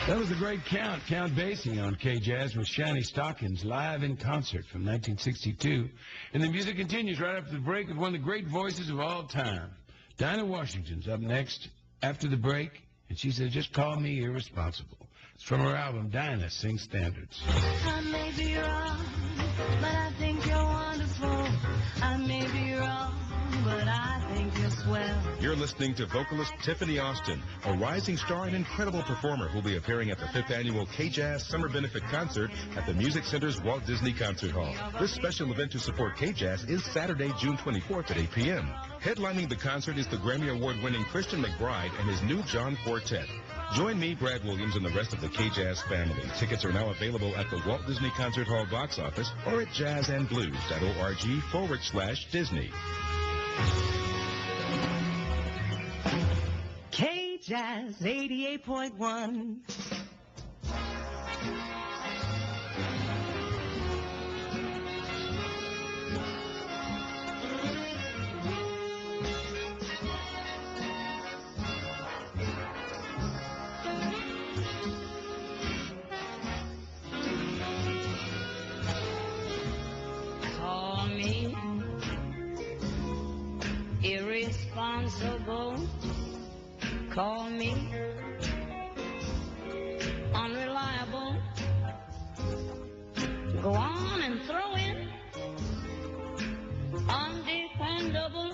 That was the great Count Basie on K-Jazz with Shiny Stockings live in concert from 1962. And the music continues right after the break with one of the great voices of all time. Dinah Washington's up next after the break, and she said, just call me irresponsible. It's from her album, Dinah Sings Standards. I may be wrong, but I think you're wonderful. I may be wrong, but I think you're swell. You're listening to vocalist Tiffany Austin, a rising star and incredible performer who'll be appearing at the 5th Annual K-Jazz Summer Benefit Concert at the Music Center's Walt Disney Concert Hall. This special event to support K-Jazz is Saturday, June 24th at 8 p.m. Headlining the concert is the Grammy Award-winning Christian McBride and his new John Quartet. Join me, Brad Williams, and the rest of the K-Jazz family. Tickets are now available at the Walt Disney Concert Hall box office or at jazzandblues.org/Disney. K-Jazz 88.1. Call me irresponsible. Call me unreliable. Go on and throw in undependable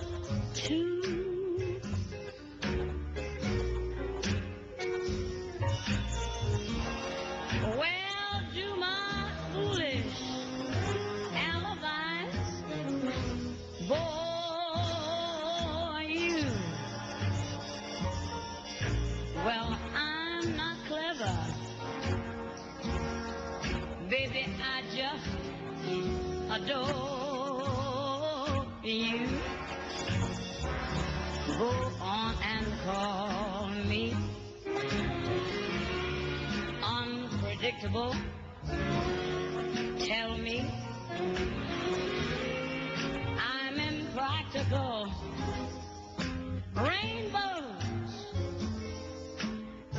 too. Well, do my foolish alibis bore you? Well, I'm not clever. Baby, I just adore you. Go on and call me unpredictable. Tell me I'm impractical. Rainbows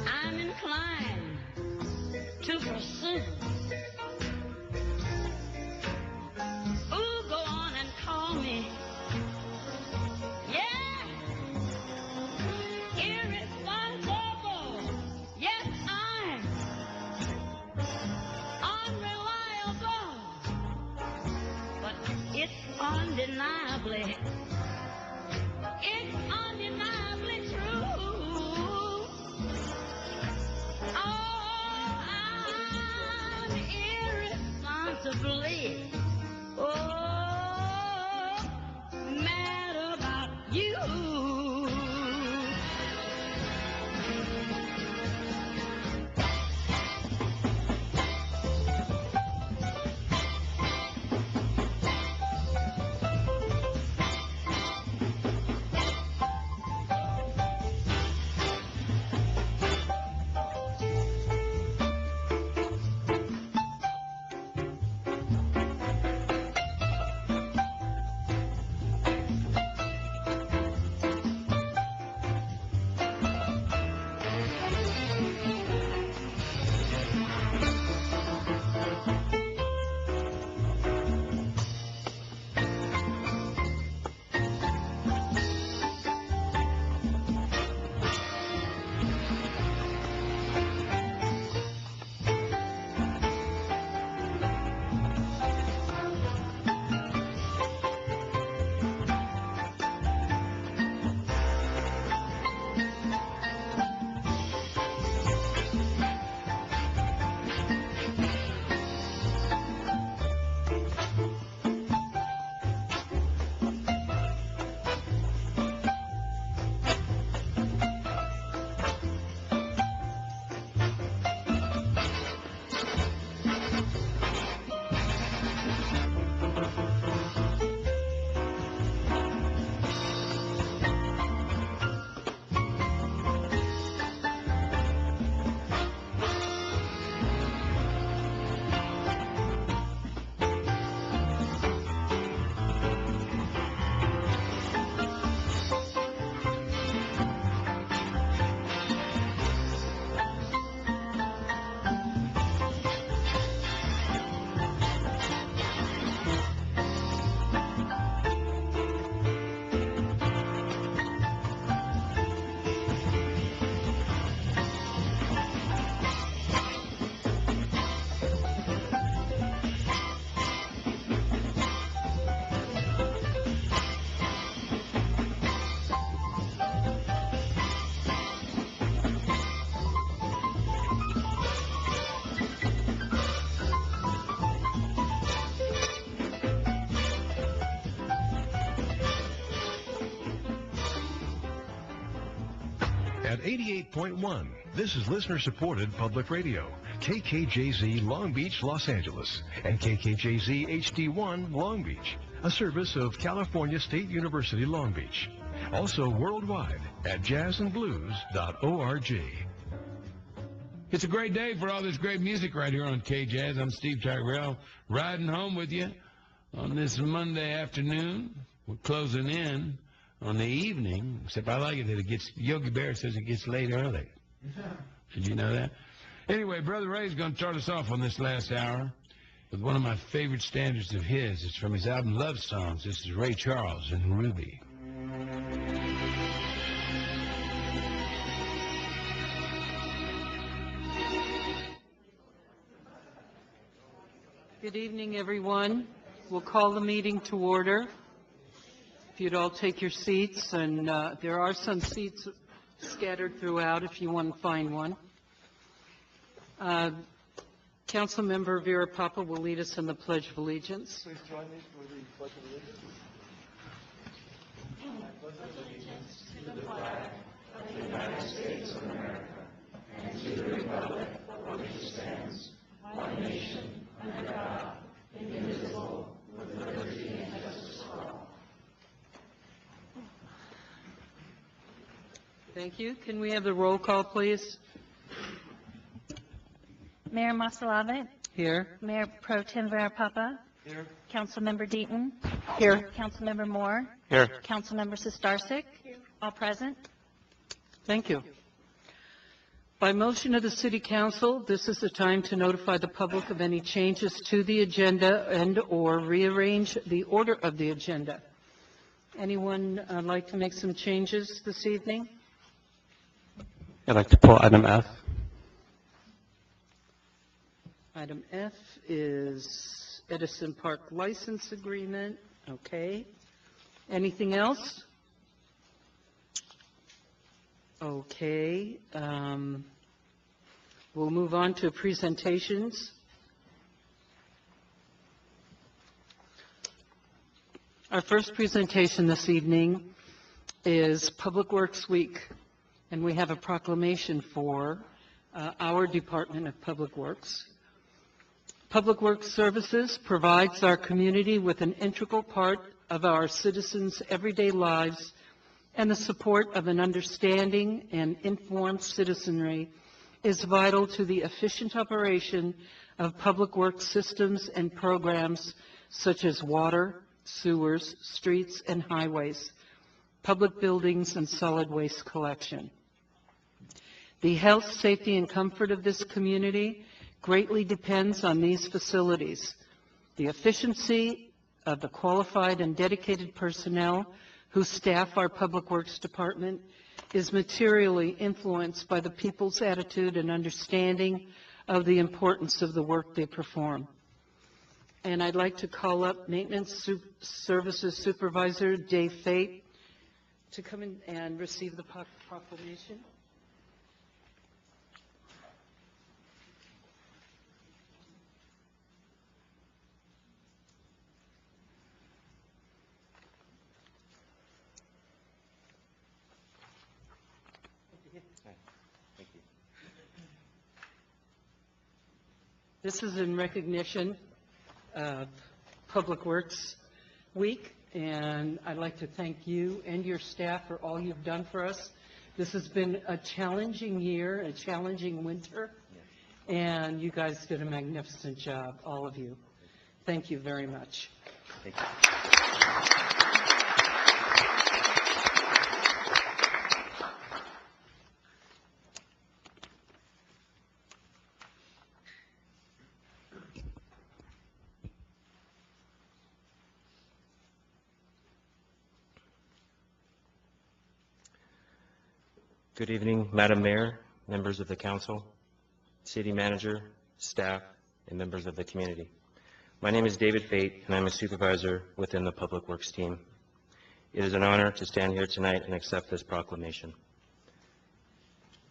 I'm inclined to pursue. Ooh, go on and call me. Yeah, irresponsible. Yes, I'm unreliable. But it's undeniably true. Oh, I'm 88.1. This is listener-supported public radio. KKJZ Long Beach, Los Angeles, and KKJZ HD1 Long Beach, a service of California State University, Long Beach. Also worldwide at jazzandblues.org. It's a great day for all this great music right here on K-Jazz. I'm Steve Tyrell, riding home with you on this Monday afternoon. We're closing in on the evening, except I like it that it gets, Yogi Bear says it gets late early. Did you know that? Anyway, Brother Ray's going to start us off on this last hour with one of my favorite standards of his. It's from his album Love Songs. This is Ray Charles and Ruby. Good evening, everyone. We'll call the meeting to order. If you'd all take your seats, and there are some seats scattered throughout if you want to find one. Councilmember Vera Papa will lead us in the Pledge of Allegiance. Please join me for the Pledge of Allegiance. I pledge allegiance to the flag of the United States of America and to the republic for which it stands, one nation, under God, indivisible, with liberty and justice for all. Thank you. Can we have the roll call, please? Mayor Masalavit. Here. Mayor Pro Tem Vera Papa. Here. Councilmember Deaton. Here. Councilmember Moore. Here. Councilmember Sistarsik. All present. Thank you. By motion of the City Council, this is the time to notify the public of any changes to the agenda and/or rearrange the order of the agenda. Anyone like to make some changes this evening? I'd like to pull item F. Item F is Edison Park License Agreement. Okay. Anything else? Okay. We'll move on to presentations. Our first presentation this evening is Public Works Week, and we have a proclamation for our Department of Public Works. Public Works Services provides our community with an integral part of our citizens' everyday lives and the support of an understanding and informed citizenry is vital to the efficient operation of public works systems and programs such as water, sewers, streets and highways, public buildings, and solid waste collection. The health, safety, and comfort of this community greatly depends on these facilities. The efficiency of the qualified and dedicated personnel who staff our Public Works Department is materially influenced by the people's attitude and understanding of the importance of the work they perform. And I'd like to call up Maintenance Services Supervisor Dave Fate to come in and receive the proclamation. This is in recognition of Public Works Week, and I'd like to thank you and your staff for all you've done for us. This has been a challenging year, a challenging winter, and you guys did a magnificent job, all of you. Thank you very much. Thank you. Good evening, Madam Mayor, members of the council, city manager, staff, and members of the community. My name is David Fate, and I'm a supervisor within the Public Works team. It is an honor to stand here tonight and accept this proclamation.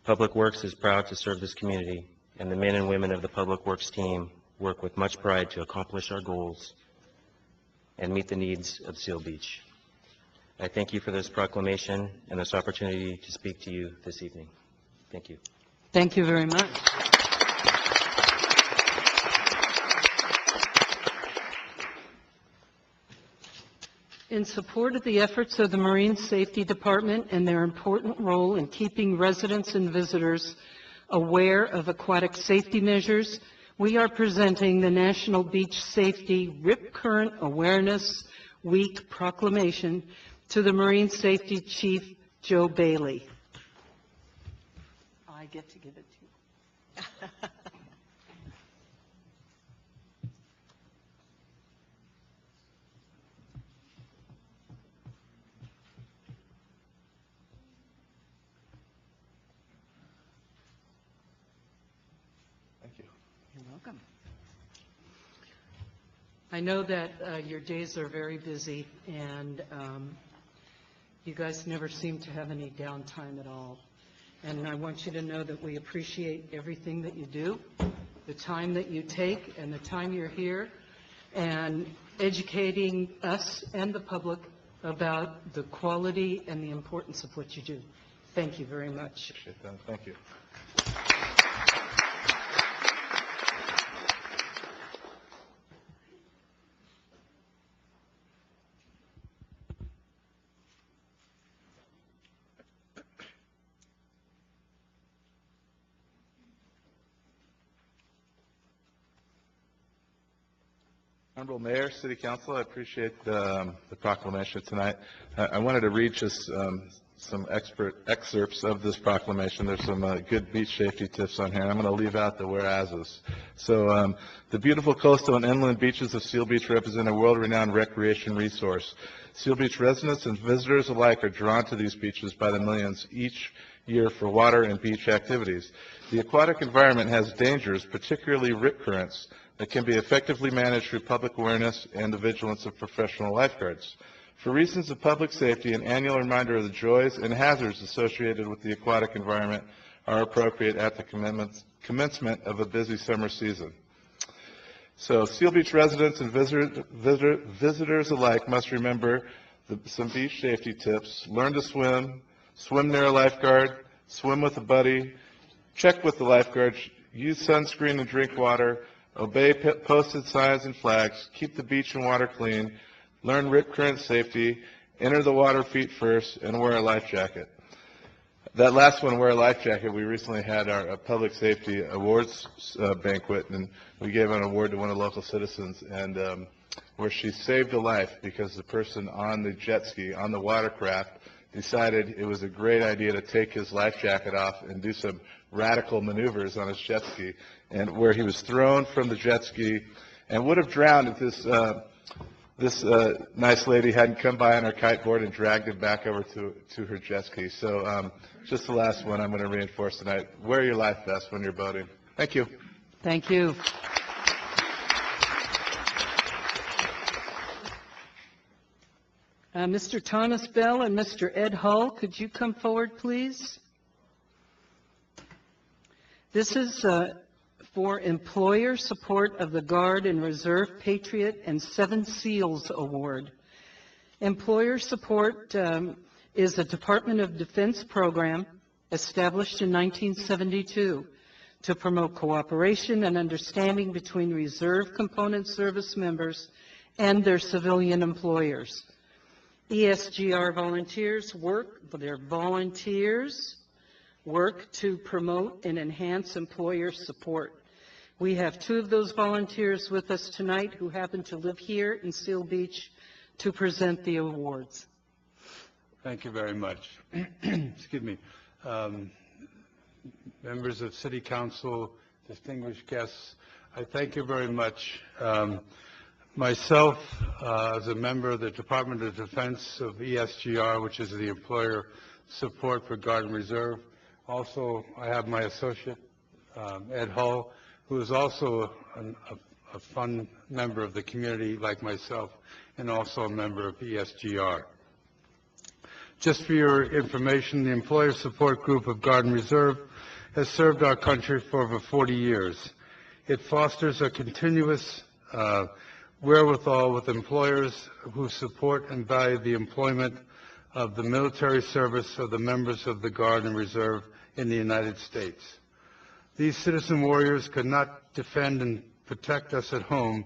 Public Works is proud to serve this community, and the men and women of the Public Works team work with much pride to accomplish our goals and meet the needs of Seal Beach. I thank you for this proclamation and this opportunity to speak to you this evening. Thank you. Thank you very much. In support of the efforts of the Marine Safety Department and their important role in keeping residents and visitors aware of aquatic safety measures, we are presenting the National Beach Safety Rip Current Awareness Week Proclamation to the Marine Safety Chief, Joe Bailey. I get to give it to you. Thank you. You're welcome. I know that your days are very busy, and you guys never seem to have any downtime at all. And I want you to know that we appreciate everything that you do, the time that you take, and the time you're here, and educating us and the public about the quality and the importance of what you do. Thank you very much. Appreciate that. Thank you. Honorable Mayor, City Council, I appreciate the proclamation tonight. I wanted to read just some excerpts of this proclamation. There's some good beach safety tips on here. I'm going to leave out the whereases. So the beautiful coastal and inland beaches of Seal Beach represent a world-renowned recreation resource. Seal Beach residents and visitors alike are drawn to these beaches by the millions each year for water and beach activities. The aquatic environment has dangers, particularly rip currents, that can be effectively managed through public awareness and the vigilance of professional lifeguards. For reasons of public safety, an annual reminder of the joys and hazards associated with the aquatic environment are appropriate at the commencement of a busy summer season. So Seal Beach residents and visitors alike must remember some beach safety tips. Learn to swim, swim near a lifeguard, swim with a buddy, check with the lifeguard, use sunscreen and drink water, obey posted signs and flags, keep the beach and water clean, learn rip current safety, enter the water feet first, and wear a life jacket. That last one, wear a life jacket, we recently had our public safety awards banquet, and we gave an award to one of the local citizens, and where she saved a life because the person on the jet ski, on the watercraft, decided it was a great idea to take his life jacket off and do some radical maneuvers on his jet ski, and where he was thrown from the jet ski and would have drowned if this nice lady hadn't come by on her kiteboard and dragged him back over to her jet ski. So just the last one I'm going to reinforce tonight. Wear your life vest when you're boating. Thank you. Thank you. Mr. Thomas Bell and Mr. Ed Hull, could you come forward, please? This is for employer support of the Guard and Reserve Patriot and Seven Seals Award. Employer support is a Department of Defense program established in 1972 to promote cooperation and understanding between reserve component service members and their civilian employers. ESGR volunteers work to promote and enhance employer support. We have two of those volunteers with us tonight who happen to live here in Seal Beach to present the awards. Thank you very much. Excuse me. Members of City Council, distinguished guests, I thank you very much. Myself, as a member of the Department of Defense of ESGR, which is the employer support for Guard and Reserve. Also, I have my associate, Ed Hull, who is also a fun member of the community like myself, and also a member of ESGR. Just for your information, the Employer Support Group of Guard and Reserve has served our country for over 40 years. It fosters a continuous wherewithal with employers who support and value the employment of the military service of the members of the Guard and Reserve in the United States. These citizen warriors could not defend and protect us at home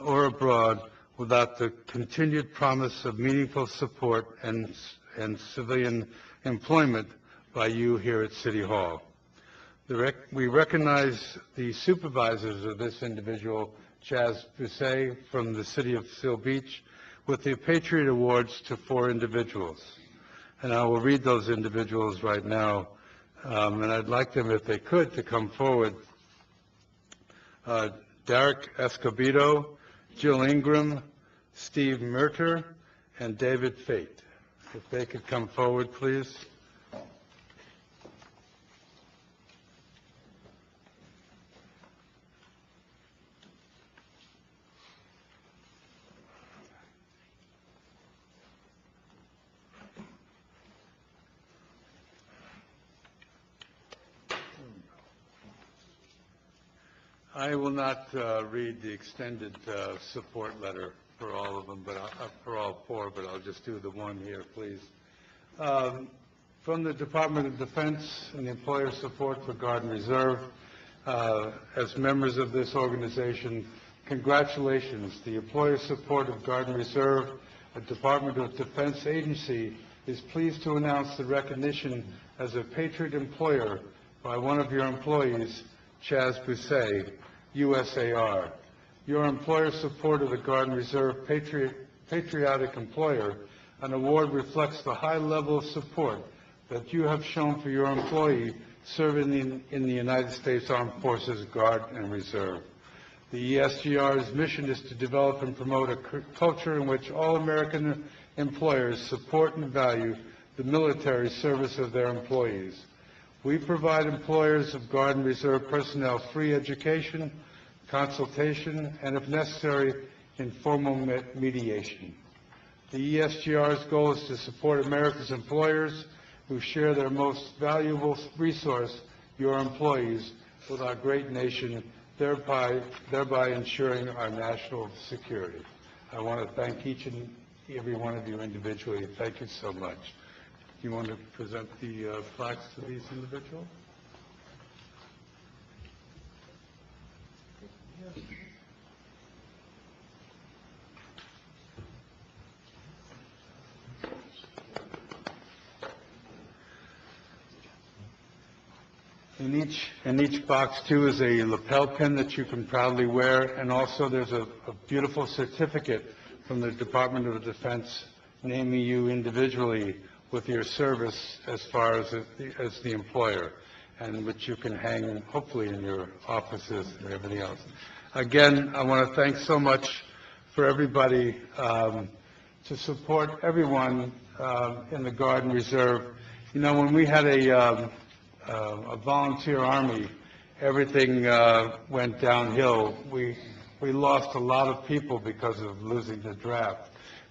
or abroad without the continued promise of meaningful support and civilian employment by you here at City Hall. We recognize the supervisors of this individual, Chaz Bousset from the city of Seal Beach, with the Patriot Awards to 4 individuals. And I will read those individuals right now, and I'd like them, if they could, to come forward. Derek Escobedo, Jill Ingram, Steve Merter, and David Fate. If they could come forward, please. I will not read the extended support letter for all of them, but for all 4, but I'll just do the one here, please. From the Department of Defense and the Employer Support for Guard and Reserve, as members of this organization, congratulations. The Employer Support of Guard and Reserve, a Department of Defense agency, is pleased to announce the recognition as a Patriot employer by one of your employees, Chaz Bousset, USAR. Your employer support of the Guard and Reserve Patriotic Employer, an award reflects the high level of support that you have shown for your employee serving in the United States Armed Forces Guard and Reserve. The ESGR's mission is to develop and promote a culture in which all American employers support and value the military service of their employees. We provide employers of Guard and Reserve personnel free education, consultation, and if necessary, informal mediation. The ESGR's goal is to support America's employers who share their most valuable resource, your employees, with our great nation, thereby ensuring our national security. I want to thank each and every one of you individually. Thank you so much. Do you want to present the plaques to these individuals? In each box, too, is a lapel pin that you can proudly wear, and also there's a beautiful certificate from the Department of Defense naming you individually with your service as far as the employer, and which you can hang hopefully in your offices and everything else. Again, I want to thank so much for everybody to support everyone in the Guard and Reserve. You know, when we had a volunteer army, everything went downhill. We lost a lot of people because of losing the draft.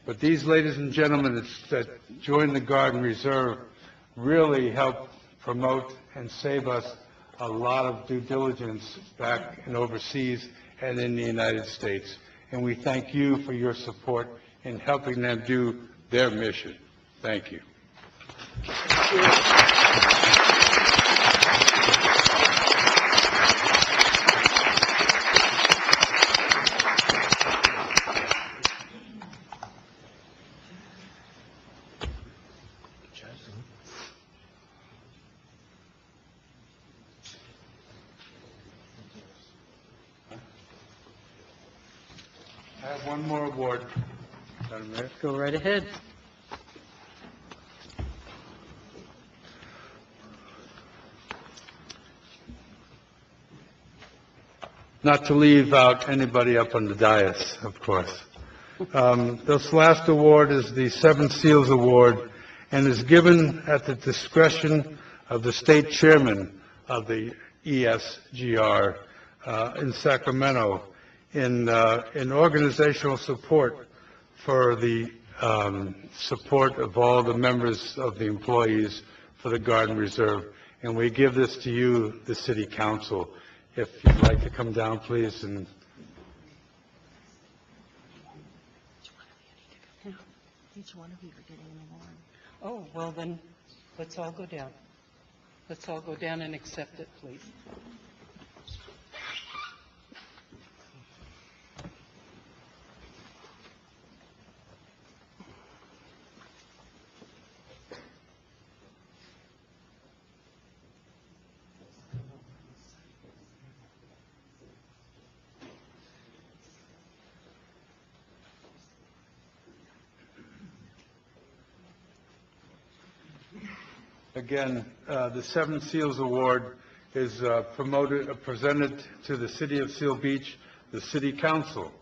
But these ladies and gentlemen that joined the Guard and Reserve really helped promote and save us a lot of due diligence back and overseas and in the United States. And we thank you for your support in helping them do their mission. Thank you. I have one more award. Go right ahead. Not to leave out anybody up on the dais, of course. This last award is the Seven Seals Award and is given at the discretion of the state chairman of the ESGR in Sacramento in organizational support for the support of all the members of the employees for the Guard and Reserve. And we give this to you, the City Council. If you'd like to come down, please. And Each one of you are getting an award. Oh, well then, let's all go down. Let's all go down and accept it, please. Again, the Seven Seals Award is presented to the City of Seal Beach, the City Council,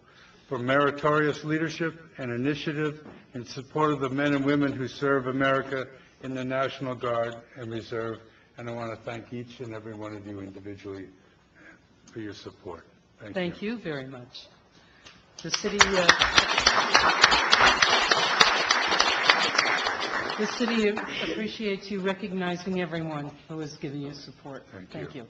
for meritorious leadership and initiative in support of the men and women who serve America in the National Guard and Reserve. And I want to thank each and every one of you individually for your support. Thank you very much. The city appreciates you recognizing everyone who has given you support. Thank you.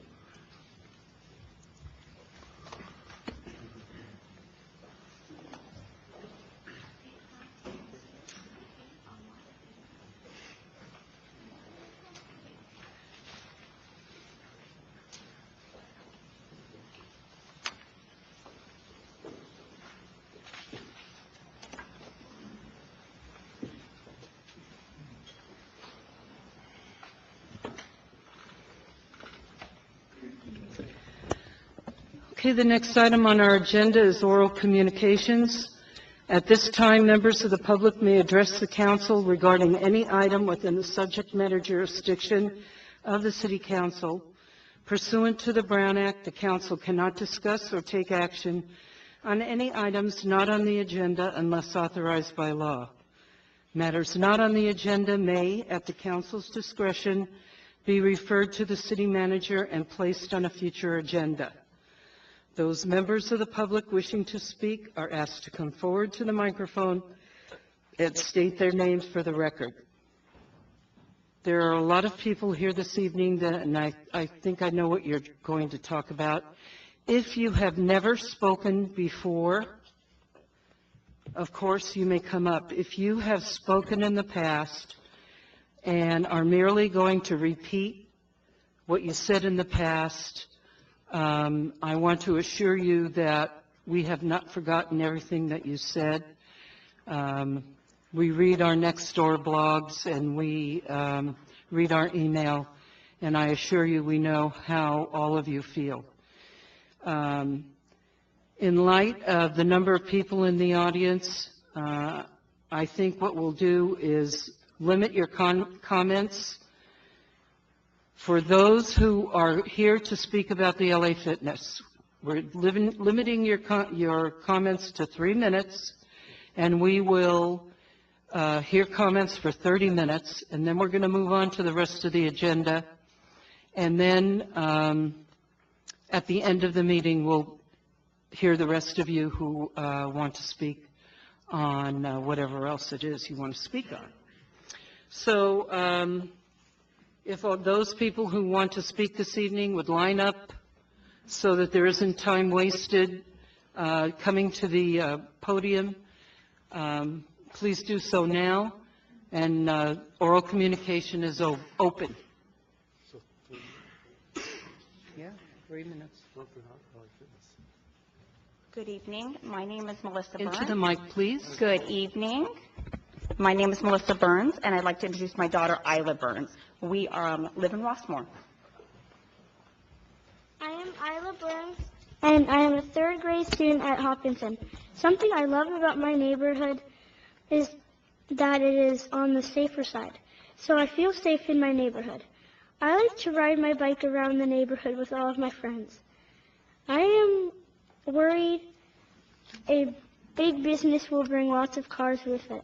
Okay, the next item on our agenda is oral communications. At this time, members of the public may address the council regarding any item within the subject matter jurisdiction of the City Council. Pursuant to the Brown Act, the council cannot discuss or take action on any items not on the agenda unless authorized by law. Matters not on the agenda may, at the council's discretion, be referred to the city manager and placed on a future agenda. Those members of the public wishing to speak are asked to come forward to the microphone and state their names for the record. There are a lot of people here this evening, and I think I know what you're going to talk about. If you have never spoken before, of course, you may come up. If you have spoken in the past and are merely going to repeat what you said in the past, I want to assure you that we have not forgotten everything that you said. We read our next door blogs and we read our email, and I assure you we know how all of you feel. In light of the number of people in the audience, I think what we'll do is limit your comments. For those who are here to speak about the LA Fitness, we're limiting your comments to 3 minutes, and we will hear comments for 30 minutes, and then we're going to move on to the rest of the agenda. And then at the end of the meeting, we'll hear the rest of you who want to speak on whatever else it is you want to speak on. So if those people who want to speak this evening would line up so that there isn't time wasted coming to the podium, please do so now, and oral communication is open. Yeah, 3 minutes. Good evening. My name is Melissa Burns. Into the mic, please. Good evening. My name is Melissa Burns, and I'd like to introduce my daughter, Isla Burns. We live in Rossmore. I am Isla Burns, and I am a third grade student at Hopkinton. Something I love about my neighborhood is that it is on the safer side, so I feel safe in my neighborhood. I like to ride my bike around the neighborhood with all of my friends. I am worried a big business will bring lots of cars with it.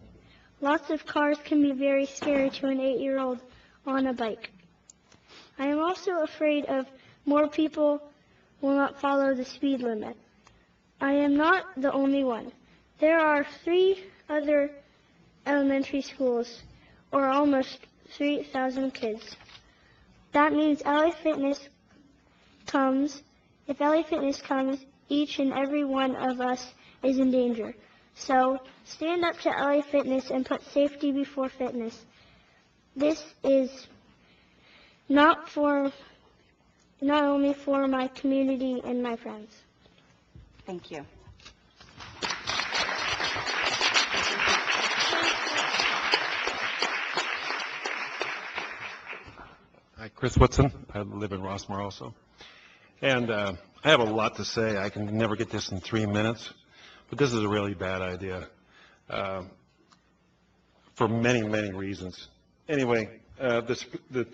Lots of cars can be very scary to an 8-year-old on a bike. I am also afraid of more people will not follow the speed limit. I am not the only one. There are 3 other elementary schools, or almost 3,000 kids. That means LA Fitness comes, if LA Fitness comes, each and every one of us is in danger. So stand up to LA Fitness and put safety before fitness. This is not only for my community and my friends. Thank you. Hi, Chris Whitson. I live in Rossmore also. And I have a lot to say. I can never get this in 3 minutes, but this is a really bad idea for many, many reasons. Anyway, the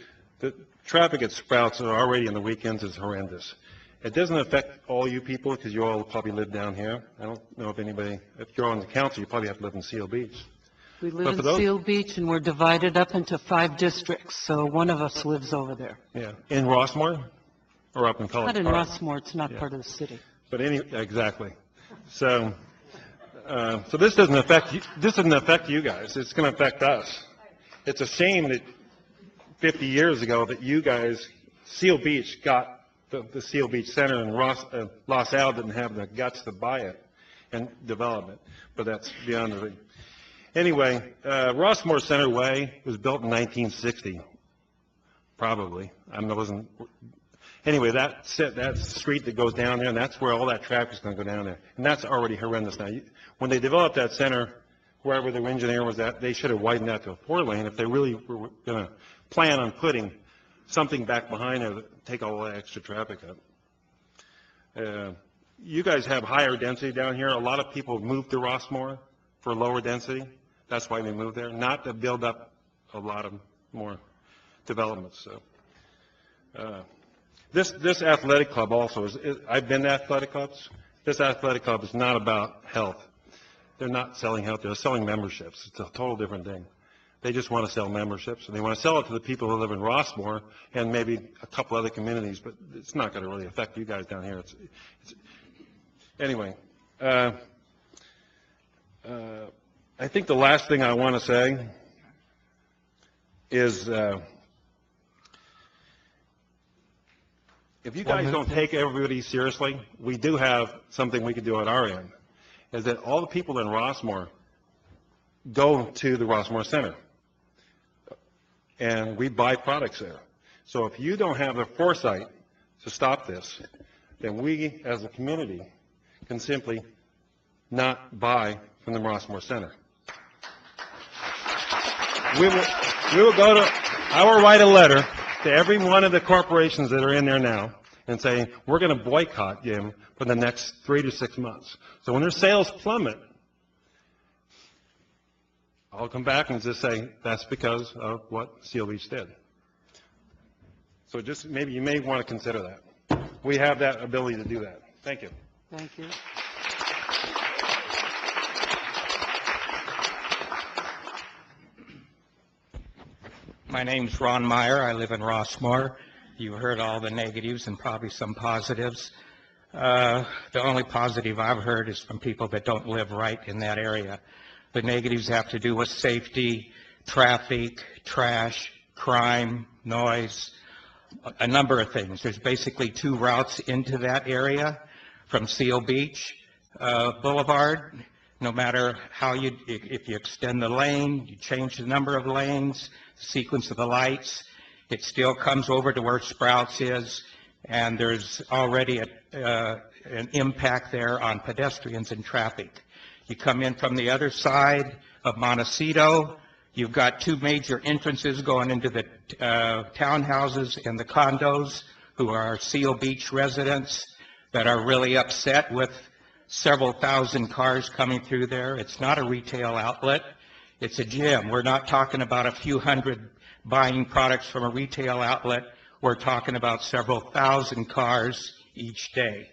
traffic at Sprouts already on the weekends is horrendous. It doesn't affect all you people because you all probably live down here. I don't know if you're on the council, you probably have to live in Seal Beach. We live in Seal Beach, and we're divided up into 5 districts, so one of us lives over there. Yeah, in Rossmore or up in College Not in Park? Rossmore, it's not part of the city. But exactly. So this doesn't affect you. This doesn't affect you guys. It's going to affect us. It's a shame that 50 years ago that you guys, Seal Beach, got the Seal Beach Center, and Los Al didn't have the guts to buy it and develop it. But that's beyond the. Anyway, Rossmore Center Way was built in 1960, probably. Anyway, that's the street that goes down there, and that's where all that traffic is going to go down there. And that's already horrendous now. When they developed that center, wherever their engineer was at, they should have widened that to a 4-lane if they really were going to plan on putting something back behind there to take all that extra traffic up. You guys have higher density down here. A lot of people moved to Rossmore for lower density. That's why they moved there, not to build up a lot of more developments. So, this athletic club also I've been to athletic clubs. This athletic club is not about health. They're not selling health. They're selling memberships. It's a total different thing. They just want to sell memberships, and they want to sell it to the people who live in Rossmore and maybe a couple other communities, but it's not going to really affect you guys down here. Anyway. I think the last thing I want to say is if you guys don't take everybody seriously, we do have something we can do at our end, is that all the people in Rossmore go to the Rossmore Center, and we buy products there. So if you don't have the foresight to stop this, then we as a community can simply not buy from the Rossmore Center. We will go to, I will write a letter to every one of the corporations that are in there now and say, we're going to boycott them for the next 3 to 6 months. So when their sales plummet, I'll come back and just say, that's because of what Seal Beach did. So just maybe you may want to consider that. We have that ability to do that. Thank you. Thank you. My name's Ron Meyer. I live in Rossmore. You heard all the negatives and probably some positives. The only positive I've heard is from people that don't live right in that area. The negatives have to do with safety, traffic, trash, crime, noise, a number of things. There's basically 2 routes into that area from Seal Beach Boulevard. No matter how if you extend the lane, you change the number of lanes, the sequence of the lights, it still comes over to where Sprouts is, and there's already an impact there on pedestrians and traffic. You come in from the other side of Montecito, you've got 2 major entrances going into the townhouses and the condos, who are Seal Beach residents that are really upset with several thousand cars coming through there. It's not a retail outlet. It's a gym. We're not talking about a few hundred buying products from a retail outlet. We're talking about several thousand cars each day.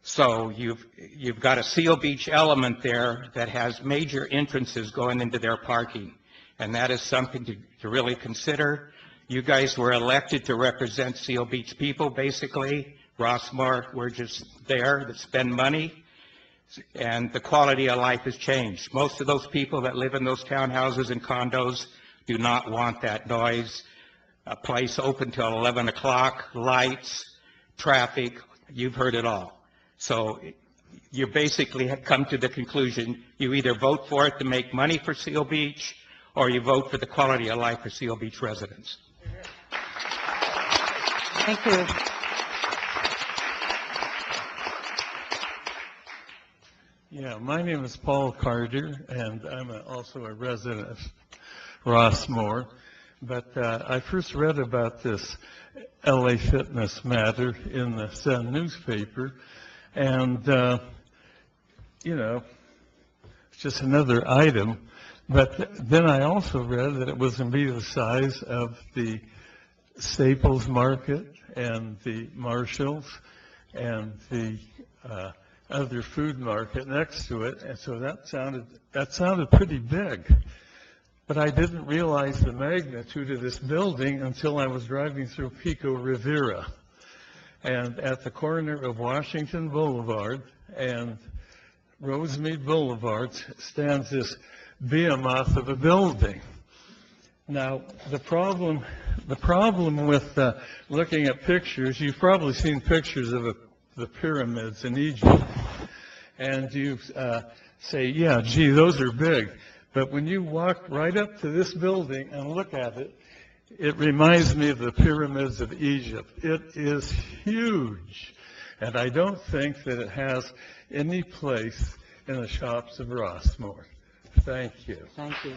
So you've got a Seal Beach element there that has major entrances going into their parking. And that is something to really consider. You guys were elected to represent Seal Beach people, basically. Rossmore, we're just there to spend money. And the quality of life has changed. Most of those people that live in those townhouses and condos do not want that noise. A place open till 11 o'clock, lights, traffic, you've heard it all. So you basically have come to the conclusion you either vote for it to make money for Seal Beach, or you vote for the quality of life for Seal Beach residents. Thank you. Yeah, my name is Paul Carter, and I'm also a resident of Rossmore. But I first read about this LA Fitness matter in the Sun newspaper, and, you know, it's just another item. But then I also read that it was going to be the size of the Staples Market and the Marshalls and the other food market next to it, and so that sounded pretty big. But I didn't realize the magnitude of this building until I was driving through Pico Rivera. And at the corner of Washington Boulevard and Rosemead Boulevard stands this behemoth of a building. Now, the problem with looking at pictures, you've probably seen pictures of the pyramids in Egypt, and you say, yeah, gee, those are big. But when you walk right up to this building and look at it, it reminds me of the pyramids of Egypt. It is huge, and I don't think that it has any place in the shops of Rossmore. Thank you. Thank you.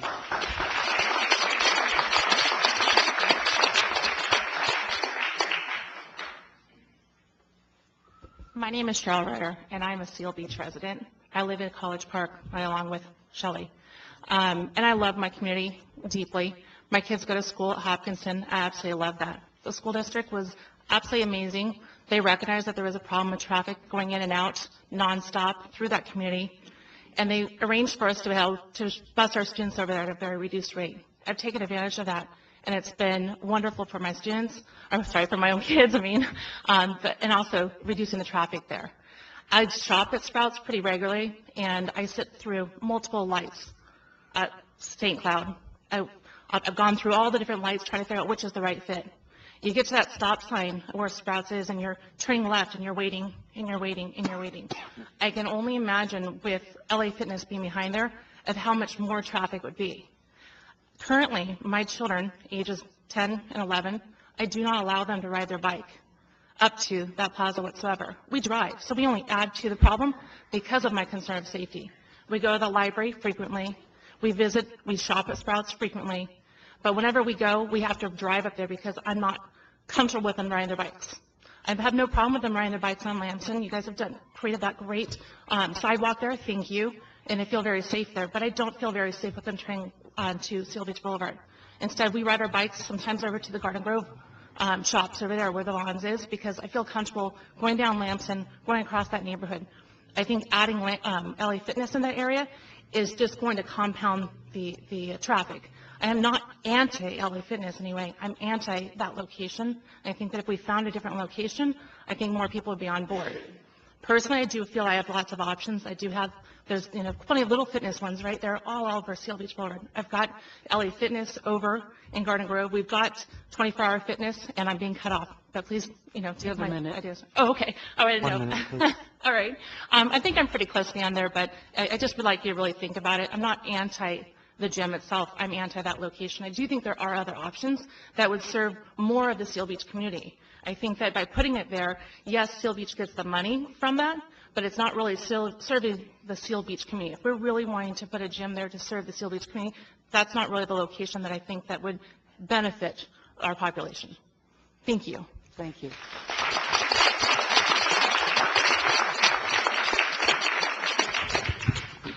My name is Cheryl Writer, and I'm a Seal Beach resident. I live in College Park, along with Shelley. And I love my community deeply. My kids go to school at Hopkinton. I absolutely love that. The school district was absolutely amazing. They recognized that there was a problem with traffic going in and out nonstop through that community. And they arranged for us to be able to bus our students over there at a very reduced rate. I've taken advantage of that, and it's been wonderful for my students. I'm sorry, for my own kids, and also reducing the traffic there. I shop at Sprouts pretty regularly, and I sit through multiple lights at St. Cloud. I've gone through all the different lights trying to figure out which is the right fit. You get to that stop sign where Sprouts is, and you're turning left, and you're waiting, and you're waiting, and you're waiting. I can only imagine with LA Fitness being behind there of how much more traffic would be. Currently, my children, ages 10 and 11, I do not allow them to ride their bike up to that plaza whatsoever. We drive, so we only add to the problem because of my concern of safety. We go to the library frequently. We shop at Sprouts frequently. But whenever we go, we have to drive up there because I'm not comfortable with them riding their bikes. I have no problem with them riding their bikes on Lamson. You guys have created that great sidewalk there. Thank you. And I feel very safe there. But I don't feel very safe with them trying to Seal Beach Boulevard. Instead, we ride our bikes sometimes over to the Garden Grove shops over there where the lawns is, because I feel comfortable going down Lamson, going across that neighborhood. I think adding LA Fitness in that area is just going to compound the traffic. I am not anti-LA Fitness anyway. I'm anti that location. I think that if we found a different location, I think more people would be on board. Personally, I do feel I have lots of options. There's plenty of little fitness ones right there all over Seal Beach Boulevard. I've got LA Fitness over in Garden Grove. We've got 24-hour fitness, and I'm being cut off. But please, do you have my ideas? Oh, okay. Oh, I didn't know. All right. I think I'm pretty close beyond there, but I just would like you to really think about it. I'm not anti the gym itself. I'm anti that location. I do think there are other options that would serve more of the Seal Beach community. I think that by putting it there, yes, Seal Beach gets the money from that, but it's not really serving the Seal Beach community. If we're really wanting to put a gym there to serve the Seal Beach community, that's not really the location that I think that would benefit our population. Thank you. Thank you.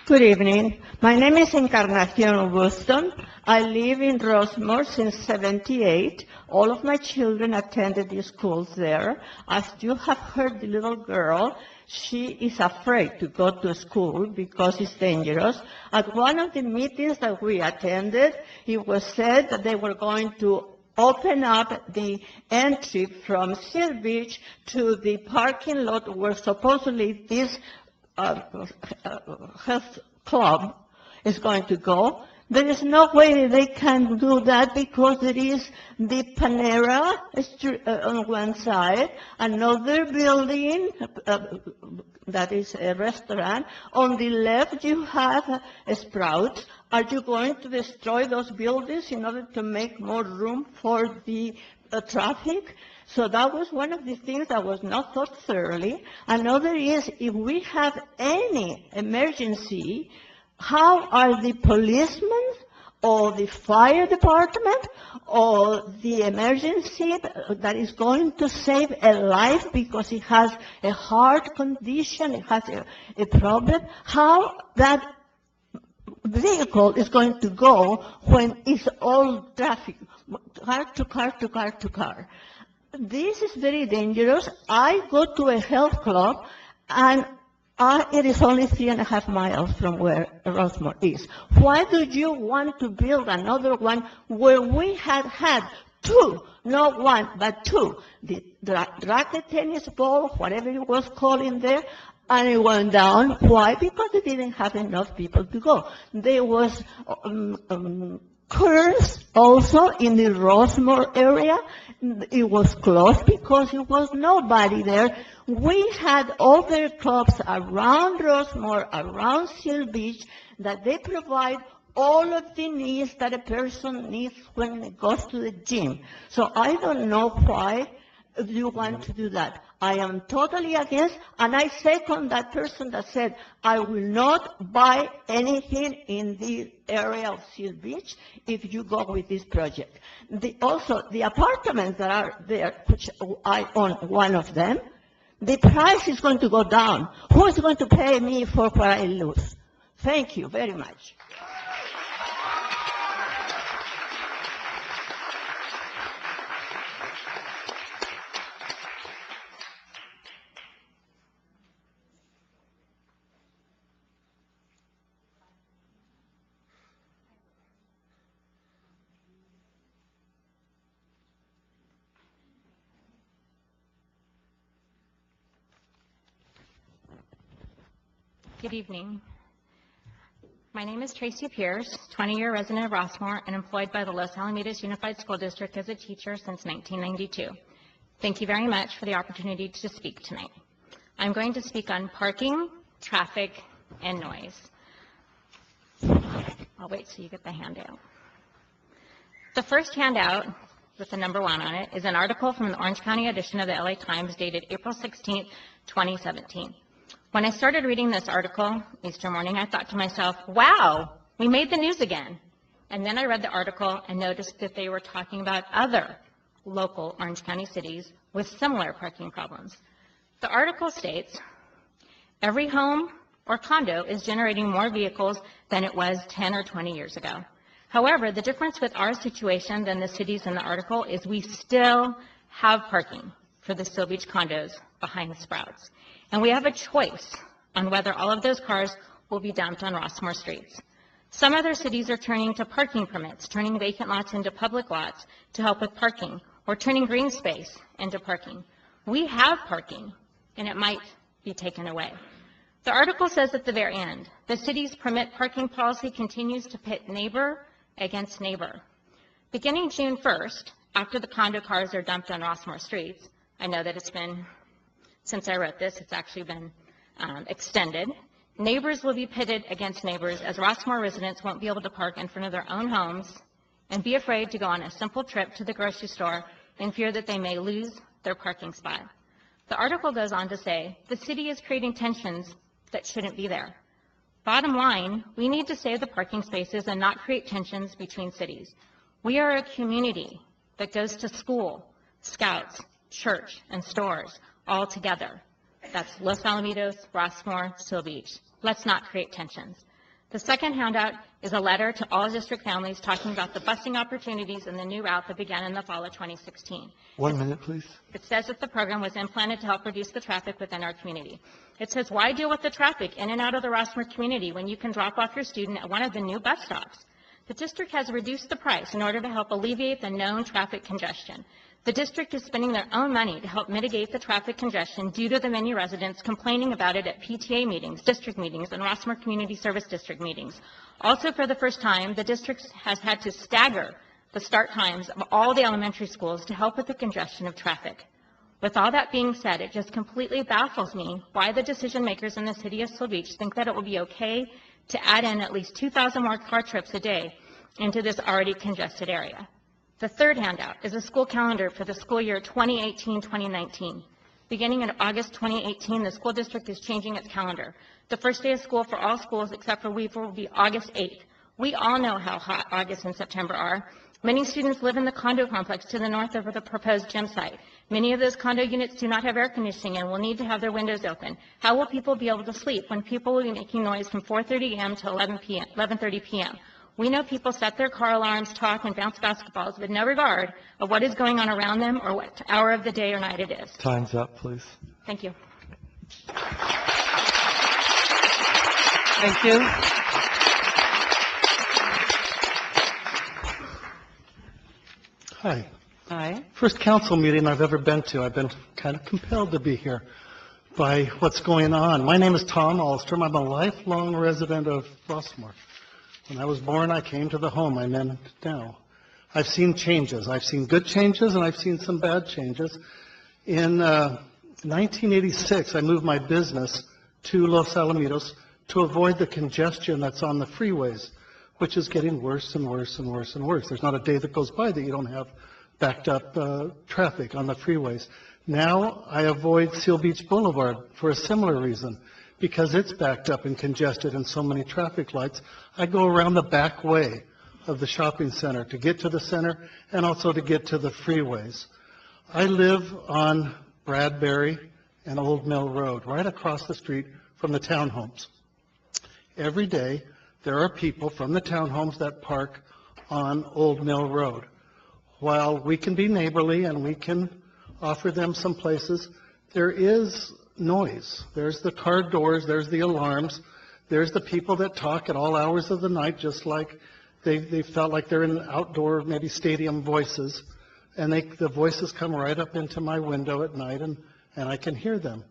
Good evening. My name is Internacional Wilson. I live in Rossmore since '78. All of my children attended the schools there. As you have heard, the little girl, she is afraid to go to school because it's dangerous. At one of the meetings that we attended, it was said that they were going to open up the entry from Seal Beach to the parking lot where supposedly this health club is going to go. There is no way they can do that because there is the Panera on one side, another building that is a restaurant. On the left, you have a Sprouts. Are you going to destroy those buildings in order to make more room for the traffic? So that was one of the things that was not thought thoroughly. Another is, if we have any emergency, how are the policemen or the fire department or the emergency that is going to save a life because it has a heart condition, it has a problem, how that vehicle is going to go when it's all traffic, car to car to car to car. This is very dangerous. I go to a health club, and it is only 3.5 miles from where Rossmore is. Why do you want to build another one where we had two, not one, but two, the racket tennis ball, whatever it was called in there, and it went down. Why? Because they didn't have enough people to go. There was curves also in the Rossmore area. It was closed because there was nobody there. We had other clubs around Rossmore, around Seal Beach, that they provide all of the needs that a person needs when he goes to the gym. So I don't know why you want to do that. I am totally against, and I second that person that said, I will not buy anything in the area of Seal Beach if you go with this project. Also, the apartments that are there, which I own one of them, the price is going to go down. Who is going to pay me for what I lose? Thank you very much. Good evening. My name is Tracy Pierce, 20-year resident of Rossmore and employed by the Los Alamitos Unified School District as a teacher since 1992. Thank you very much for the opportunity to speak tonight. I'm going to speak on parking, traffic, and noise. I'll wait till you get the handout. The first handout with the number 1 on it is an article from the Orange County edition of the LA Times dated April 16, 2017. When I started reading this article Easter morning, I thought to myself, wow, we made the news again. And then I read the article and noticed that they were talking about other local Orange County cities with similar parking problems. The article states, every home or condo is generating more vehicles than it was 10 or 20 years ago. However, the difference with our situation than the cities in the article is we still have parking for the Seal Beach condos behind the Sprouts. And we have a choice on whether all of those cars will be dumped on Rossmore streets. Some other cities are turning to parking permits, turning vacant lots into public lots to help with parking, or turning green space into parking. We have parking, and it might be taken away. The article says at the very end, the city's permit parking policy continues to pit neighbor against neighbor. Beginning June 1st, after the condo cars are dumped on Rossmore streets, I know that it's been, since I wrote this, it's actually been extended. Neighbors will be pitted against neighbors as Rossmore residents won't be able to park in front of their own homes and be afraid to go on a simple trip to the grocery store in fear that they may lose their parking spot. The article goes on to say, the city is creating tensions that shouldn't be there. Bottom line, we need to save the parking spaces and not create tensions between cities. We are a community that goes to school, scouts, church, and stores all together. That's Los Alamitos, Rossmore, Seal Beach. Let's not create tensions. The second handout is a letter to all district families talking about the busing opportunities in the new route that began in the fall of 2016. 1 minute, please. It says that the program was implemented to help reduce the traffic within our community. It says, why deal with the traffic in and out of the Rossmore community when you can drop off your student at one of the new bus stops? The district has reduced the price in order to help alleviate the known traffic congestion. The district is spending their own money to help mitigate the traffic congestion due to the many residents complaining about it at PTA meetings, district meetings, and Rossmore Community Service District meetings. Also, for the first time, the district has had to stagger the start times of all the elementary schools to help with the congestion of traffic. With all that being said, it just completely baffles me why the decision makers in the city of Seal Beach think that it will be okay to add in at least 2,000 more car trips a day into this already congested area. The third handout is a school calendar for the school year 2018-2019. Beginning in August 2018, the school district is changing its calendar. The first day of school for all schools except for Weaver will be August 8th. We all know how hot August and September are. Many students live in the condo complex to the north of the proposed gym site. Many of those condo units do not have air conditioning and will need to have their windows open. How will people be able to sleep when people will be making noise from 4:30 a.m. to 11:30 p.m.? We know people set their car alarms, talk, and bounce basketballs with no regard of what is going on around them or what hour of the day or night it is. Time's up, please. Thank you. Thank you. Hi. Hi. First council meeting I've ever been to. I've been kind of compelled to be here by what's going on. My name is Tom Ahlstrom. I'm a lifelong resident of Rossmore. When I was born, I came to the home I'm in now. I've seen changes. I've seen good changes, and I've seen some bad changes. In 1986, I moved my business to Los Alamitos to avoid the congestion that's on the freeways, which is getting worse and worse and worse and worse. There's not a day that goes by that you don't have backed up traffic on the freeways. Now I avoid Seal Beach Boulevard for a similar reason, because it's backed up and congested and so many traffic lights. I go around the back way of the shopping center to get to the center and also to get to the freeways. I live on Bradbury and Old Mill Road, right across the street from the townhomes. Every day, there are people from the townhomes that park on Old Mill Road. While we can be neighborly and we can offer them some places, there is noise. There's the car doors, there's the alarms, there's the people that talk at all hours of the night, just like they felt like they're in outdoor, maybe stadium voices, and the voices come right up into my window at night, and I can hear them.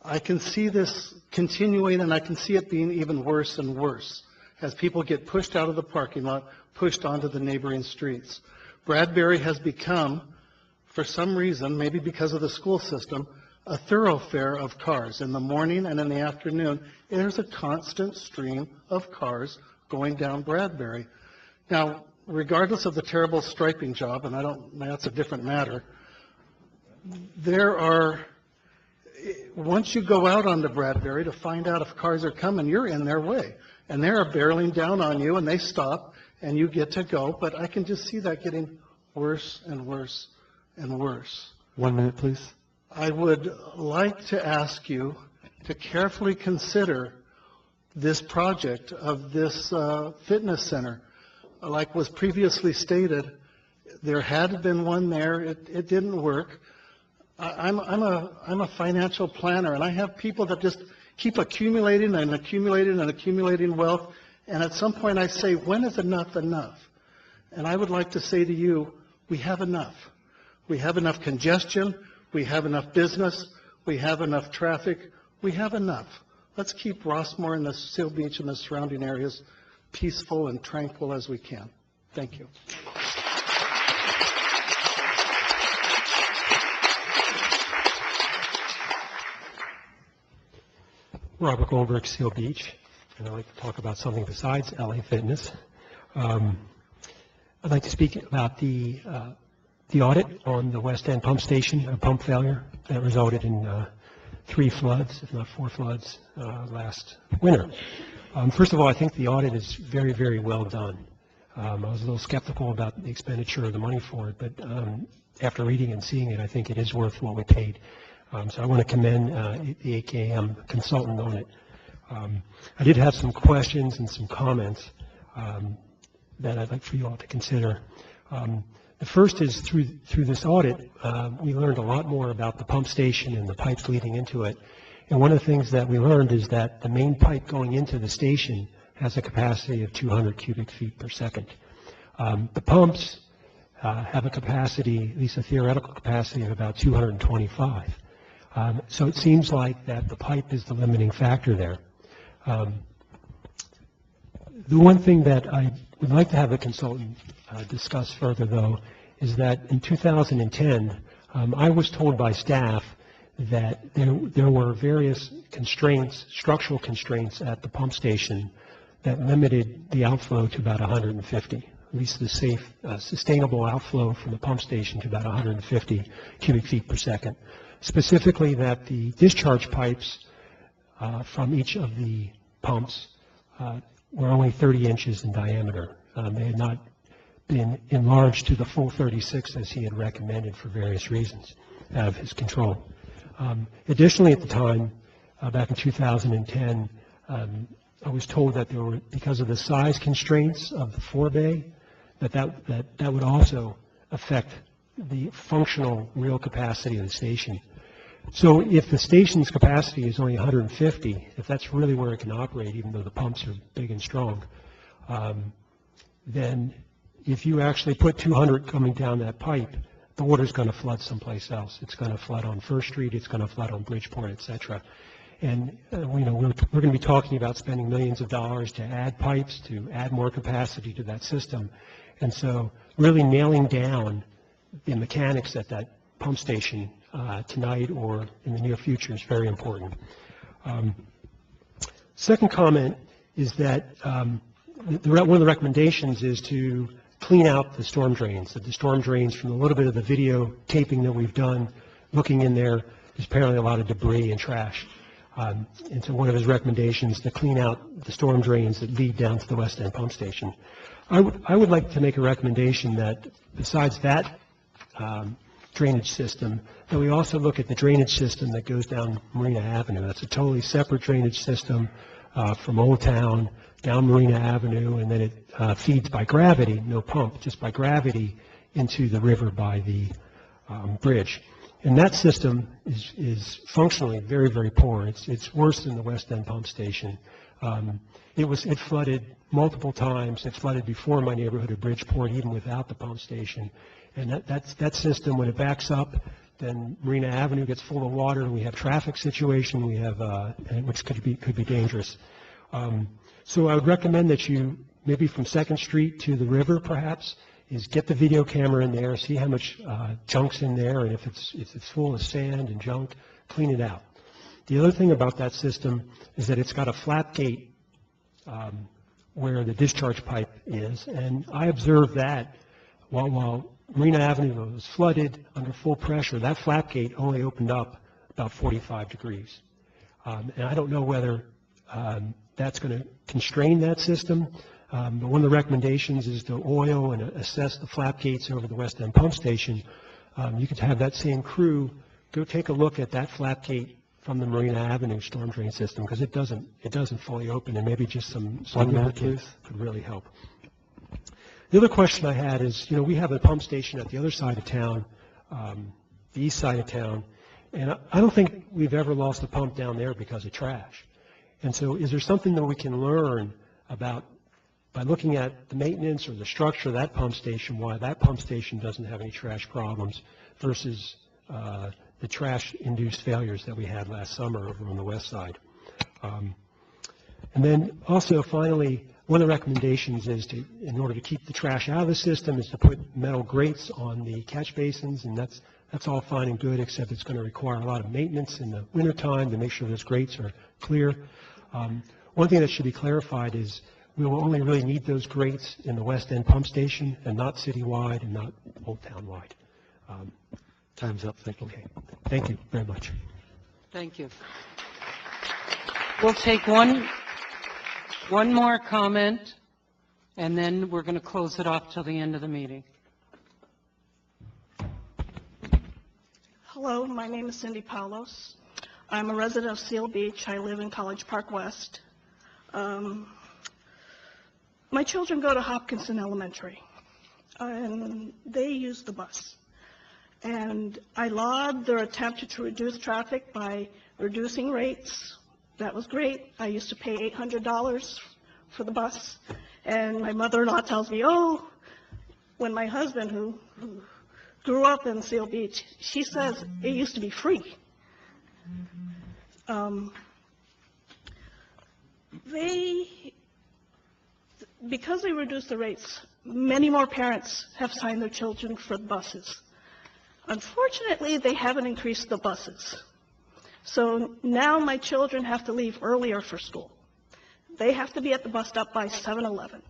I can see this continuing, and I can see it being even worse and worse as people get pushed out of the parking lot, pushed onto the neighboring streets. Bradbury has become, for some reason, maybe because of the school system, a thoroughfare of cars. In the morning and in the afternoon, there's a constant stream of cars going down Bradbury. Now, regardless of the terrible striping job, and that's a different matter, once you go out onto Bradbury to find out if cars are coming, you're in their way. And they're barreling down on you, and they stop, and you get to go. But I can just see that getting worse and worse and worse. 1 minute, please. I would like to ask you to carefully consider this project of this fitness center. Like was previously stated, there had been one there. It didn't work. I'm a financial planner, and I have people that just keep accumulating and accumulating and accumulating wealth. And at some point I say, when is enough enough? And I would like to say to you, we have enough. We have enough congestion. We have enough business. We have enough traffic. We have enough. Let's keep Rossmore and the Seal Beach and the surrounding areas peaceful and tranquil as we can. Thank you. Robert Goldberg, Seal Beach, and I'd like to talk about something besides LA Fitness. I'd like to speak about the audit on the West End pump station, a pump failure that resulted in 3 floods, if not 4 floods, last winter. First of all, I think the audit is very, very well done. I was a little skeptical about the expenditure of the money for it, but after reading and seeing it, I think it is worth what we paid. So I want to commend the AKM consultant on it. I did have some questions and some comments that I'd like for you all to consider. The first is through this audit, we learned a lot more about the pump station and the pipes leading into it. And one of the things that we learned is that the main pipe going into the station has a capacity of 200 cubic feet per second. The pumps have a capacity, at least a theoretical capacity, of about 225. So it seems like that the pipe is the limiting factor there. The one thing that I would like to have the consultant discuss further, though, is that in 2010, I was told by staff that there were various constraints, structural constraints at the pump station that limited the outflow to about 150, at least the safe, sustainable outflow from the pump station to about 150 cubic feet per second. Specifically that the discharge pipes from each of the pumps were only 30 inches in diameter. They had not been enlarged to the full 36 as he had recommended for various reasons out of his control. Additionally, at the time, back in 2010, I was told that there were, because of the size constraints of the forebay, that would also affect the functional real capacity of the station. So if the station's capacity is only 150, if that's really where it can operate, even though the pumps are big and strong, then if you actually put 200 coming down that pipe, the water's going to flood someplace else. It's going to flood on First Street, it's going to flood on Bridgeport, et cetera. And we're going to be talking about spending millions of dollars to add pipes, to add more capacity to that system. And so really nailing down the mechanics at that pump station tonight or in the near future is very important. Second comment is that one of the recommendations is to clean out the storm drains. The storm drains, from a little bit of the video taping that we've done, looking in there, there's apparently a lot of debris and trash. And so one of his recommendations is to clean out the storm drains that lead down to the West End pump station. I would like to make a recommendation that besides that drainage system, that we also look at the drainage system that goes down Marina Avenue. That's a totally separate drainage system from Old Town down Marina Avenue, and then it feeds by gravity, no pump, just by gravity into the river by the bridge. And that system is functionally very, very poor. It's worse than the West End pump station. It flooded multiple times. It flooded before my neighborhood of Bridgeport, even without the pump station. And that system, when it backs up, then Marina Avenue gets full of water. We have traffic situation. We have which could be dangerous. So I would recommend that you, maybe from 2nd Street to the river, perhaps, is get the video camera in there, see how much junk's in there, and if it's full of sand and junk, clean it out. The other thing about that system is that it's got a flap gate where the discharge pipe is, and I observed that while Marina Avenue was flooded under full pressure, that flap gate only opened up about 45 degrees. And I don't know whether that's going to constrain that system. But one of the recommendations is to oil and assess the flap gates over the West End pump station. You could have that same crew go take a look at that flap gate from the Marina Avenue storm drain system, because it doesn't fully open, and maybe just some could really help. The other question I had is, we have a pump station at the other side of town, the east side of town, and I don't think we've ever lost a pump down there because of trash. And so is there something that we can learn about by looking at the maintenance or the structure of that pump station, why that pump station doesn't have any trash problems versus the trash-induced failures that we had last summer over on the west side? And then also, finally, one of the recommendations is to, in order to keep the trash out of the system, is to put metal grates on the catch basins, and that's all fine and good, except it's going to require a lot of maintenance in the wintertime to make sure those grates are clear. One thing that should be clarified is we will only really need those grates in the West End pump station and not citywide and not Old Town wide. Time's up. Thank you. Okay. Thank you very much. Thank you. We'll take one more comment, and then we're going to close it off till the end of the meeting. Hello, my name is Cindy Paulos. I'm a resident of Seal Beach. I live in College Park West. My children go to Hopkinson Elementary, and they use the bus. And I laud their attempt to reduce traffic by reducing rates. That was great. I used to pay $800 for the bus, and my mother-in-law tells me, oh, when my husband, who grew up in Seal Beach, she says it used to be free. Because they reduced the rates, many more parents have signed their children for the buses. Unfortunately, they haven't increased the buses. So now my children have to leave earlier for school. They have to be at the bus stop by 7:11,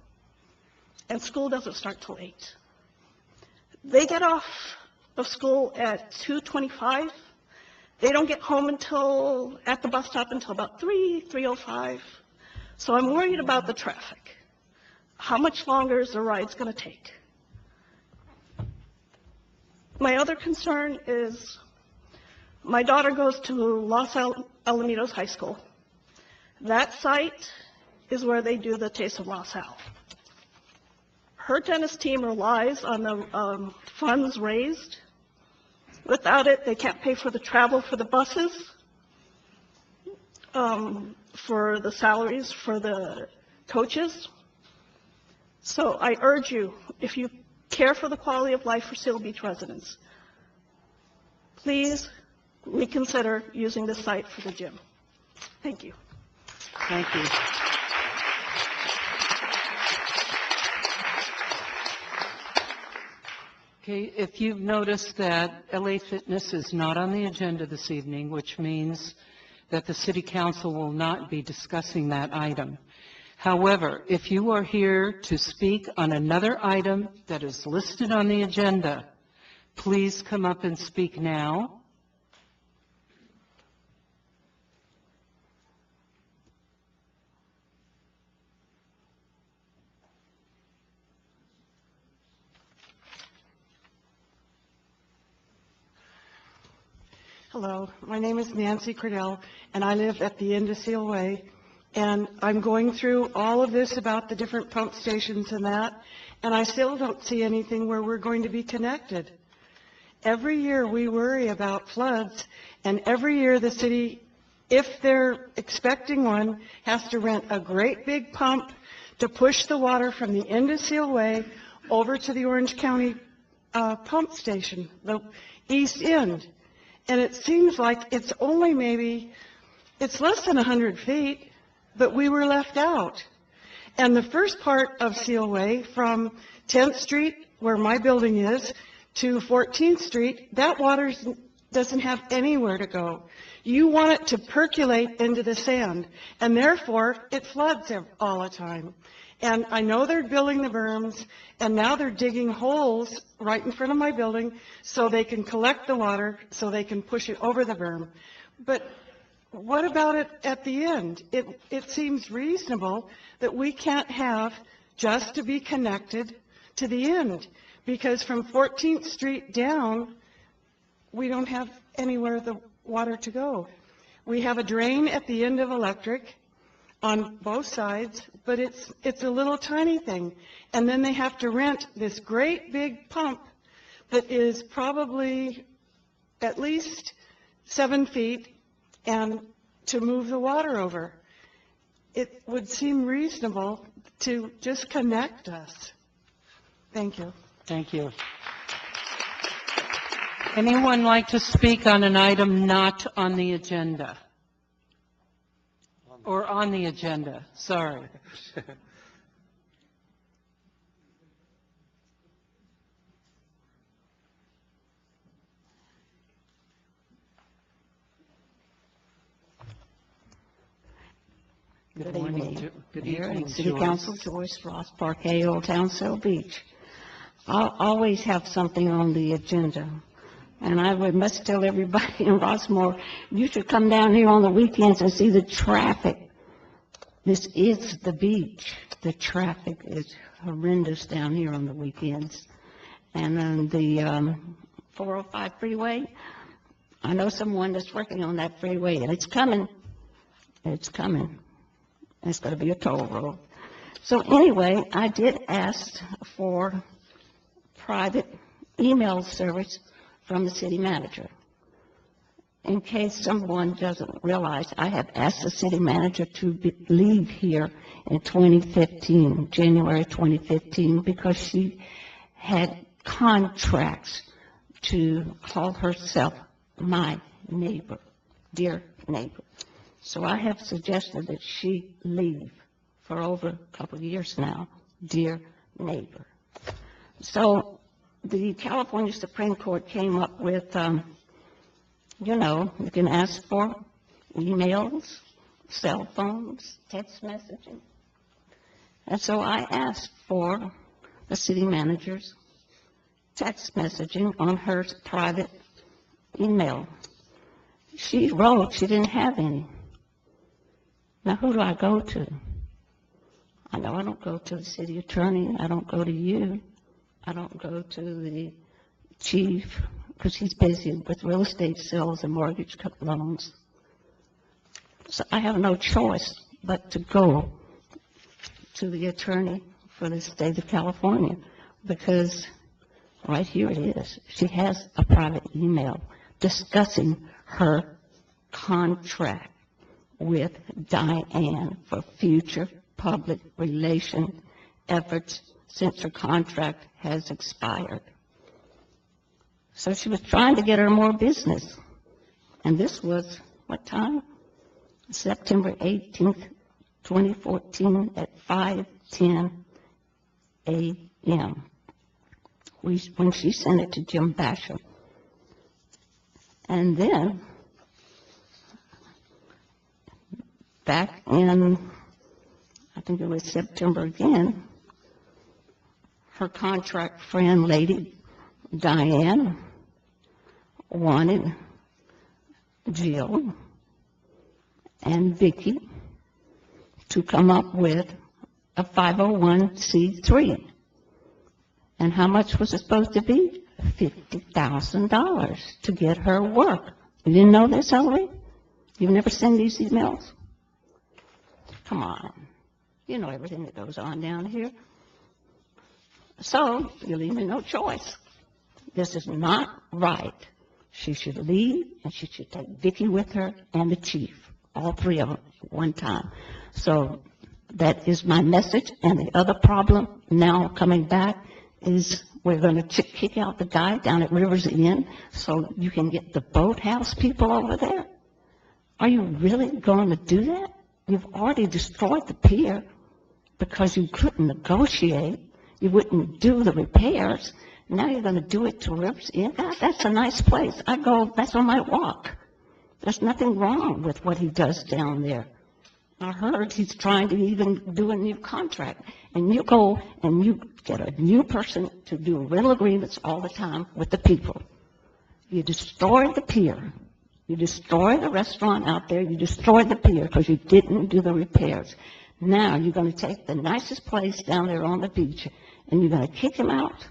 and school doesn't start till 8. They get off of school at 2:25. They don't get home at the bus stop until about 3:05. So I'm worried about the traffic. How much longer is the ride's going to take? My other concern is my daughter goes to Los Alamitos High School. That site is where they do the Taste of Los Al. Her tennis team relies on the funds raised. Without it, they can't pay for the travel for the buses, for the salaries for the coaches. So I urge you, if you care for the quality of life for Seal Beach residents, please reconsider using this site for the gym. Thank you. Thank you. Okay, if you've noticed that LA Fitness is not on the agenda this evening, which means that the City Council will not be discussing that item. However, if you are here to speak on another item that is listed on the agenda, please come up and speak now. Hello, my name is Nancy Cradell, and I live at the end of Seal Way. And I'm going through all of this about the different pump stations and that, and I still don't see anything where we're going to be connected. Every year we worry about floods, and every year the city, if they're expecting one, has to rent a great big pump to push the water from the end of Seal Way over to the Orange County pump station, the east end. And it seems like it's only it's less than 100 feet. But we were left out. And the first part of Seal Way, from 10th Street, where my building is, to 14th Street, that water doesn't have anywhere to go. You want it to percolate into the sand, and therefore it floods all the time. And I know they're building the berms, and now they're digging holes right in front of my building so they can collect the water, so they can push it over the berm. But what about it at the end? It seems reasonable that we can't have just to be connected to the end, because from 14th Street down, we don't have anywhere the water to go. We have a drain at the end of Electric on both sides, but it's a little tiny thing. And then they have to rent this great big pump that is probably at least 7 feet, and to move the water over. It would seem reasonable to just connect us. Thank you. Thank you. Anyone like to speak on an item not on the agenda? Or on the agenda, sorry. Good evening. Good Mayor evening, and City Joyce. Council, Joyce Ross, Parquet, Old Town, Seal Beach. I'll always have something on the agenda. And I must tell everybody in Rossmore, you should come down here on the weekends and see the traffic. This is the beach. The traffic is horrendous down here on the weekends. And on the 405 freeway, I know someone that's working on that freeway, and it's coming. It's coming. It's going to be a toll road. So anyway, I did ask for private email service from the city manager. In case someone doesn't realize, I have asked the city manager to leave here in 2015, January 2015, because she had contracts to call herself my neighbor, dear neighbor. So I have suggested that she leave for over a couple of years now, dear neighbor. So the California Supreme Court came up with, you can ask for emails, cell phones, text messaging. And so I asked for the city manager's text messaging on her private email. She wrote she didn't have any. Now, who do I go to? I know I don't go to the city attorney. I don't go to you. I don't go to the chief because he's busy with real estate sales and mortgage loans. So I have no choice but to go to the attorney for the state of California because right here it is. She has a private email discussing her contract with Diane for future public relation efforts since her contract has expired. So she was trying to get her more business. And this was, what time? September 18th, 2014 at 5:10 a.m. when she sent it to Jim Basham. And then, back in, I think it was September again, her contract friend, Lady Diane, wanted Jill and Vicki to come up with a 501c3. And how much was it supposed to be? $50,000 to get her work. You didn't know this, Ellery? You've never seen these emails? Come on. You know everything that goes on down here. So, you leave me no choice. This is not right. She should leave, and she should take Vicki with her and the chief, all three of them at one time. So that is my message. And the other problem now coming back is we're going to kick out the guy down at Rivers Inn so you can get the boathouse people over there. Are you really going to do that? You've already destroyed the pier because you couldn't negotiate. You wouldn't do the repairs. Now you're going to do it to Rivers Inn? God, that's a nice place. I go, that's on my walk. There's nothing wrong with what he does down there. I heard he's trying to even do a new contract. And you go and you get a new person to do rental agreements all the time with the people. You destroyed the pier. You destroyed the restaurant out there. You destroyed the pier because you didn't do the repairs. Now you're going to take the nicest place down there on the beach and you're going to kick him out.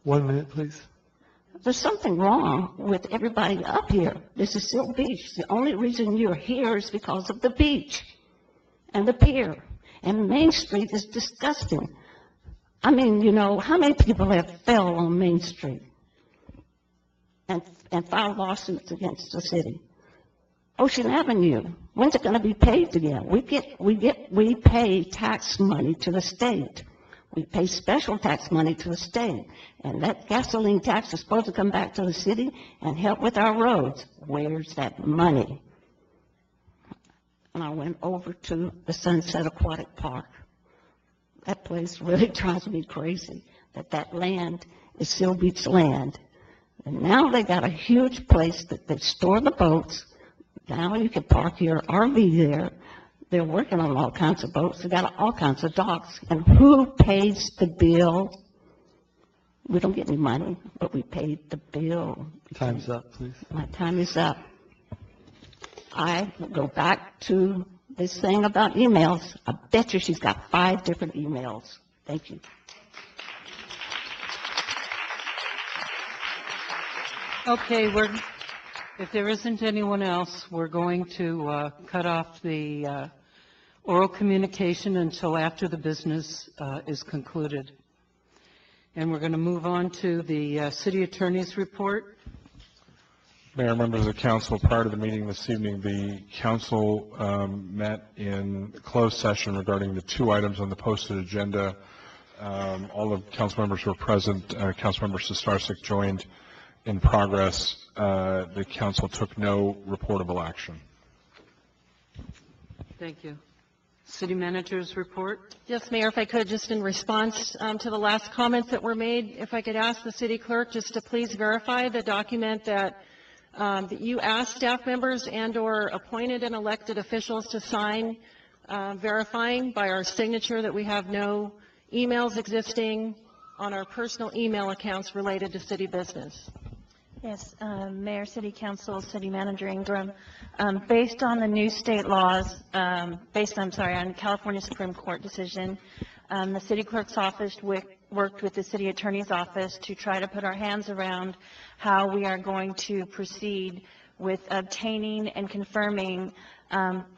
1 minute, please. There's something wrong with everybody up here. This is Seal Beach. The only reason you're here is because of the beach and the pier. And Main Street is disgusting. I mean, you know, how many people have fell on Main Street and filed lawsuits against the city? Ocean Avenue, when's it going to be paved again? We pay tax money to the state. We pay special tax money to the state. And that gasoline tax is supposed to come back to the city and help with our roads. Where's that money? And I went over to the Sunset Aquatic Park. That place really drives me crazy, that land is Seal Beach land. And now they got a huge place that they store the boats. Now you can park your RV there. They're working on all kinds of boats. They got all kinds of docks. And who pays the bill? We don't get any money, but we paid the bill. Time's up, please. My time is up. I will go back to this thing about emails. I bet you she's got 5 different emails. Thank you. Okay, if there isn't anyone else, we're going to cut off the oral communication until after the business is concluded. And we're going to move on to the city attorney's report. Mayor, members of the council, prior to the meeting this evening, the council met in closed session regarding the 2 items on the posted agenda all the council members who were present, Councilmember Sostarczyk joined in progress. The council took no reportable action. Thank you. City Manager's report. Yes, Mayor, if I could, just in response to the last comments that were made, if I could ask the city clerk just to please verify the document that you asked staff members and/or appointed and elected officials to sign, verifying by our signature that we have no emails existing on our personal email accounts related to city business. Yes, Mayor, City Council, City Manager Ingram, based on the new state laws, on California Supreme Court decision, the City Clerk's Office worked with the City Attorney's Office to try to put our hands around how we are going to proceed with obtaining and confirming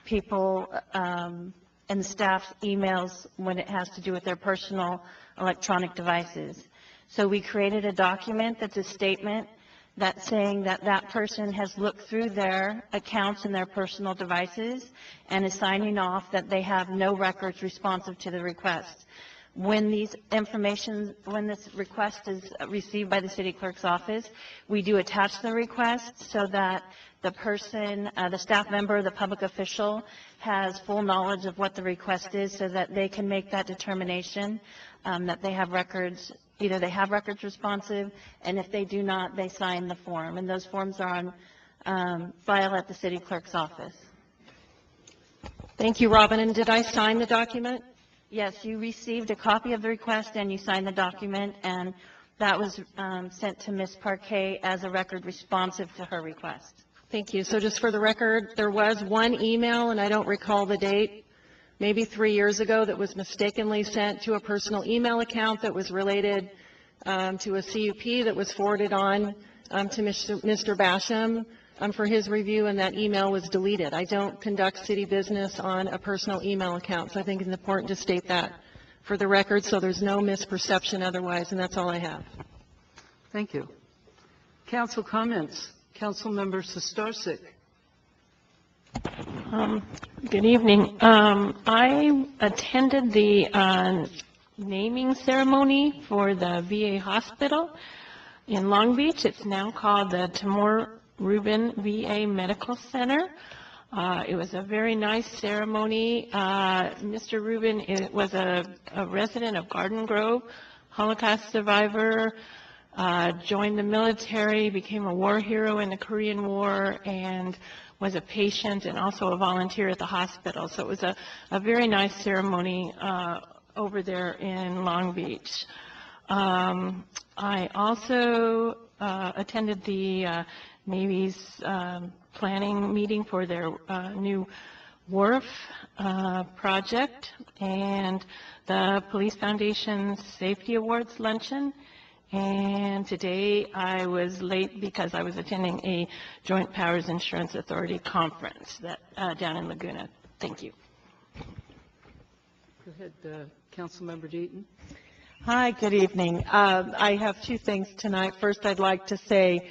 people and staff's emails when it has to do with their personal electronic devices. So we created a document that's a statement that's saying that that person has looked through their accounts and their personal devices and is signing off that they have no records responsive to the request. When this request is received by the City Clerk's Office, we do attach the request so that the person, the staff member, the public official has full knowledge of what the request is so that they can make that determination that they have records. Either they have records responsive, and if they do not, they sign the form. And those forms are on file at the City Clerk's Office. Thank you, Robin. And did I sign the document? Yes, you received a copy of the request and you signed the document, and that was sent to Ms. Parquet as a record responsive to her request. Thank you. So just for the record, there was one email, and I don't recall the date, maybe 3 years ago, that was mistakenly sent to a personal email account that was related to a CUP that was forwarded on to Mr. Basham for his review, and that email was deleted. I don't conduct city business on a personal email account, so I think it's important to state that for the record so there's no misperception otherwise, and that's all I have. Thank you. Council comments. Councilmember Sostarczyk. Good evening. I attended the naming ceremony for the VA hospital in Long Beach. It's now called the Timur Rubin VA Medical Center. It was a very nice ceremony. Mr. Rubin was a resident of Garden Grove, Holocaust survivor, joined the military, became a war hero in the Korean War, and was a patient and also a volunteer at the hospital. So it was a very nice ceremony over there in Long Beach. I also attended the Navy's planning meeting for their new wharf project and the Police Foundation's Safety Awards luncheon. And today I was late because I was attending a Joint Powers Insurance Authority conference down in Laguna. Thank you. Go ahead, Councilmember Deaton. Hi, good evening. I have two things tonight. First, I'd like to say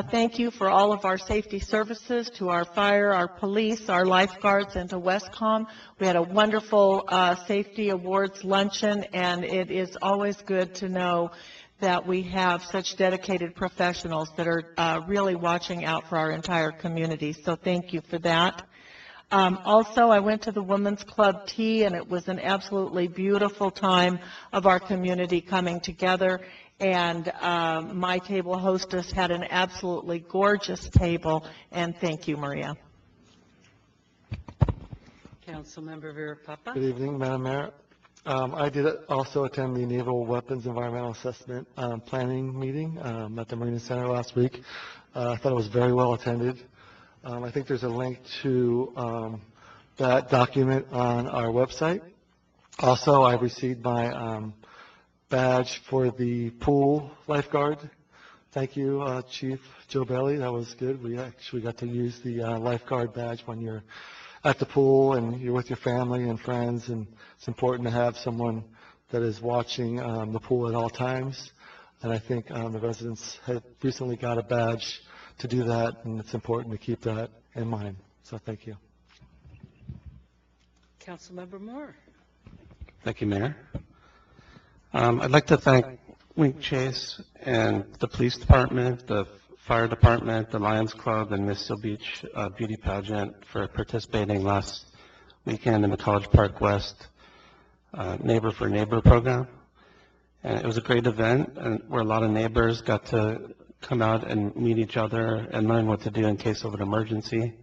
thank you for all of our safety services, to our fire, our police, our lifeguards, and to Westcom. We had a wonderful safety awards luncheon, and it is always good to know that we have such dedicated professionals that are really watching out for our entire community. So thank you for that. Also, I went to the Women's Club Tea, and it was an absolutely beautiful time of our community coming together. And my table hostess had an absolutely gorgeous table, and thank you, Maria. Councilmember Vera Papa. Good evening, Madam Mayor. I did also attend the Naval Weapons Environmental Assessment Planning meeting at the Marina Center last week. I thought it was very well attended. I think there's a link to that document on our website. Also, I received my badge for the pool lifeguard. Thank you, Chief Joe Bailey. That was good. We actually got to use the lifeguard badge when you're at the pool and you're with your family and friends, and it's important to have someone that is watching the pool at all times. And I think the residents have recently got a badge to do that, and it's important to keep that in mind. So thank you. Councilmember Moore. Thank you, Mayor. I'd like to thank Wink Chase and the police department, the fire department, the Lions Club, and Miss Seal Beach Beauty Pageant for participating last weekend in the College Park West Neighbor for Neighbor program. And it was a great event, and where a lot of neighbors got to come out and meet each other and learn what to do in case of an emergency.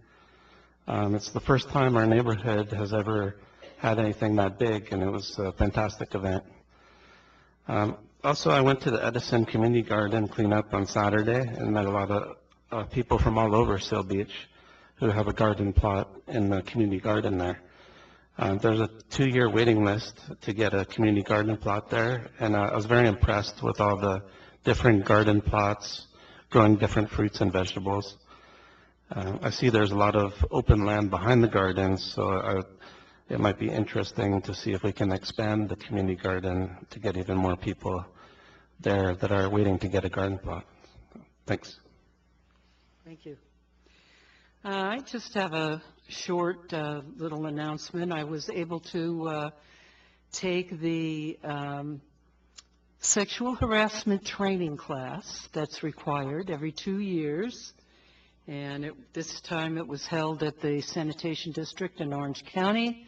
It's the first time our neighborhood has ever had anything that big, and it was a fantastic event. Also, I went to the Edison Community Garden cleanup on Saturday and met a lot of people from all over Seal Beach who have a garden plot in the community garden there. There's a 2-year waiting list to get a community garden plot there, and I was very impressed with all the different garden plots growing different fruits and vegetables. I see there's a lot of open land behind the gardens, so it might be interesting to see if we can expand the community garden to get even more people there that are waiting to get a garden plot. Thanks. Thank you. I just have a short little announcement. I was able to take the sexual harassment training class that's required every 2 years. And this time it was held at the Sanitation District in Orange County.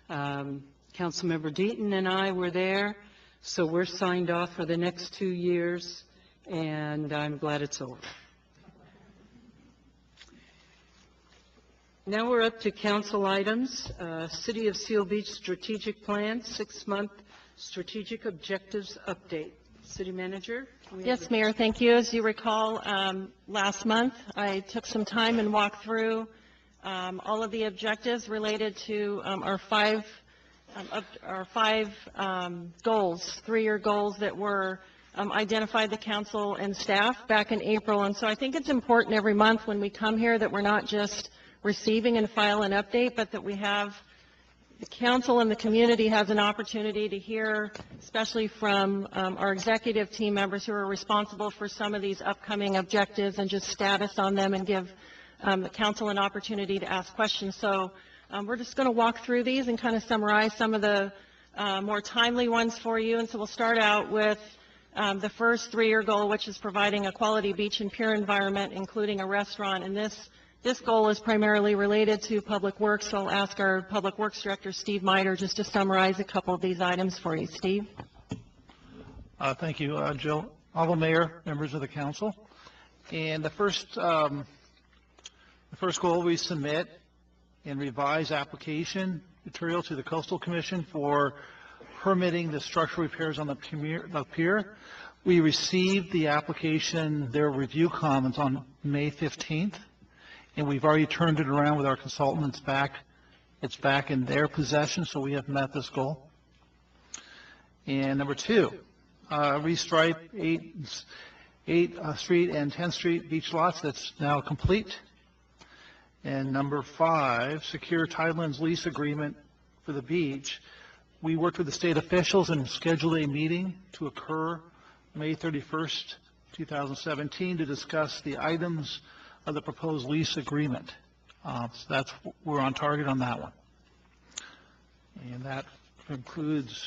Councilmember Deaton and I were there, so we're signed off for the next 2 years, and I'm glad it's over. Now we're up to council items. City of Seal Beach Strategic Plan, 6-month strategic objectives update. City Manager? Yes, Mayor, thank you. As you recall, last month, I took some time and walked through all of the objectives related to our five goals, 3-year goals that were identified the council and staff back in April. And so I think it's important every month when we come here that we're not just receiving and file an update, but that we have the council and the community has an opportunity to hear, especially from our executive team members who are responsible for some of these upcoming objectives, and just status on them, and give the council an opportunity to ask questions. So we're just going to walk through these and kind of summarize some of the more timely ones for you. And so we'll start out with the first 3-year goal, which is providing a quality beach and pure environment, including a restaurant. And this goal is primarily related to Public Works, so I'll ask our Public Works Director, Steve Meyer, just to summarize a couple of these items for you. Steve? Thank you, Jill. Honorable Mayor, members of the council. And the first goal, we submit and revise application material to the Coastal Commission for permitting the structural repairs on the pier. We received the application, their review comments on May 15th. And we've already turned it around with our consultants back. It's back in their possession, so we have met this goal. And number 2, restripe 8th Street and 10th Street beach lots. That's now complete. And number 5, secure Tidelands lease agreement for the beach. We worked with the state officials and scheduled a meeting to occur May 31st, 2017 to discuss the items of the proposed lease agreement. So we're on target on that one. And that concludes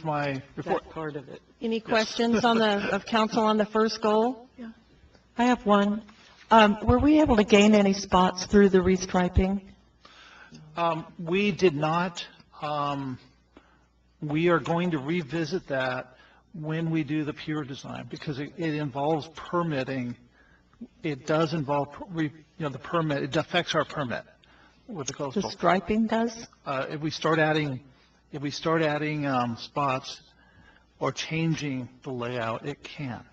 my report. That part of it. Any questions of council on the first goal? Yeah. I have one. Were we able to gain any spots through the restriping? We did not. We are going to revisit that when we do the pier design, because it involves permitting. It does involve, the permit. It affects our permit with the coastal. The striping does? If we start adding spots or changing the layout, it can.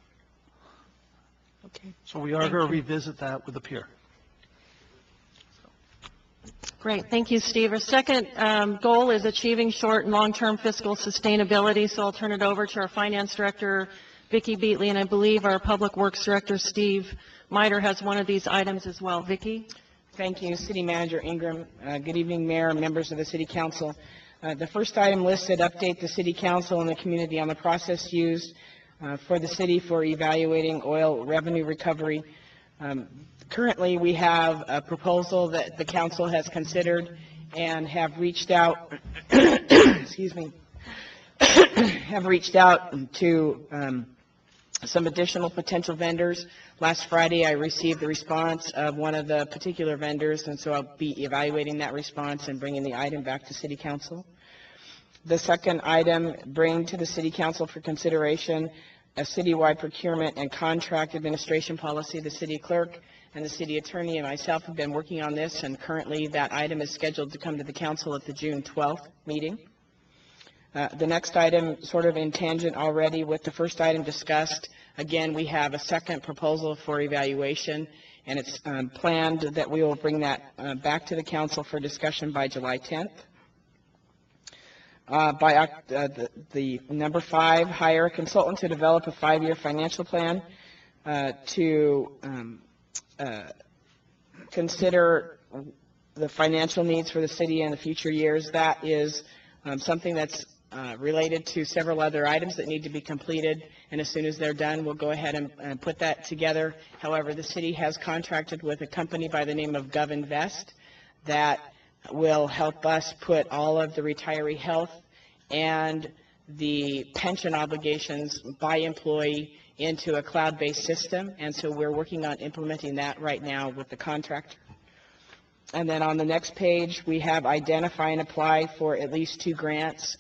Okay. So we are going to revisit that with the pier. Great, thank you, Steve. Our second goal is achieving short and long-term fiscal sustainability, so I'll turn it over to our Finance Director, Vicki Beatley, and I believe our Public Works Director, Steve Meyer, has one of these items as well. Vicki? Thank you, City Manager Ingram. Good evening, Mayor and members of the City Council. The first item listed, update the City Council and the community on the process used for the city for evaluating oil revenue recovery. Currently, we have a proposal that the council has considered and have reached out excuse me, have reached out to some additional potential vendors. Last Friday, I received the response of one of the particular vendors, and so I'll be evaluating that response and bringing the item back to City Council. The second item, bring to the City Council for consideration a citywide procurement and contract administration policy. The city clerk and the city attorney and myself have been working on this, and currently that item is scheduled to come to the council at the June 12th meeting. The next item, sort of in tangent already with the first item discussed, again, we have a second proposal for evaluation, and it's planned that we will bring that back to the council for discussion by July 10th. The number 5, hire a consultant to develop a 5-year financial plan to consider the financial needs for the city in the future years. That is something that's related to several other items that need to be completed, and as soon as they're done, we'll go ahead and put that together. However, the city has contracted with a company by the name of GovInvest that will help us put all of the retiree health and the pension obligations by employee into a cloud-based system, and so we're working on implementing that right now with the contractor. And then on the next page, we have identify and apply for at least 2 grants.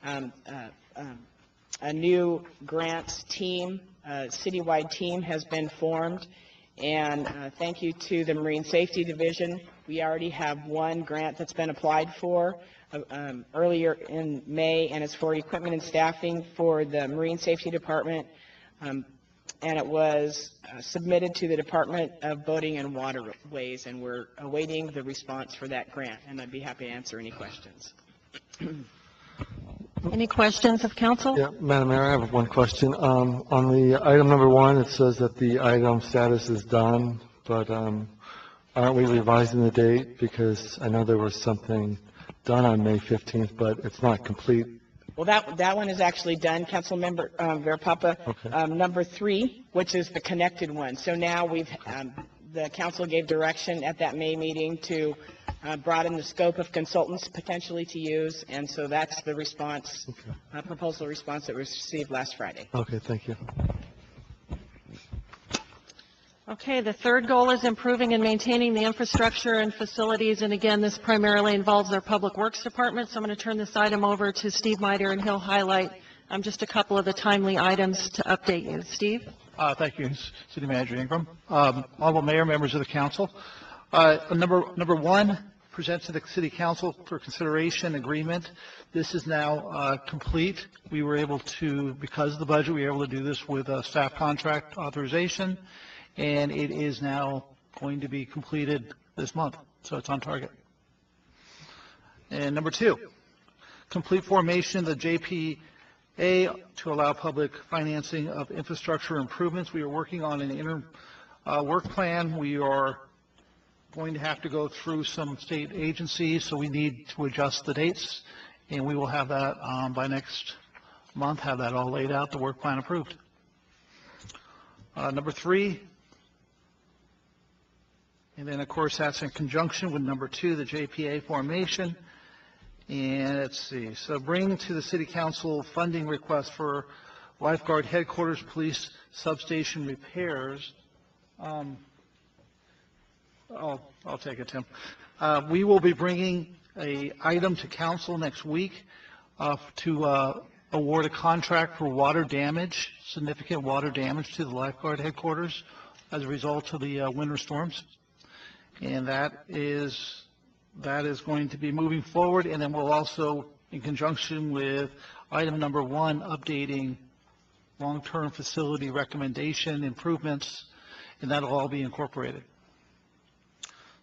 A new grants team, a citywide team has been formed, and thank you to the Marine Safety Division. We already have 1 grant that's been applied for earlier in May, and it's for equipment and staffing for the Marine Safety Department, and it was submitted to the Department of Boating and Waterways, and we're awaiting the response for that grant, and I'd be happy to answer any questions. Any questions of council? Yeah, Madam Mayor, I have one question. On the item number 1, it says that the item status is done, but aren't we revising the date? Because I know there was something done on May 15th, but it's not complete. Well, that one is actually done, Councilmember Verapapa. Okay. Number 3, which is the connected one. So now the council gave direction at that May meeting to broaden the scope of consultants potentially to use, and so that's the response, proposal response that was received last Friday. Okay, thank you. Okay, the third goal is improving and maintaining the infrastructure and facilities, and again, this primarily involves our Public Works Department, so I'm going to turn this item over to Steve Meyer, and he'll highlight just a couple of the timely items to update you. Steve? Thank you, City Manager Ingram. Honorable Mayor, members of the council. Number 1, present to the City Council for consideration agreement. This is now complete. We were able to, because of the budget, we were able to do this with a staff contract authorization, and it is now going to be completed this month, so it's on target. And number 2, complete formation of the JPA to allow public financing of infrastructure improvements. We are working on an interim work plan. We are going to have to go through some state agencies, so we need to adjust the dates, and we will have that by next month, have that all laid out, the work plan approved. Number 3, and then of course that's in conjunction with number 2, the JPA formation. And let's see, so bring to the City Council funding request for lifeguard headquarters police substation repairs. I'll take it, Tim. We will be bringing an item to council next week to award a contract for water damage, significant water damage to the lifeguard headquarters as a result of the winter storms. And that is going to be moving forward, and then we'll also, in conjunction with item number 1, updating long-term facility recommendation improvements, and that'll all be incorporated.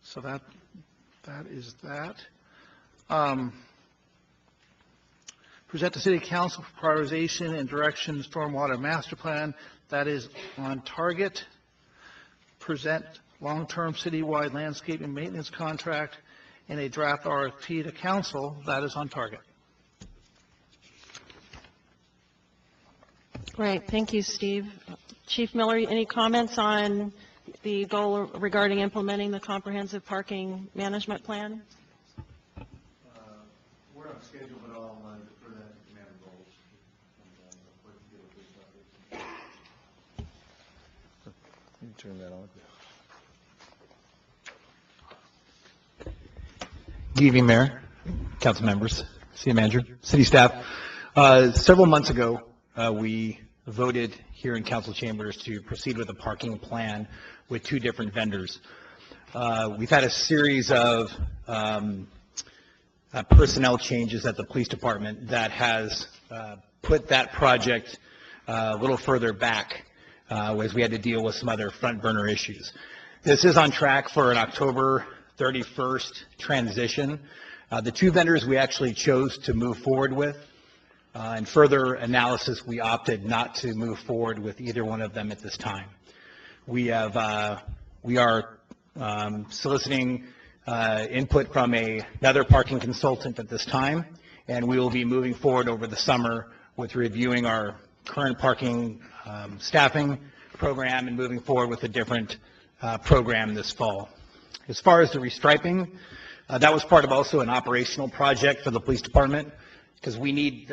So that is that. Present to City Council for prioritization and direction stormwater master plan. That is on target. Present long-term citywide landscape and maintenance contract and a draft RFP to council. That is on target. Great, thank you, Steve. Chief Miller, any comments on the goal regarding implementing the comprehensive parking management plan? We're on schedule, but I'll defer that to Commander Bowles. Turn that on. Good evening, Mayor, council members, city manager, city staff. Several months ago, we voted here in council chambers to proceed with a parking plan with two different vendors. We've had a series of personnel changes at the police department that has put that project a little further back as we had to deal with some other front burner issues. This is on track for an October 31st transition. The two vendors we actually chose to move forward with. In further analysis, we opted not to move forward with either one of them at this time. We are soliciting input from another parking consultant at this time, and we will be moving forward over the summer with reviewing our current parking staffing program and moving forward with a different program this fall. As far as the restriping, that was part of also an operational project for the police department, because we need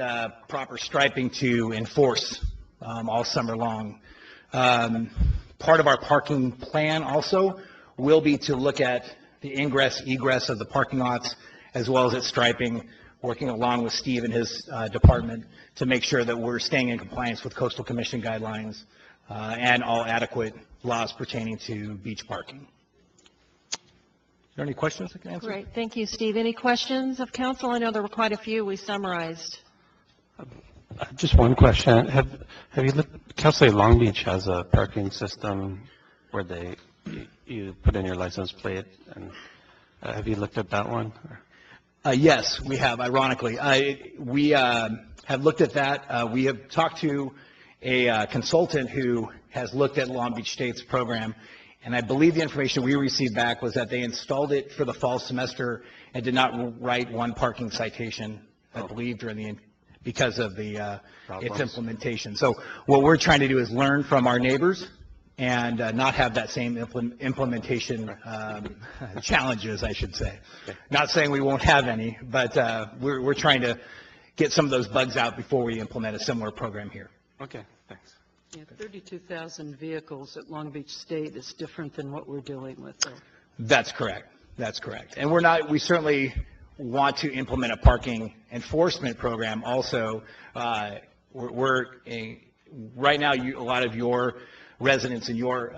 proper striping to enforce all summer long. Part of our parking plan also will be to look at the ingress, egress of the parking lots, as well as its striping, working along with Steve and his department to make sure that we're staying in compliance with Coastal Commission guidelines and all adequate laws pertaining to beach parking. Are there any questions I can answer? Great, thank you, Steve. Any questions of council? I know there were quite a few we summarized. Just one question. Have you looked, Council Long Beach has a parking system where you put in your license plate, and have you looked at that one? Yes, we have, ironically. We have looked at that. We have talked to a consultant who has looked at Long Beach State's program, and I believe the information we received back was that they installed it for the fall semester and did not write one parking citation, I believe, because of its implementation. So what we're trying to do is learn from our neighbors and not have that same implementation challenges, I should say. Not saying we won't have any, but we're trying to get some of those bugs out before we implement a similar program here. Okay, thanks. Yeah, 32,000 vehicles at Long Beach State is different than what we're dealing with, though. That's correct. That's correct. And we certainly want to implement a parking enforcement program also. Right now, a lot of your residents in your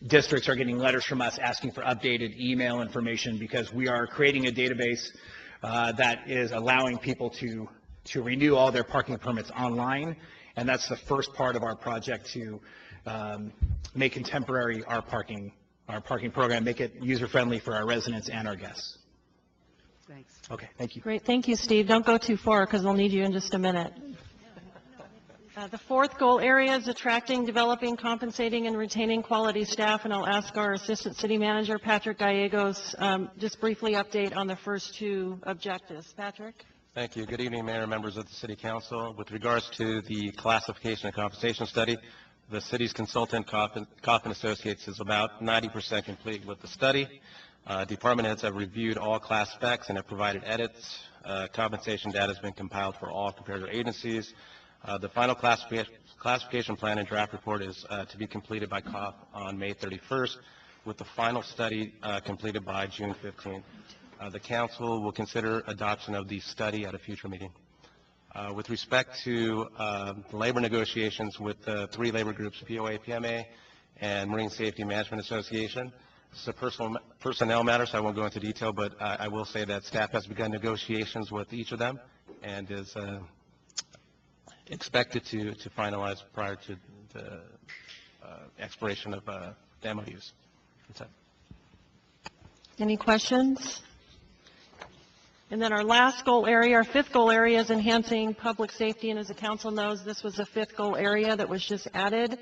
districts are getting letters from us asking for updated email information, because we are creating a database that is allowing people to renew all their parking permits online, and that's the first part of our project to make contemporary our parking program, make it user-friendly for our residents and our guests. Thanks. Okay, thank you. Great, thank you, Steve. Don't go too far, because we'll need you in just a minute. The fourth goal area is attracting, developing, compensating, and retaining quality staff, and I'll ask our Assistant City Manager, Patrick Gallegos, just briefly update on the first two objectives. Patrick? Thank you. Good evening, Mayor and members of the City Council. With regards to the classification and compensation study, the city's consultant, Coffin Associates, is about 90% complete with the study. Department heads have reviewed all class specs and have provided edits. Compensation data has been compiled for all comparator agencies. The final classification plan and draft report is to be completed by COP on May 31st, with the final study completed by June 15th. The council will consider adoption of the study at a future meeting. With respect to labor negotiations with the three labor groups, POA, PMA, and Marine Safety Management Association, it's a personnel matter, so I won't go into detail, but I will say that staff has begun negotiations with each of them and is expected to finalize prior to the expiration of the MOUs. That's it. Any questions? And then our last goal area, our fifth goal area, is enhancing public safety. And as the council knows, this was a fifth goal area that was just added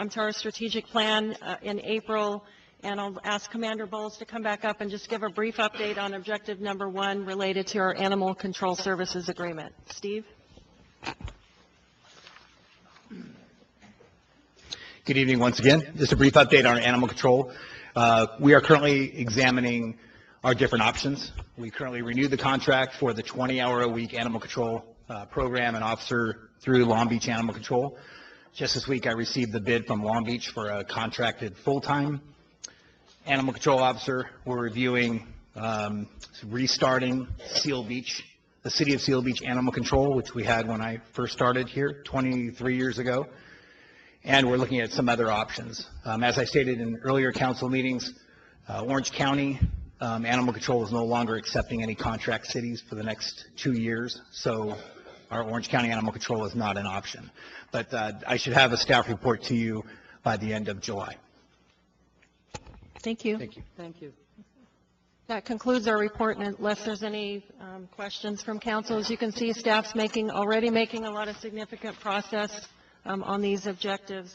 to our strategic plan in April. And I'll ask Commander Bowles to come back up and just give a brief update on objective number 1 related to our Animal Control Services Agreement. Steve? Good evening once again. Just a brief update on our animal control. We are currently examining our different options. We currently renewed the contract for the 20-hour-a-week animal control program and officer through Long Beach Animal Control. Just this week, I received the bid from Long Beach for a contracted full-time animal control officer. We're reviewing restarting Seal Beach, the City of Seal Beach Animal Control, which we had when I first started here 23 years ago. And we're looking at some other options. As I stated in earlier council meetings, Orange County Animal Control is no longer accepting any contract cities for the next 2 years. So our Orange County Animal Control is not an option. But I should have a staff report to you by the end of July. Thank you. Thank you. Thank you. That concludes our report, and unless there's any questions from council, as you can see, staff's already making a lot of significant process on these objectives.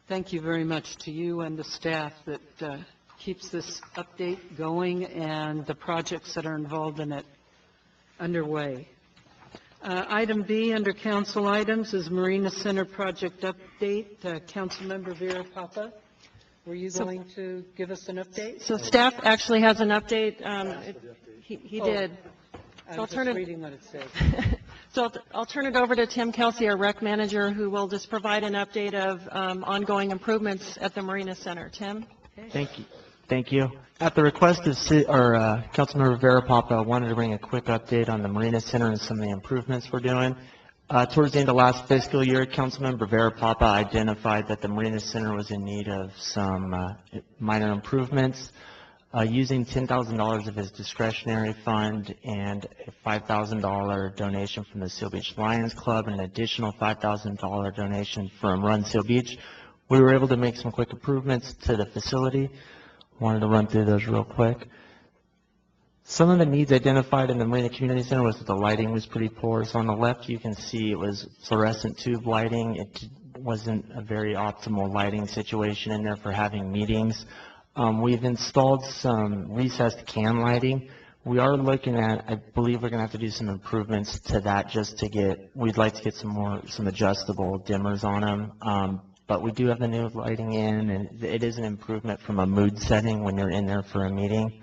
Thank you very much to you and the staff that keeps this update going and the projects that are involved in it underway. Item B under council items is Marina Center project update. Councilmember Vera Papa, were you going to give us an update? So staff actually has an update. He did. I So was just reading what it says. So I'll turn it over to Tim Kelsey, our rec manager, who will just provide an update of ongoing improvements at the Marina Center. Tim? Thank you. Thank you. At the request of Councilmember Vera Papa, I wanted to bring a quick update on the Marina Center and some of the improvements we're doing. Towards the end of last fiscal year, Councilmember Vera Papa identified that the Marina Center was in need of some minor improvements. Using $10,000 of his discretionary fund and a $5,000 donation from the Seal Beach Lions Club and an additional $5,000 donation from Run Seal Beach, we were able to make some quick improvements to the facility. Wanted to run through those real quick. Some of the needs identified in the Marina Community Center was that the lighting was pretty poor. So on the left you can see it was fluorescent tube lighting. It wasn't a very optimal lighting situation in there for having meetings. We've installed some recessed can lighting. We are looking at, I believe we're going to have to do some improvements to that just to get, we'd like to get some adjustable dimmers on them. But we do have the new lighting in, and it is an improvement from a mood setting when you're in there for a meeting.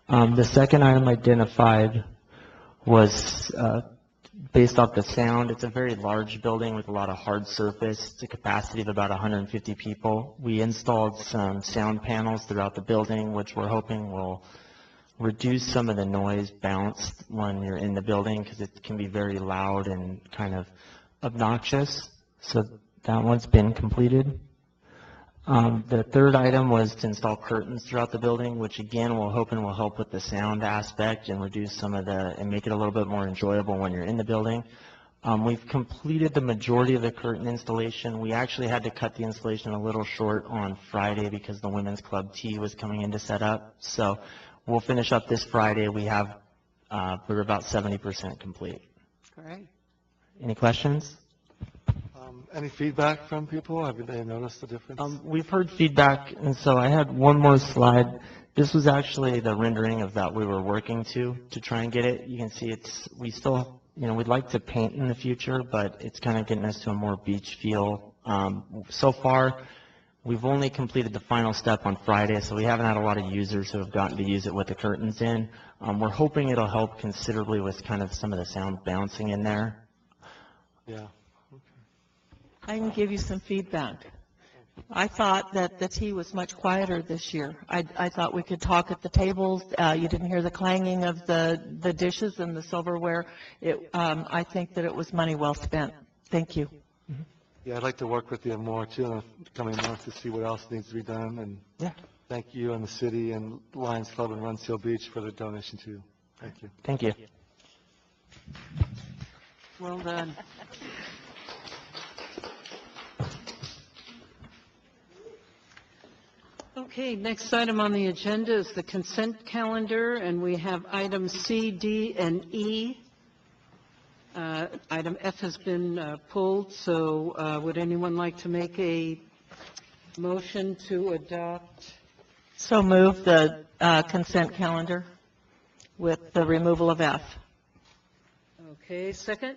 The second item identified was based off the sound. It's a very large building with a lot of hard surface. It's a capacity of about 150 people. We installed some sound panels throughout the building, which we're hoping will reduce some of the noise bounce when you're in the building, because it can be very loud and kind of obnoxious. So that one's been completed. The third item was to install curtains throughout the building, which again we're hoping will help with the sound aspect and reduce some of and make it a little bit more enjoyable when you're in the building. We've completed the majority of the curtain installation. We actually had to cut the installation a little short on Friday because the Women's Club tea was coming in to set up. So we'll finish up this Friday. We're about 70% complete. Great. Any questions? Any feedback from people? Have they noticed the difference? We've heard feedback, and so I had one more slide. This was actually the rendering of that we were working to try and get it. You can see we still, we'd like to paint in the future, but it's kind of getting us to a more beach feel. So far, we've only completed the final step on Friday, so we haven't had a lot of users who have gotten to use it with the curtains in. We're hoping it'll help considerably with kind of some of the sound bouncing in there. Yeah. I can give you some feedback. I thought that the tea was much quieter this year. I thought we could talk at the tables. You didn't hear the clanging of the dishes and the silverware. I think that it was money well spent. Thank you. Yeah, I'd like to work with you more too in the coming months to see what else needs to be done. And thank you and the city and Lions Club and Run Seal Beach for the donation too. Thank you. Thank you. Well done. Okay, next item on the agenda is the consent calendar, and we have items C, D, and E. Item F has been pulled, so would anyone like to make a motion to adopt? So move the consent calendar with the removal of F. Okay, second?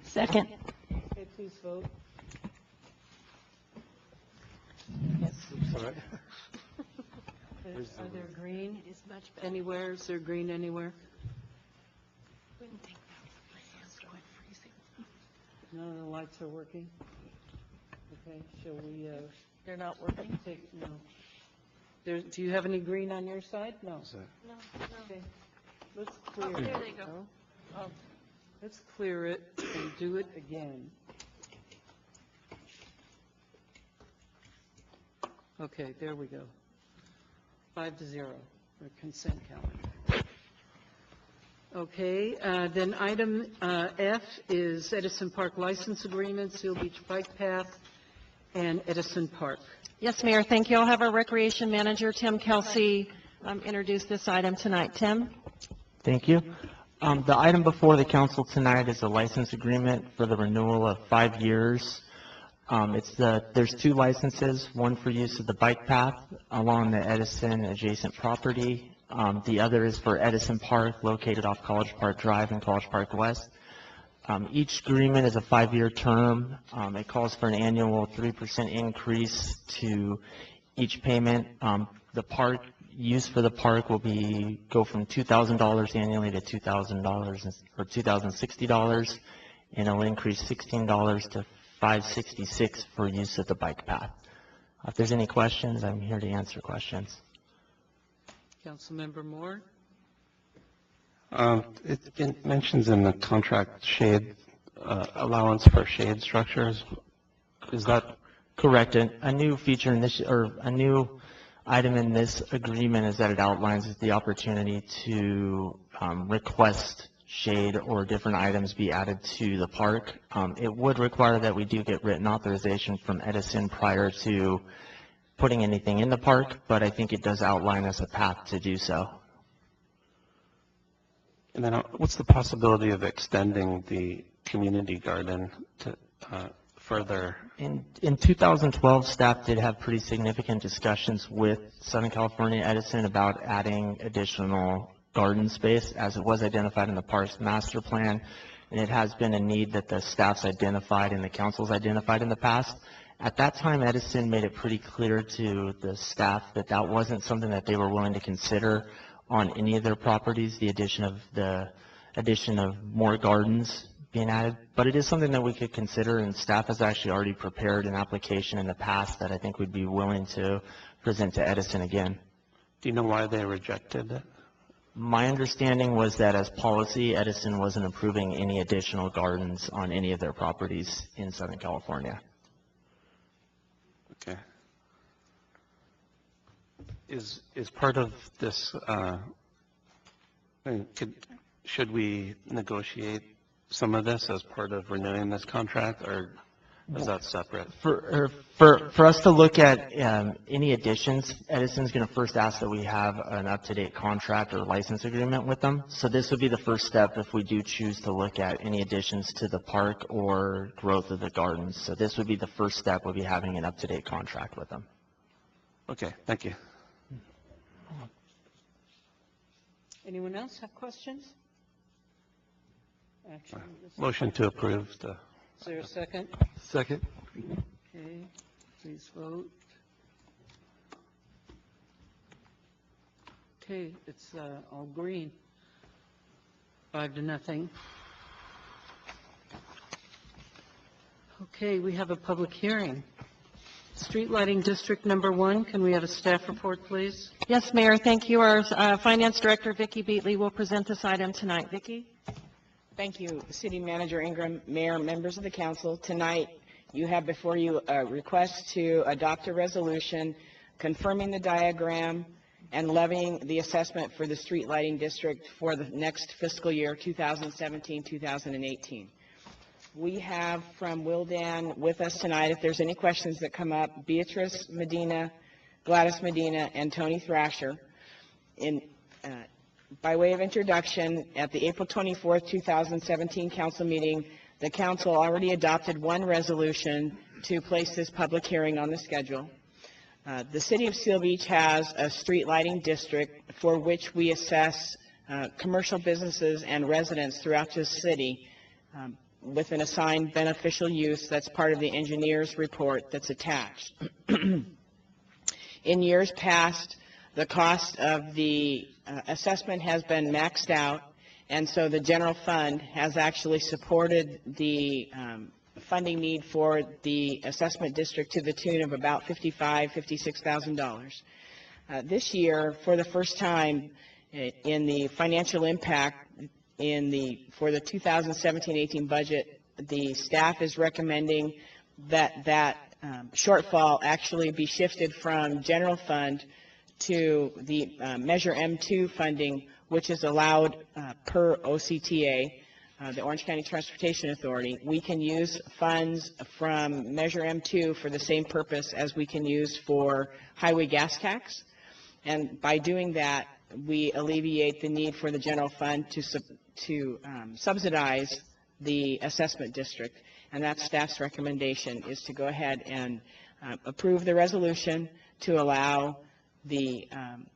Second. Okay, please vote. All right. Are there green anywhere? Is there green anywhere? No, the lights are working. Okay, shall we, They're not working? no. Do you have any green on your side? No. No, Okay. Let's clear Oh, it. there they go. No? Oh. Let's clear it and do it again. Okay, there we go. 5-0, for consent calendar. Okay, then item F is Edison Park License Agreement, Seal Beach Bike Path, and Edison Park. Yes, Mayor, thank you. I'll have our Recreation Manager, Tim Kelsey, introduce this item tonight. Tim? Thank you. The item before the council tonight is a license agreement for the renewal of 5 years. There's 2 licenses, one for use of the bike path along the Edison adjacent property. The other is for Edison Park, located off College Park Drive and College Park West. Each agreement is a 5-year term. It calls for an annual 3% increase to each payment. The park use for the park will go from $2,000 annually to $2,000 or $2,060, and it'll increase $16 to $566 for use of the bike path. If there's any questions, I'm here to answer questions. Councilmember Moore? It mentions in the contract shade, allowance for shade structures. Is that correct? A new feature in this, or a new item in this agreement, is that it outlines the opportunity to request shade or different items be added to the park. It would require that we do get written authorization from Edison prior to putting anything in the park, but I think it does outline us a path to do so. And then what's the possibility of extending the community garden to further? In 2012, staff did have pretty significant discussions with Southern California Edison about adding additional garden space, as it was identified in the parks master plan, and it has been a need that the staff's identified and the council's identified in the past. At that time, Edison made it pretty clear to the staff that that wasn't something that they were willing to consider on any of their properties, the addition of more gardens being added, but it is something that we could consider, and staff has actually already prepared an application in the past that I think we'd be willing to present to Edison again. Do you know why they rejected it? My understanding was that as policy, Edison wasn't approving any additional gardens on any of their properties in Southern California. Okay. Is part of this, should we negotiate some of this as part of renewing this contract, or is that separate? For us to look at any additions, Edison's going to first ask that we have an up-to-date contract or license agreement with them. So this would be the first step if we do choose to look at any additions to the park or growth of the gardens. So this would be the first step, would be having an up-to-date contract with them. Okay, thank you. Anyone else have questions? Action. Motion to approve the. Is there a second? Second. Okay, please vote. Okay, it's all green. 5-0. Okay, we have a public hearing. Street Lighting District Number 1, can we have a staff report, please? Yes, Mayor, thank you. Our Finance Director, Vicki Beatley, will present this item tonight. Vicki? Thank you, City Manager Ingram, Mayor, members of the council. Tonight, you have before you a request to adopt a resolution confirming the diagram and levying the assessment for the street lighting district for the next fiscal year, 2017-2018. We have from Wildan with us tonight, if there's any questions that come up, Beatrice Medina, Gladys Medina, and Tony Thrasher. By way of introduction, at the April 24th, 2017 council meeting, the council already adopted one resolution to place this public hearing on the schedule. The city of Seal Beach has a street lighting district for which we assess commercial businesses and residents throughout the city with an assigned beneficial use. That's part of the engineer's report that's attached. In years past, the cost of the assessment has been maxed out, And so the general fund has actually supported the funding need for the assessment district to the tune of about $56,000. This year, for the first time in the financial impact for the 2017-18 budget, the staff is recommending that shortfall actually be shifted from general fund to the Measure M2 funding, which is allowed per OCTA, the Orange County Transportation Authority. We can use funds from Measure M2 for the same purpose as we can use for highway gas tax. And by doing that, we alleviate the need for the general fund to subsidize the assessment district. And that's staff's recommendation, is to go ahead and approve the resolution to allow the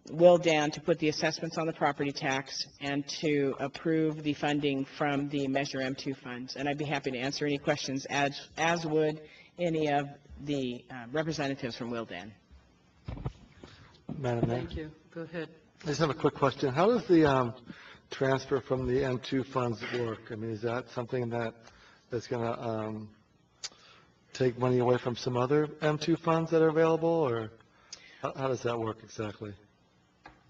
Wildan to put the assessments on the property tax and to approve the funding from the Measure M2 funds. And I'd be happy to answer any questions, as would any of the representatives from Wildan. Madam Mayor? Thank you. Go ahead. I just have a quick question. How does the transfer from the M2 funds work? I mean, is that something that's going to take money away from some other M2 funds that are available, or how does that work exactly?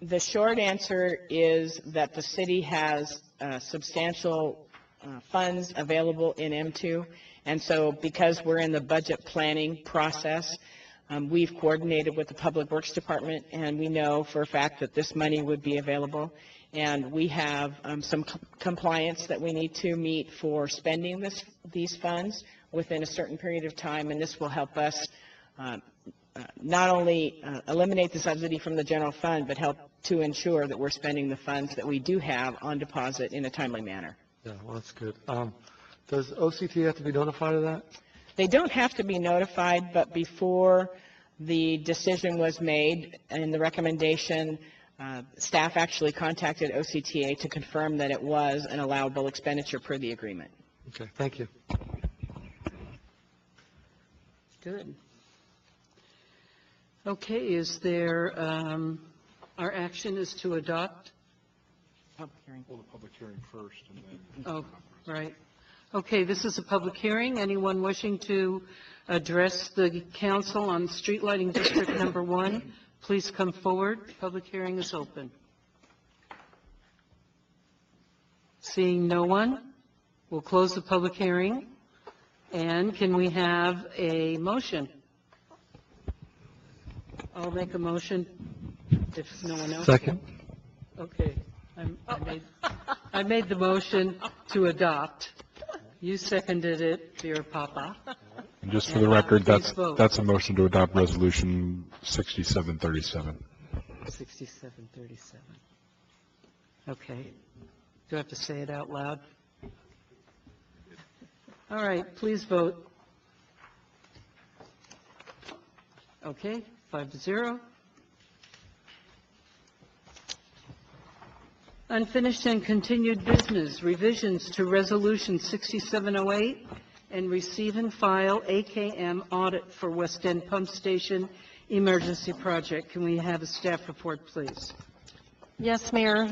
The short answer is that the city has substantial funds available in M2, and so because we're in the budget planning process, we've coordinated with the Public Works Department, and we know for a fact that this money would be available. And we have some compliance that we need to meet for spending these funds within a certain period of time, and this will help us not only eliminate the subsidy from the general fund, but help to ensure that we're spending the funds that we do have on deposit in a timely manner. Yeah, well, that's good. Does OCT have to be notified of that? They don't have to be notified, but before the decision was made and the recommendation, staff actually contacted OCTA to confirm that it was an allowable expenditure per the agreement. Okay, thank you. Good. Okay, is there, our action is to adopt? Public hearing. Well, the public hearing first, and then... Oh, right. Okay, this is a public hearing. Anyone wishing to address the council on street lighting district number 1, please come forward. Public hearing is open. Seeing no one, we'll close the public hearing. And can we have a motion? I'll make a motion if no one else. Second. Okay. I made the motion to adopt. You seconded it, dear Papa. And just for the record, Please vote. that's a motion to adopt Resolution 6737. 6737. Okay. Do I have to say it out loud? All right, please vote. Okay, 5-0. Unfinished and continued business, revisions to Resolution 6708 and receive and file AKM audit for West End Pump Station Emergency Project. Can we have a staff report, please? Yes, Mayor,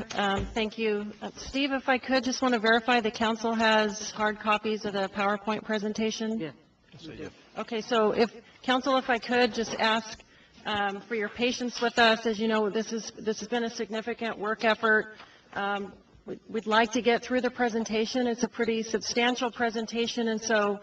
thank you. Steve, if I could, just want to verify the council has hard copies of the PowerPoint presentation? Yeah. Okay, so if I could just ask for your patience with us. As you know, this has been a significant work effort. We'd like to get through the presentation. It's a pretty substantial presentation, and so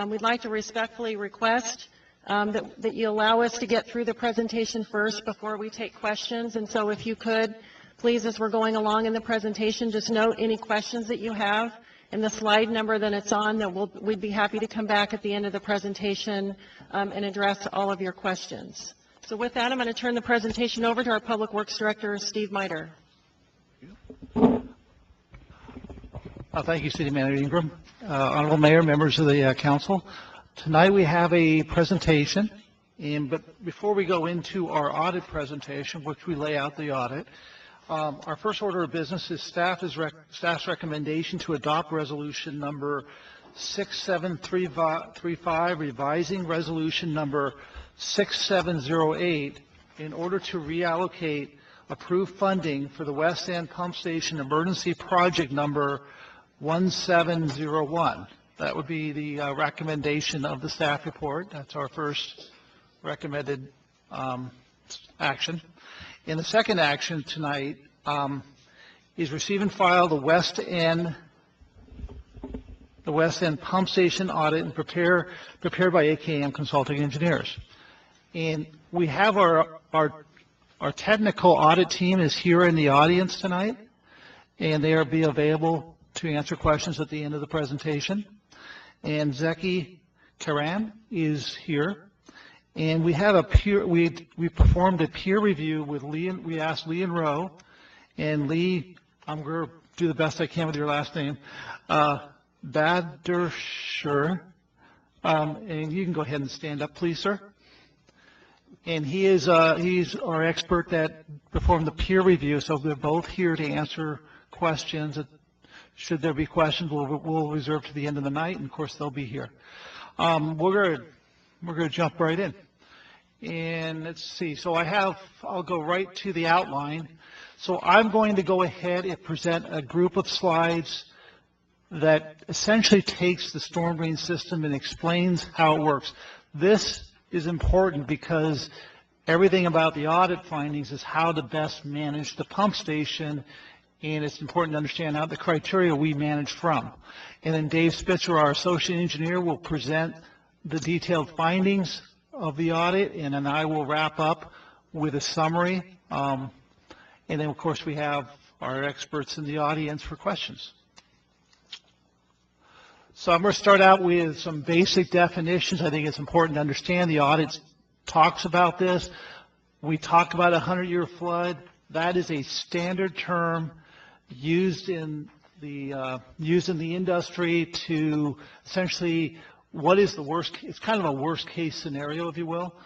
we'd like to respectfully request that you allow us to get through the presentation first before we take questions. And so if you could, please, as we're going along in the presentation, just note any questions that you have and the slide number that it's on, that we'd be happy to come back at the end of the presentation and address all of your questions. So with that, I'm going to turn the presentation over to our Public Works Director, Steve Meyer. Thank you, City Manager Ingram. Honorable Mayor, members of the council. Tonight we have a presentation, but before we go into our audit presentation, which we lay out the audit, our first order of business is staff's recommendation to adopt resolution number 6735, revising resolution number 6708 in order to reallocate approve funding for the West End Pump Station Emergency Project Number 1701. That would be the recommendation of the staff report. That's our first recommended action. And the second action tonight is receive and file the West End Pump Station audit and prepared by AKM Consulting Engineers. And we have our technical audit team is here in the audience tonight, and they will be available to answer questions at the end of the presentation. And Zeki Karam is here, and we have we performed a peer review with Lee. We asked Lee and Rowe, and Lee, I'm going to do the best I can with your last name, Badersher, and you can go ahead and stand up, please, sir. And he's our expert that performed the peer review, so they're both here to answer questions. Should there be questions, we'll reserve to the end of the night, and of course they'll be here. We're going to jump right in. And let's see. So I'll go right to the outline. So I'm going to go ahead and present a group of slides that essentially takes the storm drain system and explains how it works. This is important because everything about the audit findings is how to best manage the pump station, and it's important to understand how the criteria we manage from. And then Dave Spitzer, our associate engineer, will present the detailed findings of the audit, and then I will wrap up with a summary. And then, of course, we have our experts in the audience for questions. So I'm going to start out with some basic definitions. I think it's important to understand the audit talks about this. We talk about a 100-year flood. That is a standard term used in the industry to essentially what is the worst. It's kind of a worst case scenario, if you will.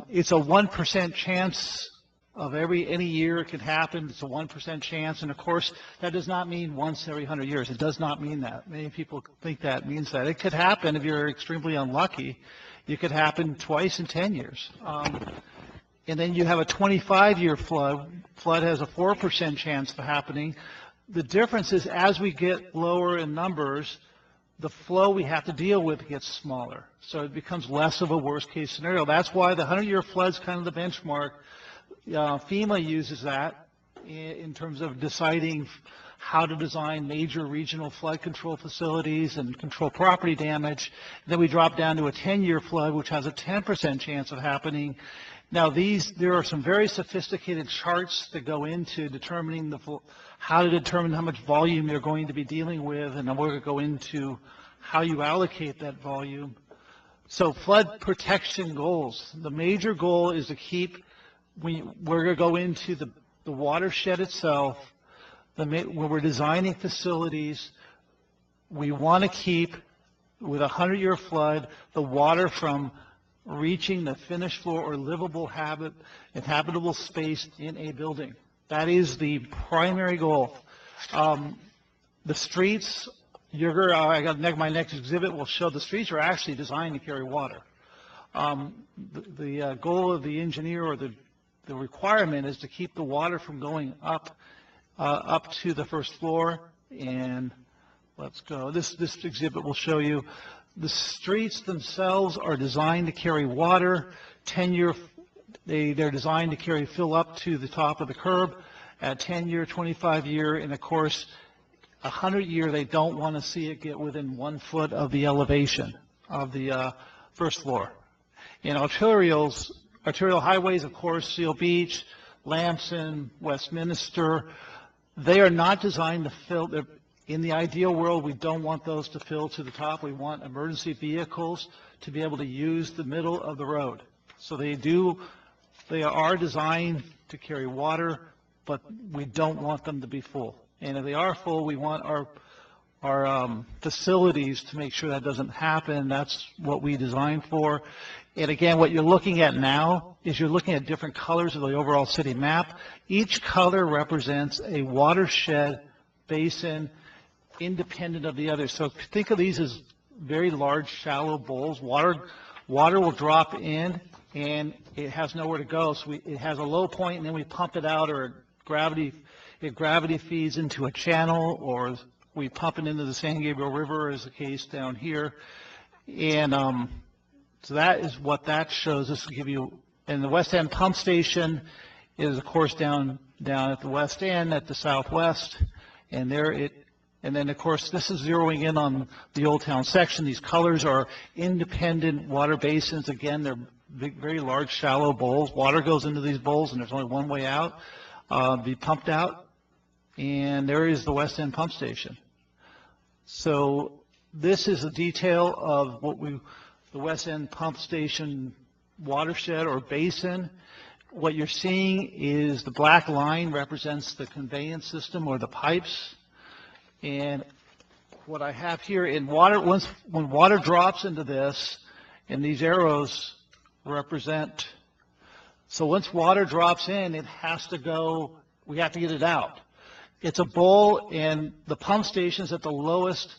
It's a 1% chance of any year it could happen. It's a 1% chance, and of course that does not mean once every 100 years. It does not mean that. Many people think that means that. It could happen if you're extremely unlucky. It could happen twice in 10 years. And then you have a 25-year flood. Flood has a 4% chance of happening. The difference is as we get lower in numbers, the flow we have to deal with gets smaller. So it becomes less of a worst-case scenario. That's why the 100-year flood is kind of the benchmark. FEMA uses that in terms of deciding how to design major regional flood control facilities and control property damage. Then we drop down to a 10-year flood, which has a 10% chance of happening. Now, there are some very sophisticated charts that go into determining how to determine how much volume you're going to be dealing with, and then we're going to go into how you allocate that volume. So flood protection goals. The major goal is to keep, we're going to go into the watershed itself. When we're designing facilities, we want to keep, with a 100-year flood, the water from reaching the finished floor or livable habitable space in a building. That is the primary goal. The streets, my next exhibit will show the streets are actually designed to carry water. The goal of the engineer or the requirement is to keep the water from going up to the first floor. And let's go. This exhibit will show you the streets themselves are designed to carry water. 10-year, they're designed to fill up to the top of the curb. At 10-year, 25-year, and of course, 100-year, they don't want to see it get within 1 foot of the elevation of the first floor. And arterial highways, of course, Seal Beach, Lamson, Westminster, they are not designed to fill. In the ideal world, we don't want those to fill to the top. We want emergency vehicles to be able to use the middle of the road. So they are designed to carry water, but we don't want them to be full. And if they are full, we want our facilities to make sure that doesn't happen. That's what we design for. And again, what you're looking at now is you're looking at different colors of the overall city map. Each color represents a watershed basin independent of the other. So think of these as very large, shallow bowls. Water will drop in and it has nowhere to go. So it has a low point, and then we pump it out, or gravity feeds into a channel, or we pump it into the San Gabriel River, as the case down here. And so that is what that shows. This will give you, and the West End pump station is, of course, down at the West End, at the southwest, and and then, of course, this is zeroing in on the Old Town section. These colors are independent water basins. Again, they're big, very large, shallow bowls. Water goes into these bowls, and there's only one way out, be pumped out. And there is the West End pump station. So this is a detail of the West End pump station watershed or basin. What you're seeing is the black line represents the conveyance system or the pipes. And what I have here in water, when water drops into this, and these arrows represent, so once water drops in, it has to go, we have to get it out. It's a bowl, and the pump station's at the lowest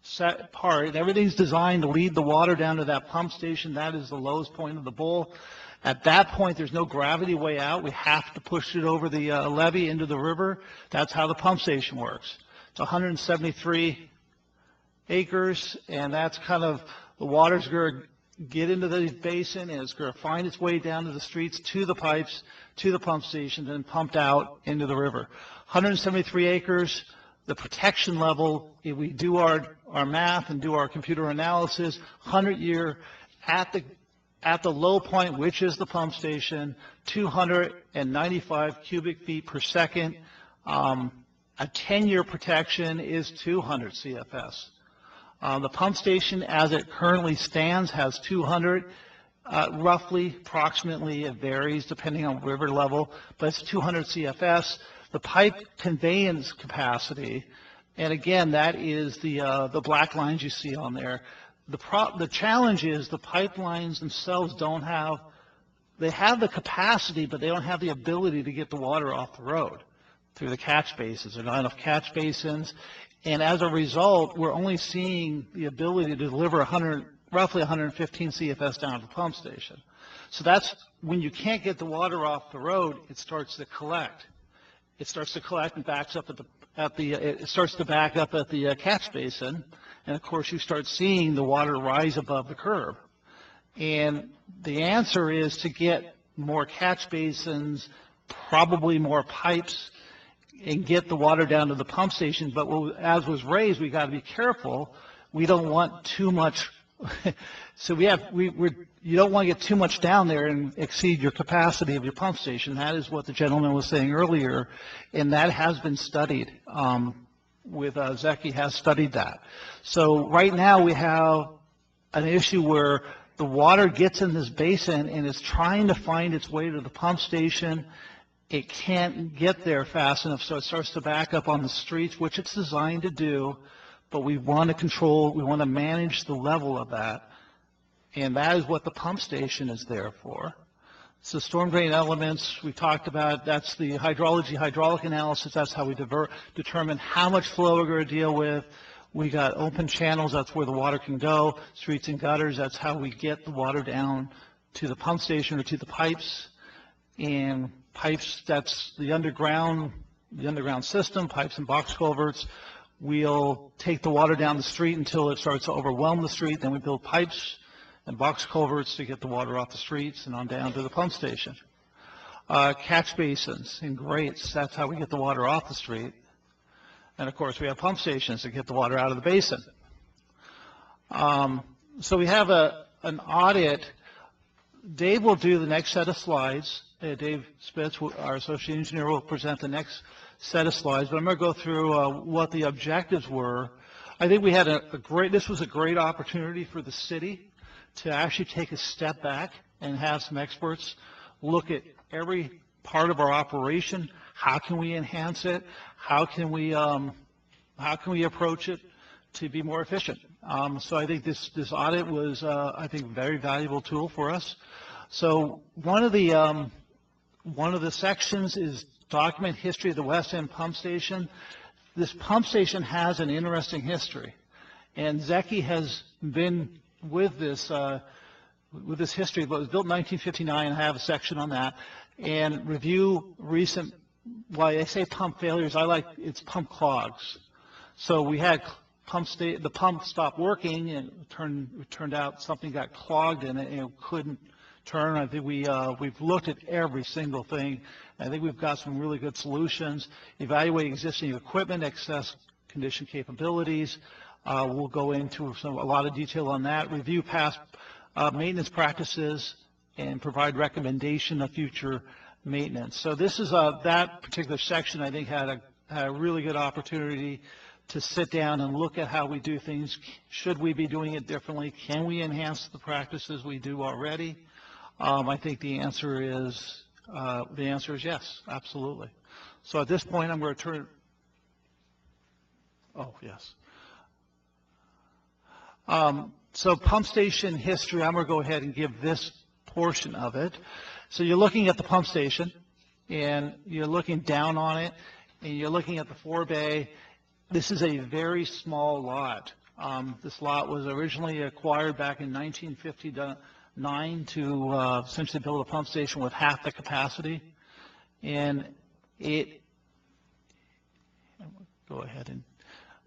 set part, and everything's designed to lead the water down to that pump station. That is the lowest point of the bowl. At that point, there's no gravity way out. We have to push it over the levee into the river. That's how the pump station works. It's 173 acres, and that's kind of, the water's going to get into the basin, and it's going to find its way down to the streets, to the pipes, to the pump station, and pumped out into the river. 173 acres. The protection level, if we do our math and do our computer analysis, 100-year at the low point, which is the pump station, 295 cubic feet per second. A 10-year protection is 200 CFS. The pump station, as it currently stands, has 200, roughly, approximately. It varies depending on river level, but it's 200 CFS. The pipe conveyance capacity, and again, that is the black lines you see on there. The challenge is the pipelines themselves they have the capacity, but they don't have the ability to get the water off the road through the catch basins. There are not enough catch basins, and as a result, we're only seeing the ability to deliver roughly 115 CFS down to the pump station. So that's when you can't get the water off the road, it starts to collect. It starts to collect and backs up it starts to back up at the catch basin, and of course you start seeing the water rise above the curb. And the answer is to get more catch basins, probably more pipes, and get the water down to the pump station. But as was raised, we got to be careful. We don't want too much. So you don't want to get too much down there and exceed your capacity of your pump station. That is what the gentleman was saying earlier, and that has been studied. Zeki has studied that. So right now we have an issue where the water gets in this basin and is trying to find its way to the pump station. It can't get there fast enough, so it starts to back up on the streets, which it's designed to do. But we want to manage the level of that, and that is what the pump station is there for. So storm drain elements, we talked about, that's the hydraulic analysis, that's how we determine how much flow we're going to deal with. We got open channels, that's where the water can go. Streets and gutters, that's how we get the water down to the pump station or to the pipes. And pipes, that's the underground system, pipes and box culverts. We'll take the water down the street until it starts to overwhelm the street. Then we build pipes and box culverts to get the water off the streets and on down to the pump station. Catch basins and grates, that's how we get the water off the street. And of course, we have pump stations to get the water out of the basin. So we have an audit. Dave will do the next set of slides. Dave Spitz, our associate engineer, will present the next set of slides, but I'm going to go through what the objectives were. I think we had this was a great opportunity for the city to actually take a step back and have some experts look at every part of our operation. How can we enhance it? How can we approach it to be more efficient? So I think this audit was, I think, a very valuable tool for us. So one of the sections is document history of the West End pump station. This pump station has an interesting history, and Zeki has been with this with this history, but it was built in 1959, I have a section on that, and review recent, why I say pump failures, it's pump clogs. So we had the pump stopped working, and it turned out something got clogged in it and it couldn't turn. I think we've looked at every single thing. I think we've got some really good solutions. Evaluate existing equipment, excess condition capabilities. We'll go into a lot of detail on that. Review past maintenance practices and provide recommendation of future maintenance. So this is that particular section, I think, had a really good opportunity to sit down and look at how we do things. Should we be doing it differently? Can we enhance the practices we do already? I think the answer is yes, absolutely. So at this point, I'm going to turn. Oh yes. So pump station history. I'm going to go ahead and give this portion of it. So you're looking at the pump station, and you're looking down on it, and you're looking at the forebay. This is a very small lot. This lot was originally acquired back in 1959 to essentially build a pump station with half the capacity. And go ahead and,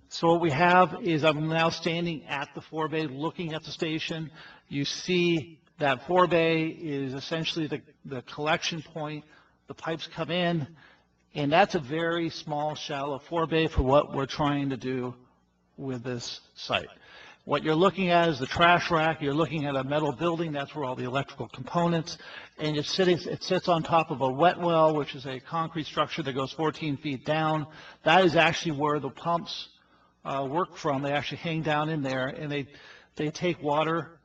so what we have is I'm now standing at the forebay looking at the station. You see that forebay is essentially the collection point. The pipes come in. And that's a very small, shallow forebay for what we're trying to do with this site. What you're looking at is the trash rack. You're looking at a metal building. That's where all the electrical components. And it sits on top of a wet well, which is a concrete structure that goes 14 feet down. That is actually where the pumps work from. They actually hang down in there, and they take water.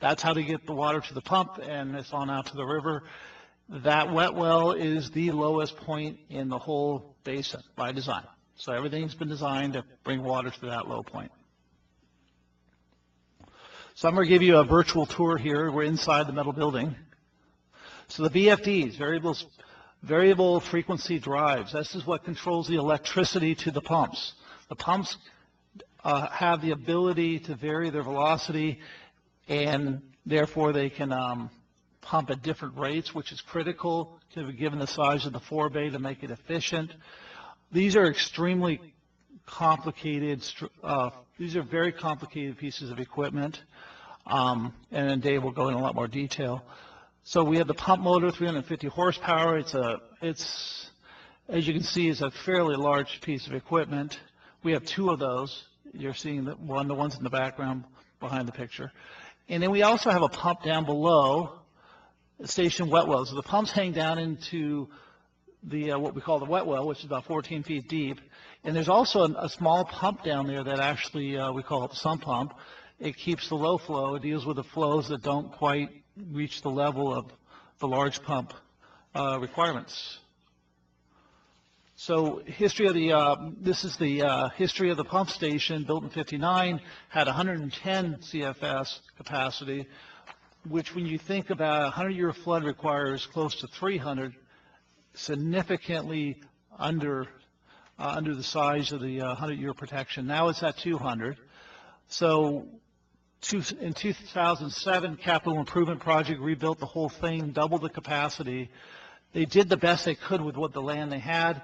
That's how they get the water to the pump, and it's on out to the river. That wet well is the lowest point in the whole basin by design. So everything's been designed to bring water to that low point. So I'm going to give you a virtual tour here. We're inside the metal building. So the VFDs, variable frequency drives, this is what controls the electricity to the pumps. The pumps have the ability to vary their velocity, and therefore they can pump at different rates, which is critical given the size of the forebay to make it efficient. These are extremely complicated, these are very complicated pieces of equipment, and then Dave will go in a lot more detail. So we have the pump motor, 350 horsepower. It's, as you can see, it's a fairly large piece of equipment. We have two of those. You're seeing the ones in the background behind the picture. And then we also have a pump down below, station wet wells. So the pumps hang down into the what we call the wet well, which is about 14 feet deep. And there's also a small pump down there that actually we call it the sump pump. It keeps the low flow. It deals with the flows that don't quite reach the level of the large pump requirements. So history of this is the history of the pump station, built in '59, had 110 CFS capacity, which when you think about a 100-year flood requires close to 300, significantly under the size of the 100-year protection. Now it's at 200. So in 2007, capital improvement project rebuilt the whole thing, doubled the capacity. They did the best they could with what the land they had,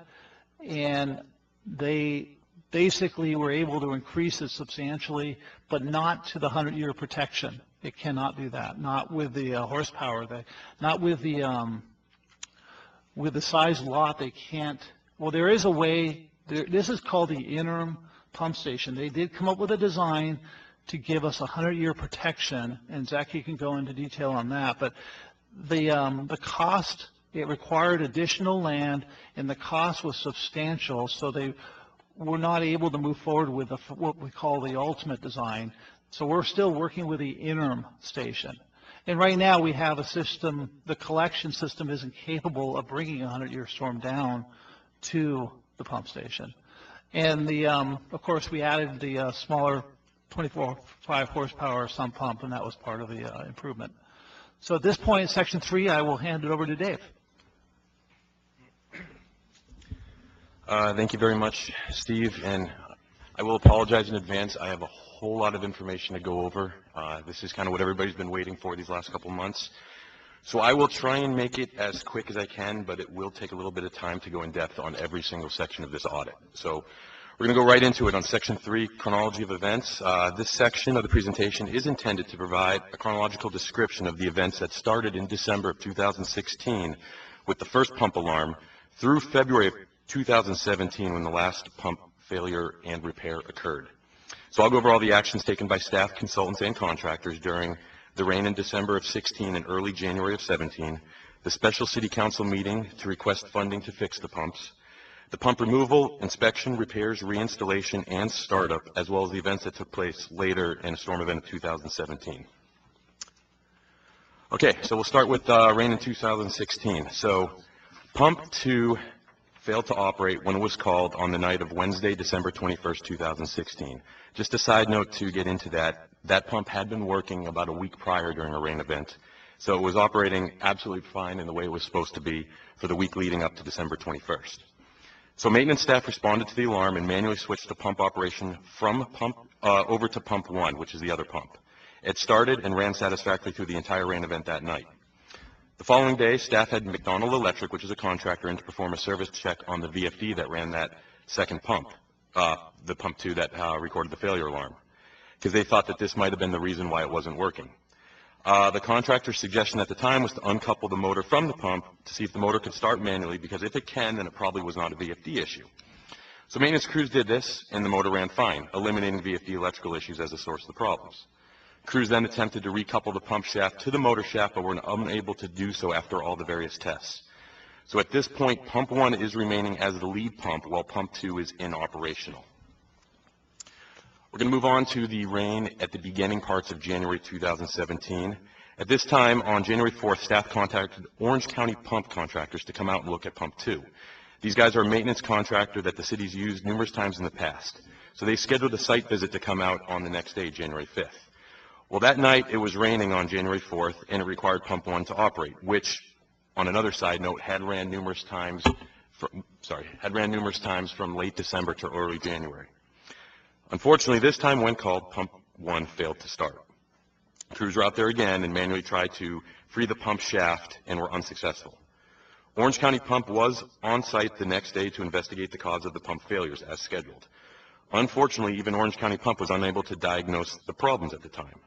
and they basically were able to increase it substantially, but not to the 100-year protection. It cannot do that, not with the horsepower, not with the size lot. They can't. Well, there is a way. This is called the interim pump station. They did come up with a design to give us 100-year protection, and Zaki can go into detail on that. But the cost, it required additional land, and the cost was substantial, so they were not able to move forward with what we call the ultimate design. So we're still working with the interim station. And right now we have a system, the collection system isn't capable of bringing a 100-year storm down to the pump station. And of course, we added the smaller 24.5 horsepower sump pump, and that was part of the improvement. So at this point, in section 3, I will hand it over to Dave. Thank you very much, Steve, and I will apologize in advance. I have a whole lot of information to go over. This is kind of what everybody's been waiting for these last couple months. So I will try and make it as quick as I can, but it will take a little bit of time to go in depth on every single section of this audit. So we're going to go right into it on Section 3, Chronology of Events. This section of the presentation is intended to provide a chronological description of the events that started in December of 2016 with the first pump alarm through February of 2017 when the last pump failure and repair occurred. So I'll go over all the actions taken by staff, consultants, and contractors during the rain in December of 16 and early January of 17, the special city council meeting to request funding to fix the pumps, the pump removal, inspection, repairs, reinstallation, and startup, as well as the events that took place later in a storm event of 2017. Okay, so we'll start with rain in 2016. So pump 2 failed to operate when it was called on the night of Wednesday, December 21st, 2016. Just a side note to get into that, that pump had been working about a week prior during a rain event, so it was operating absolutely fine in the way it was supposed to be for the week leading up to December 21st. So maintenance staff responded to the alarm and manually switched the pump operation from pump over to pump 1, which is the other pump. It started and ran satisfactorily through the entire rain event that night. The following day, staff had McDonald Electric, which is a contractor, in to perform a service check on the VFD that ran that second pump, the pump 2 that recorded the failure alarm, because they thought that this might have been the reason why it wasn't working. The contractor's suggestion at the time was to uncouple the motor from the pump to see if the motor could start manually, because if it can, then it probably was not a VFD issue. So maintenance crews did this, and the motor ran fine, eliminating VFD electrical issues as the source of the problems. Crews then attempted to recouple the pump shaft to the motor shaft, but were unable to do so after all the various tests. So at this point, pump 1 is remaining as the lead pump, while pump 2 is inoperational. We're going to move on to the rain at the beginning parts of January 2017. At this time, on January 4th, staff contacted Orange County pump contractors to come out and look at pump 2. These guys are a maintenance contractor that the city's used numerous times in the past. So they scheduled a site visit to come out on the next day, January 5th. Well, that night it was raining on January 4th, and it required pump 1 to operate, which, on another side note, had ran numerous times from late December to early January. Unfortunately, this time when called, pump 1 failed to start. Crews were out there again and manually tried to free the pump shaft and were unsuccessful. Orange County Pump was on site the next day to investigate the cause of the pump failures as scheduled. Unfortunately, even Orange County Pump was unable to diagnose the problems at the time.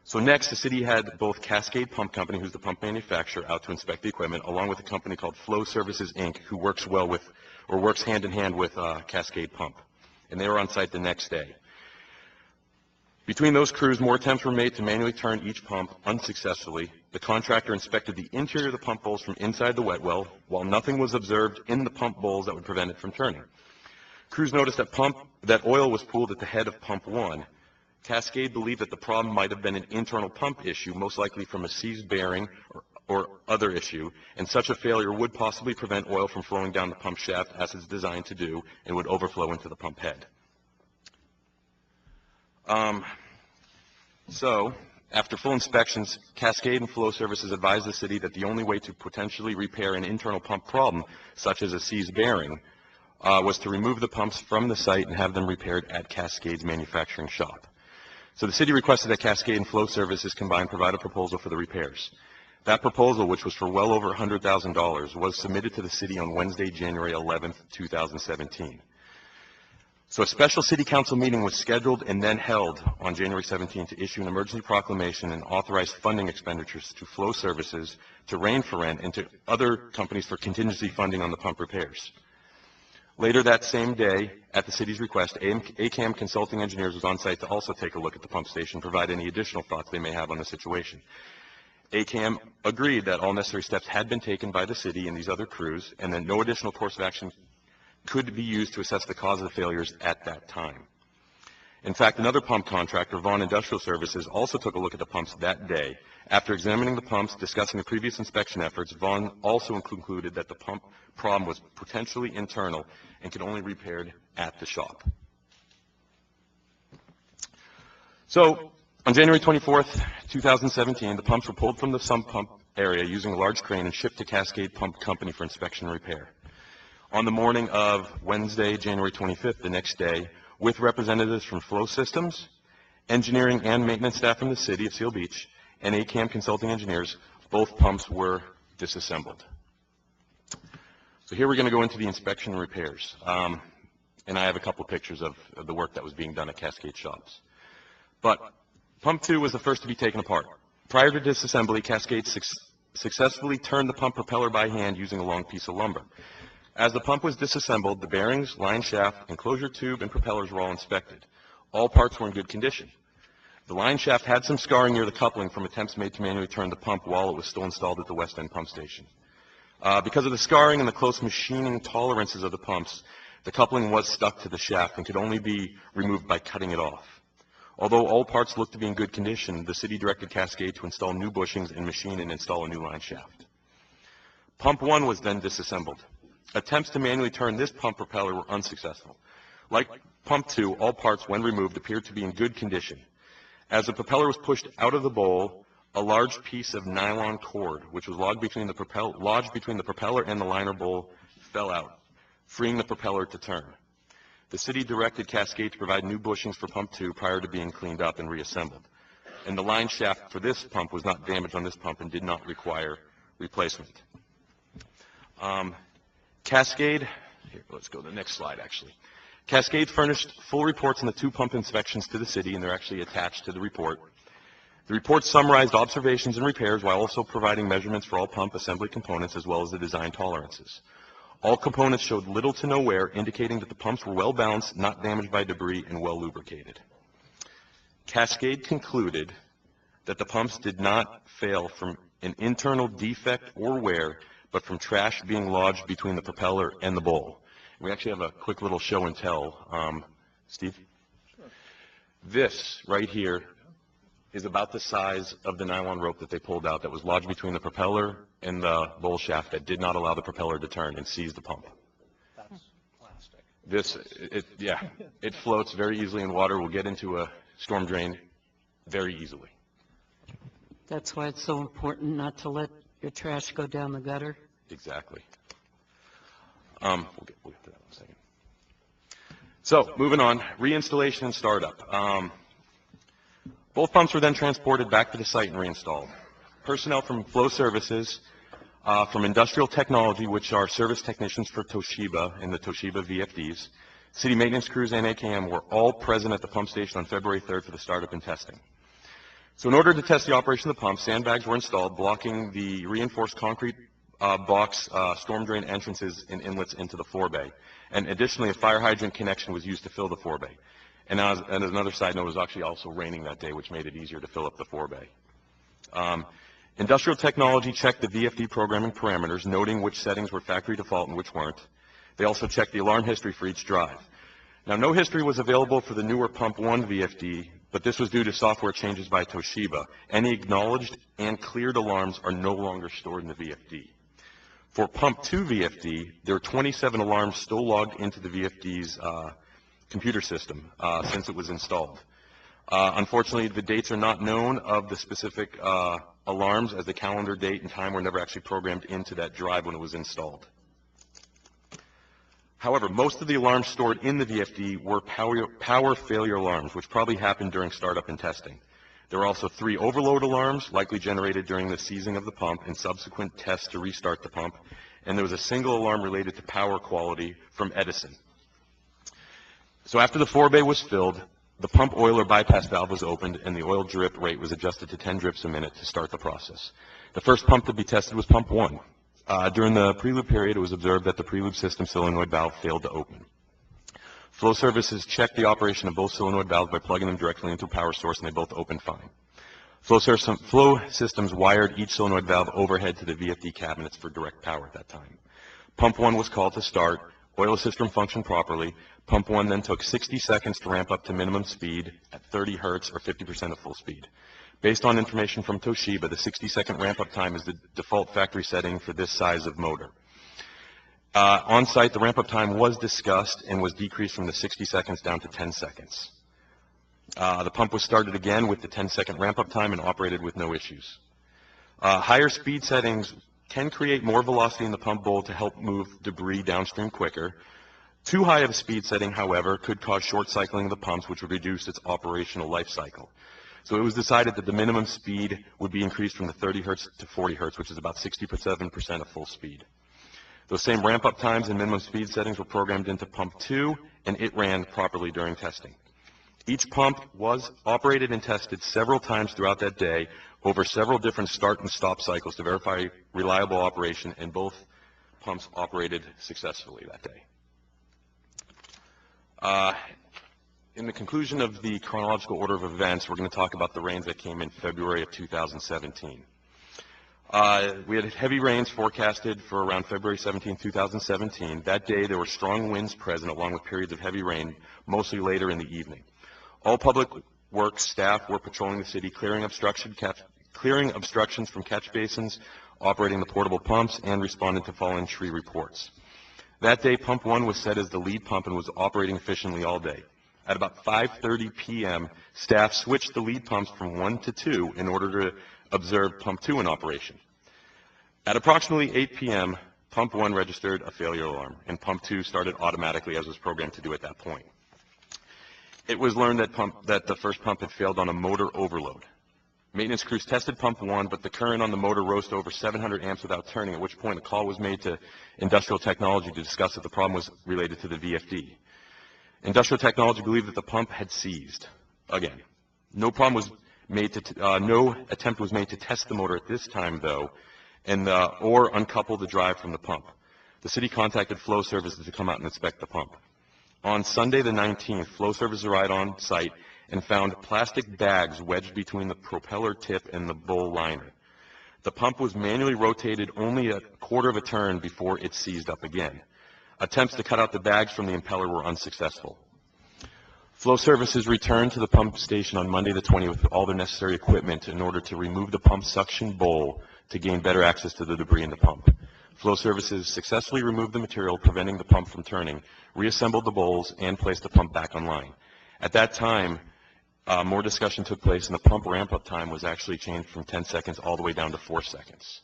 So next, the city had both Cascade Pump Company, who's the pump manufacturer, out to inspect the equipment, along with a company called Flow Services, Inc., who works hand in hand with Cascade Pump. And they were on site the next day. Between those crews, more attempts were made to manually turn each pump unsuccessfully. The contractor inspected the interior of the pump bowls from inside the wet well, while nothing was observed in the pump bowls that would prevent it from turning. Crews noticed that oil was pooled at the head of pump 1. Cascade believed that the problem might have been an internal pump issue, most likely from a seized bearing or other issue, and such a failure would possibly prevent oil from flowing down the pump shaft as it's designed to do, and would overflow into the pump head. So, after full inspections, Cascade and Flow Services advised the city that the only way to potentially repair an internal pump problem, such as a seized bearing, was to remove the pumps from the site and have them repaired at Cascade's manufacturing shop. So the city requested that Cascade and Flow Services combined provide a proposal for the repairs. That proposal, which was for well over $100,000, was submitted to the city on Wednesday, January 11th, 2017. So a special city council meeting was scheduled and then held on January 17th to issue an emergency proclamation and authorize funding expenditures to Flow Services, to Rain for Rent, and to other companies for contingency funding on the pump repairs. Later that same day, at the city's request, ACAM Consulting Engineers was on site to also take a look at the pump station and provide any additional thoughts they may have on the situation. ACAM agreed that all necessary steps had been taken by the city and these other crews, and that no additional course of action could be used to assess the cause of the failures at that time. In fact, another pump contractor, Vaughn Industrial Services, also took a look at the pumps that day. After examining the pumps, discussing the previous inspection efforts, Vaughn also concluded that the pump problem was potentially internal and could only be repaired at the shop. So, on January 24th, 2017, the pumps were pulled from the sump pump area using a large crane and shipped to Cascade Pump Company for inspection and repair. On the morning of Wednesday, January 25th, the next day, with representatives from Flow Systems engineering and maintenance staff from the city of Seal Beach, and ACAM consulting engineers, both pumps were disassembled. So here we're going to go into the inspection and repairs. And I have a couple pictures of the work that was being done at Cascade Shops. But pump 2 was the first to be taken apart. Prior to disassembly, Cascade successfully turned the pump propeller by hand using a long piece of lumber. As the pump was disassembled, the bearings, line shaft, enclosure tube, and propellers were all inspected. All parts were in good condition. The line shaft had some scarring near the coupling from attempts made to manually turn the pump while it was still installed at the West End pump station. Because of the scarring and the close machining tolerances of the pumps, the coupling was stuck to the shaft and could only be removed by cutting it off. Although all parts looked to be in good condition, the city directed Cascade to install new bushings and machine and install a new line shaft. Pump 1 was then disassembled. Attempts to manually turn this pump propeller were unsuccessful. Like pump 2, all parts, when removed, appeared to be in good condition. As the propeller was pushed out of the bowl, a large piece of nylon cord, which was lodged between the propeller and the liner bowl, fell out, freeing the propeller to turn. The city directed Cascade to provide new bushings for pump 2 prior to being cleaned up and reassembled. And the line shaft for this pump was not damaged on this pump and did not require replacement. Cascade, here, let's go to the next slide actually. Cascade furnished full reports on the 2 pump inspections to the city, and they're actually attached to the report. The report summarized observations and repairs while also providing measurements for all pump assembly components as well as the design tolerances. All components showed little to no wear, indicating that the pumps were well balanced, not damaged by debris, and well lubricated. Cascade concluded that the pumps did not fail from an internal defect or wear, but from trash being lodged between the propeller and the bowl. We actually have a quick little show and tell. Steve? Sure. This right here is about the size of the nylon rope that they pulled out that was lodged between the propeller and the bowl shaft that did not allow the propeller to turn and seize the pump. That's plastic. It floats very easily in water. Will get into a storm drain very easily. That's why it's so important not to let your trash go down the gutter. Exactly. We'll get to that in a second. So, moving on, reinstallation and startup. Both pumps were then transported back to the site and reinstalled. Personnel from Flow Services, from Industrial Technology, which are service technicians for Toshiba and the Toshiba VFDs, city maintenance crews and AKM were all present at the pump station on February 3rd for the startup and testing. So in order to test the operation of the pump, sandbags were installed blocking the reinforced concrete box storm drain entrances and inlets into the forebay. And additionally, a fire hydrant connection was used to fill the forebay. And as another side note, it was actually also raining that day, which made it easier to fill up the forebay. Industrial Technology checked the VFD programming parameters, noting which settings were factory default and which weren't. They also checked the alarm history for each drive. Now, no history was available for the newer Pump 1 VFD, but this was due to software changes by Toshiba. Any acknowledged and cleared alarms are no longer stored in the VFD. For Pump 2 VFD, there are 27 alarms still logged into the VFD's computer system since it was installed. Unfortunately, the dates are not known of the specific alarms, as the calendar date and time were never actually programmed into that drive when it was installed. However, most of the alarms stored in the VFD were power failure alarms, which probably happened during startup and testing. There were also 3 overload alarms, likely generated during the seizing of the pump and subsequent tests to restart the pump, and there was a single alarm related to power quality from Edison. So after the forebay was filled, the pump oiler bypass valve was opened and the oil drip rate was adjusted to 10 drips a minute to start the process. The first pump to be tested was Pump 1. During the prelude period, it was observed that the prelude system solenoid valve failed to open. Flow Services checked the operation of both solenoid valves by plugging them directly into a power source, and they both opened fine. Flow Systems wired each solenoid valve overhead to the VFD cabinets for direct power at that time. Pump 1 was called to start. Oil system functioned properly. Pump 1 then took 60 seconds to ramp up to minimum speed at 30 hertz or 50% of full speed. Based on information from Toshiba, the 60-second ramp-up time is the default factory setting for this size of motor. On-site, the ramp-up time was discussed and was decreased from the 60 seconds down to 10 seconds. The pump was started again with the 10-second ramp-up time and operated with no issues. Higher speed settings can create more velocity in the pump bowl to help move debris downstream quicker. Too high of a speed setting, however, could cause short cycling of the pumps, which would reduce its operational life cycle. So it was decided that the minimum speed would be increased from the 30 hertz to 40 hertz, which is about 67% of full speed. Those same ramp-up times and minimum speed settings were programmed into pump 2, and it ran properly during testing. Each pump was operated and tested several times throughout that day over several different start and stop cycles to verify reliable operation, and both pumps operated successfully that day. In the conclusion of the chronological order of events, we're going to talk about the rains that came in February of 2017. We had heavy rains forecasted for around February 17, 2017. That day, there were strong winds present along with periods of heavy rain, mostly later in the evening. All public works staff were patrolling the city, clearing obstructions from catch basins, operating the portable pumps, and responding to fallen tree reports. That day, Pump 1 was set as the lead pump and was operating efficiently all day. At about 5:30 p.m., staff switched the lead pumps from 1 to 2 in order to observe Pump 2 in operation. At approximately 8 p.m., Pump 1 registered a failure alarm, and Pump 2 started automatically as was programmed to do at that point. It was learned that the first pump had failed on a motor overload. Maintenance crews tested Pump 1, but the current on the motor rose to over 700 amps without turning, at which point a call was made to Industrial Technology to discuss that the problem was related to the VFD. Industrial Technology believed that the pump had seized. Again, no attempt was made to test the motor at this time, though, or uncouple the drive from the pump. The city contacted Flow Services to come out and inspect the pump. On Sunday the 19th, Flow Services arrived on site and found plastic bags wedged between the propeller tip and the bowl liner. The pump was manually rotated only a quarter of a turn before it seized up again. Attempts to cut out the bags from the impeller were unsuccessful. Flow Services returned to the pump station on Monday the 20th with all the necessary equipment in order to remove the pump suction bowl to gain better access to the debris in the pump. Flow Services successfully removed the material, preventing the pump from turning, reassembled the bowls, and placed the pump back online. At that time, more discussion took place, and the pump ramp-up time was actually changed from 10 seconds all the way down to 4 seconds.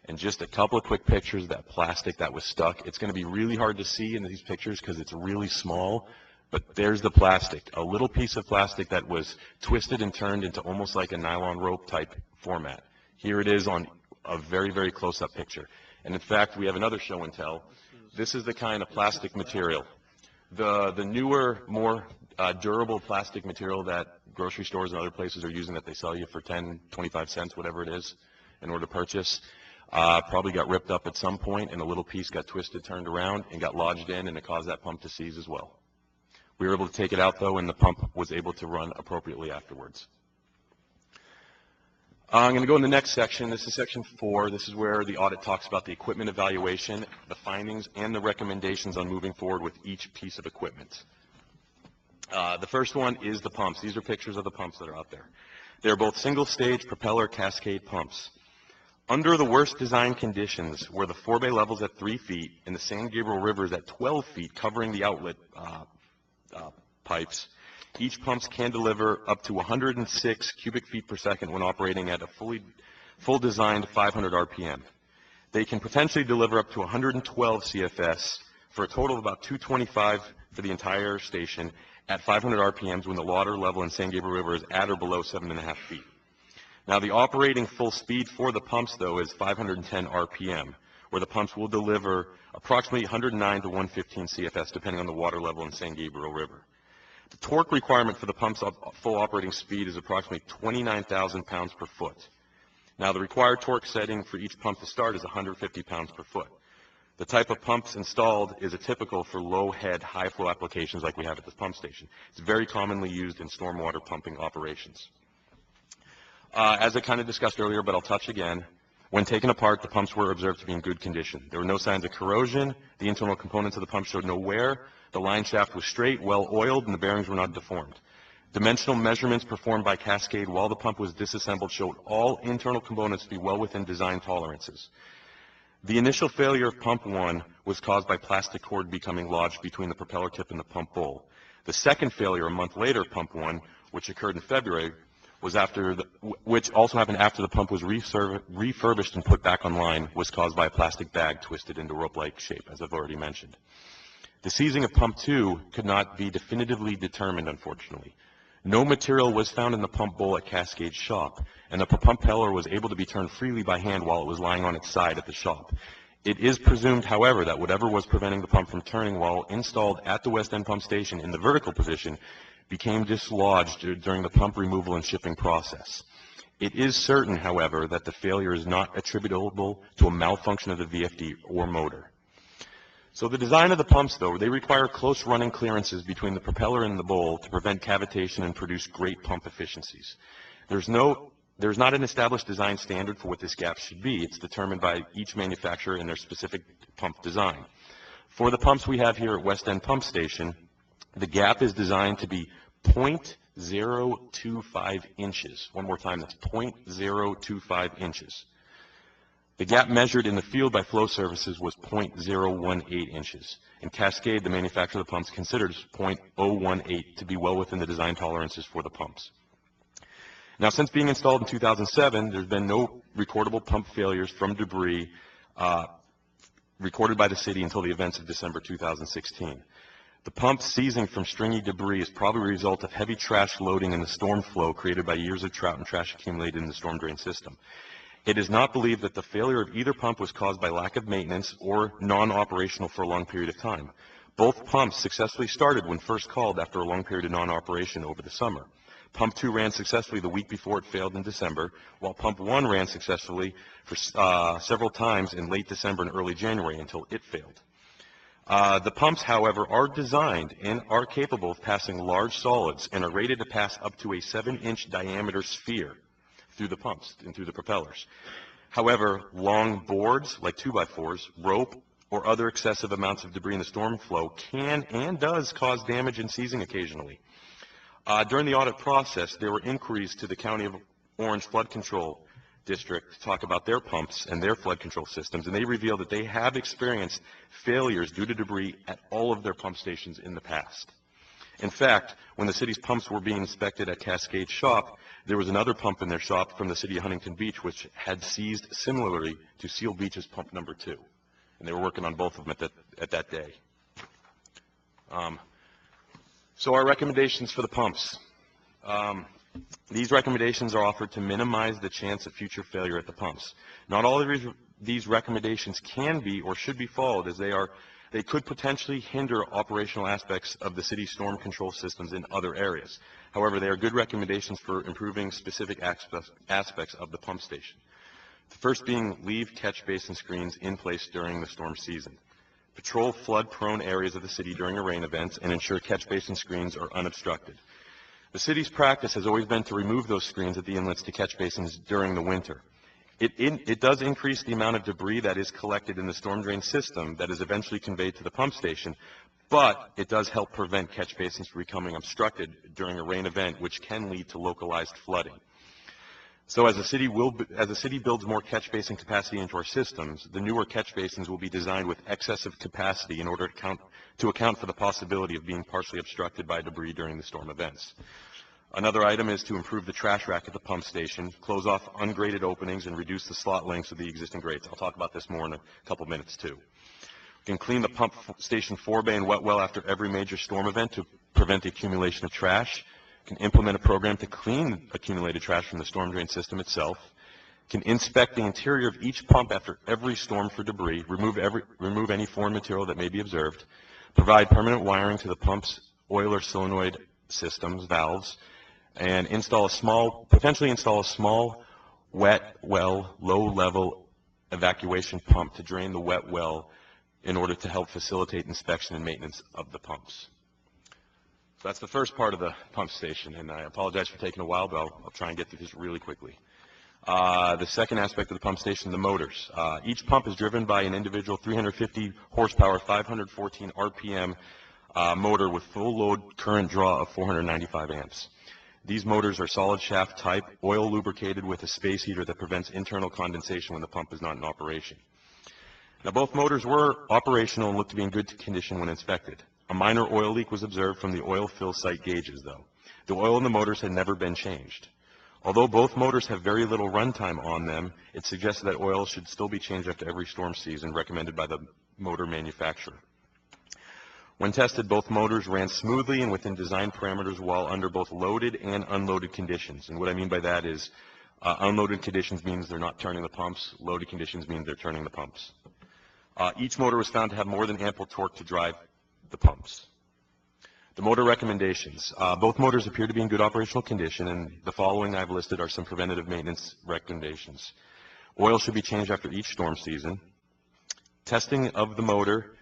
And just a couple of quick pictures of that plastic that was stuck. It's going to be really hard to see in these pictures because it's really small, but there's the plastic, a little piece of plastic that was twisted and turned into almost like a nylon rope type format. Here it is on a very, very close-up picture. And in fact, we have another show and tell. This is the kind of plastic material. The newer, more durable plastic material that grocery stores and other places are using that they sell you for 10, 25 cents, whatever it is, in order to purchase, probably got ripped up at some point, and a little piece got twisted, turned around, and got lodged in, and it caused that pump to seize as well. We were able to take it out, though, and the pump was able to run appropriately afterwards. I'm going to go in the next section. This is section 4. This is where the audit talks about the equipment evaluation, the findings, and the recommendations on moving forward with each piece of equipment. The first one is the pumps. These are pictures of the pumps that are out there. They're both single-stage propeller cascade pumps. Under the worst design conditions, where the forebay level's at 3 feet and the San Gabriel River is at 12 feet, covering the outlet pipes, each pumps can deliver up to 106 cubic feet per second when operating at a full designed 500 RPM. They can potentially deliver up to 112 CFS for a total of about 225 for the entire station at 500 RPMs when the water level in San Gabriel River is at or below 7.5 feet. Now, the operating full speed for the pumps, though, is 510 RPM, where the pumps will deliver approximately 109 to 115 CFS, depending on the water level in San Gabriel River. The torque requirement for the pump's full operating speed is approximately 29,000 pounds per foot. Now, the required torque setting for each pump to start is 150 pounds per foot. The type of pumps installed is typical for low-head, high-flow applications like we have at this pump station. It's very commonly used in stormwater pumping operations. As I kind of discussed earlier, but I'll touch again, when taken apart, the pumps were observed to be in good condition. There were no signs of corrosion. The internal components of the pump showed no wear. The line shaft was straight, well oiled, and the bearings were not deformed. Dimensional measurements performed by Cascade while the pump was disassembled showed all internal components to be well within design tolerances. The initial failure of Pump 1 was caused by plastic cord becoming lodged between the propeller tip and the pump bowl. The second failure, a month later of Pump 1, which occurred in February, which also happened after the pump was refurbished and put back online, was caused by a plastic bag twisted into rope-like shape, as I've already mentioned. The seizing of Pump 2 could not be definitively determined, unfortunately. No material was found in the pump bowl at Cascade's shop, and the propeller was able to be turned freely by hand while it was lying on its side at the shop. It is presumed, however, that whatever was preventing the pump from turning while installed at the West End pump station in the vertical position became dislodged during the pump removal and shipping process. It is certain, however, that the failure is not attributable to a malfunction of the VFD or motor. So the design of the pumps, though, they require close running clearances between the propeller and the bowl to prevent cavitation and produce great pump efficiencies. There's not an established design standard for what this gap should be. It's determined by each manufacturer and their specific pump design. For the pumps we have here at West End Pump Station, the gap is designed to be 0.025 inches. One more time, that's 0.025 inches. The gap measured in the field by Flow Services was 0.018 inches. And Cascade, the manufacturer of the pumps, considers 0.018 to be well within the design tolerances for the pumps. Now, since being installed in 2007, there's been no recordable pump failures from debris recorded by the city until the events of December 2016. The pump seizing from stringy debris is probably a result of heavy trash loading in the storm flow created by years of trout and trash accumulated in the storm drain system. It is not believed that the failure of either pump was caused by lack of maintenance or non-operational for a long period of time. Both pumps successfully started when first called after a long period of non-operation over the summer. Pump 2 ran successfully the week before it failed in December, while Pump 1 ran successfully for several times in late December and early January until it failed. The pumps, however, are designed and are capable of passing large solids and are rated to pass up to a 7-inch diameter sphere through the pumps and through the propellers. However, long boards like 2x4s, rope, or other excessive amounts of debris in the storm flow can and does cause damage and seizing occasionally. During the audit process, there were inquiries to the County of Orange Flood Control District to talk about their pumps and their flood control systems, and they revealed that they have experienced failures due to debris at all of their pump stations in the past. In fact, when the city's pumps were being inspected at Cascade's shop, there was another pump in their shop from the city of Huntington Beach which had seized similarly to Seal Beach's pump number 2. And they were working on both of them at that day. So our recommendations for the pumps. These recommendations are offered to minimize the chance of future failure at the pumps. Not all of these recommendations can be or should be followed, as they could potentially hinder operational aspects of the city's storm control systems in other areas. However, they are good recommendations for improving specific aspects of the pump station. The first being leave catch basin screens in place during the storm season. Patrol flood-prone areas of the city during rain events and ensure catch basin screens are unobstructed. The city's practice has always been to remove those screens at the inlets to catch basins during the winter. It does increase the amount of debris that is collected in the storm drain system that is eventually conveyed to the pump station, but it does help prevent catch basins from becoming obstructed during a rain event, which can lead to localized flooding. So as the city builds more catch basin capacity into our systems, the newer catch basins will be designed with excessive capacity in order to account for the possibility of being partially obstructed by debris during the storm events. Another item is to improve the trash rack at the pump station, close off ungraded openings, and reduce the slot lengths of the existing grates. I'll talk about this more in a couple minutes, too. We can clean the pump station forebay and wet well after every major storm event to prevent the accumulation of trash. Can implement a program to clean accumulated trash from the storm drain system itself. Can inspect the interior of each pump after every storm for debris, remove any foreign material that may be observed, provide permanent wiring to the pump's oil or solenoid systems, valves, and potentially install a small wet well, low-level evacuation pump to drain the wet well in order to help facilitate inspection and maintenance of the pumps. So that's the first part of the pump station, and I apologize for taking a while, but I'll try and get through this really quickly. The second aspect of the pump station, the motors. Each pump is driven by an individual 350 horsepower, 514 RPM motor with full load current draw of 495 amps. These motors are solid shaft type, oil lubricated with a space heater that prevents internal condensation when the pump is not in operation. Now, both motors were operational and looked to be in good condition when inspected. A minor oil leak was observed from the oil fill site gauges, though. The oil in the motors had never been changed. Although both motors have very little runtime on them, it suggests that oil should still be changed after every storm season, recommended by the motor manufacturer. When tested, both motors ran smoothly and within design parameters while under both loaded and unloaded conditions. And what I mean by that is unloaded conditions means they're not turning the pumps. Loaded conditions means they're turning the pumps. Each motor was found to have more than ample torque to drive the pumps. The motor recommendations. Both motors appear to be in good operational condition, and the following I've listed are some preventative maintenance recommendations. Oil should be changed after each storm season. Testing of the motor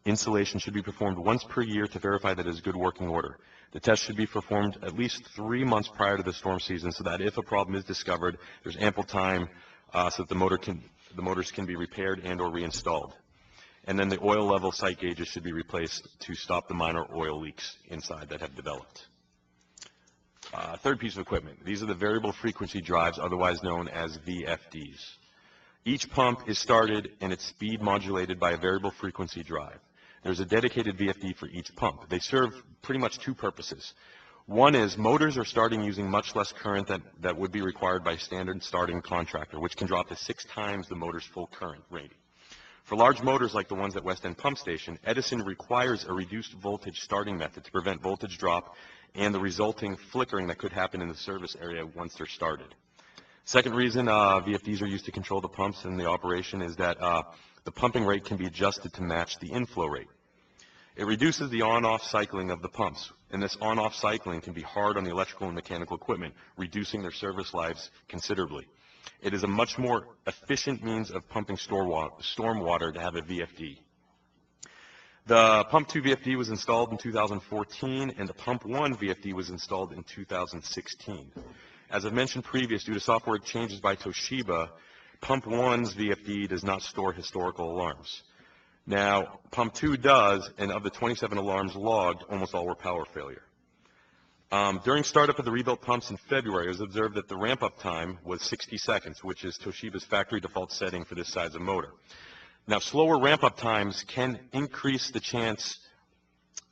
installation should be performed once per year to verify that it is good working order. The test should be performed at least 3 months prior to the storm season so that if a problem is discovered, there's ample time so that the motors can be repaired and or reinstalled. And then the oil level sight gauges should be replaced to stop the minor oil leaks inside that have developed. Third piece of equipment. These are the variable frequency drives, otherwise known as VFDs. Each pump is started and its speed modulated by a variable frequency drive. There's a dedicated VFD for each pump. They serve pretty much two purposes. One is motors are starting using much less current that would be required by standard starting contractor, which can drop to 6 times the motor's full current rating. For large motors like the ones at West End Pump Station, Edison requires a reduced voltage starting method to prevent voltage drop and the resulting flickering that could happen in the service area once they're started. Second reason VFDs are used to control the pumps in the operation is that the pumping rate can be adjusted to match the inflow rate. It reduces the on-off cycling of the pumps, and this on-off cycling can be hard on the electrical and mechanical equipment, reducing their service lives considerably. It is a much more efficient means of pumping storm water to have a VFD. The Pump 2 VFD was installed in 2014, and the Pump 1 VFD was installed in 2016. As I mentioned previous, due to software changes by Toshiba, Pump 1's VFD does not store historical alarms. Now, Pump 2 does, and of the 27 alarms logged, almost all were power failure. During startup of the rebuilt pumps in February, it was observed that the ramp-up time was 60 seconds, which is Toshiba's factory default setting for this size of motor. Now, slower ramp-up times can increase the chance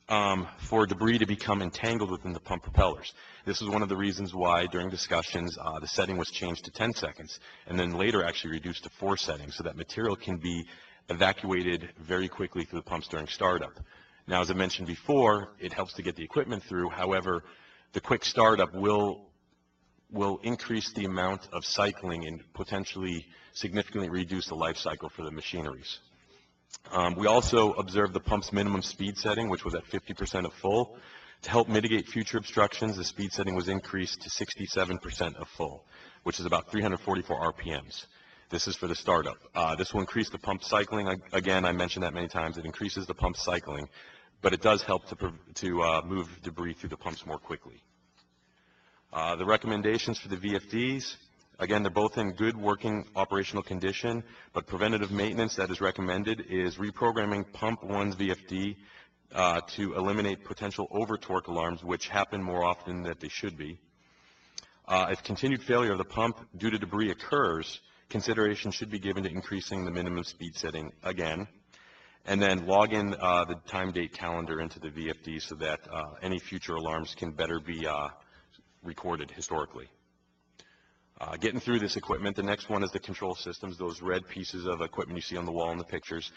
for debris to become entangled within the pump propellers. This is one of the reasons why, during discussions, the setting was changed to 10 seconds, and then later actually reduced to 4 settings, so that material can be evacuated very quickly through the pumps during startup. Now, as I mentioned before, it helps to get the equipment through. However, the quick startup will increase the amount of cycling and potentially significantly reduce the life cycle for the machineries. We also observed the pump's minimum speed setting, which was at 50% of full. To help mitigate future obstructions, the speed setting was increased to 67% of full, which is about 344 RPMs. This is for the startup. This will increase the pump cycling. Again, I mentioned that many times. It increases the pump cycling, but it does help to move debris through the pumps more quickly. The recommendations for the VFDs, again, they're both in good working operational condition, but preventative maintenance that is recommended is reprogramming Pump 1's VFD to eliminate potential over-torque alarms, which happen more often than they should be. If continued failure of the pump due to debris occurs, consideration should be given to increasing the minimum speed setting again, and then log in the time-date calendar into the VFD so that any future alarms can better be recorded historically. Getting through this equipment, the next one is the control systems, those red pieces of equipment you see on the wall in the pictures.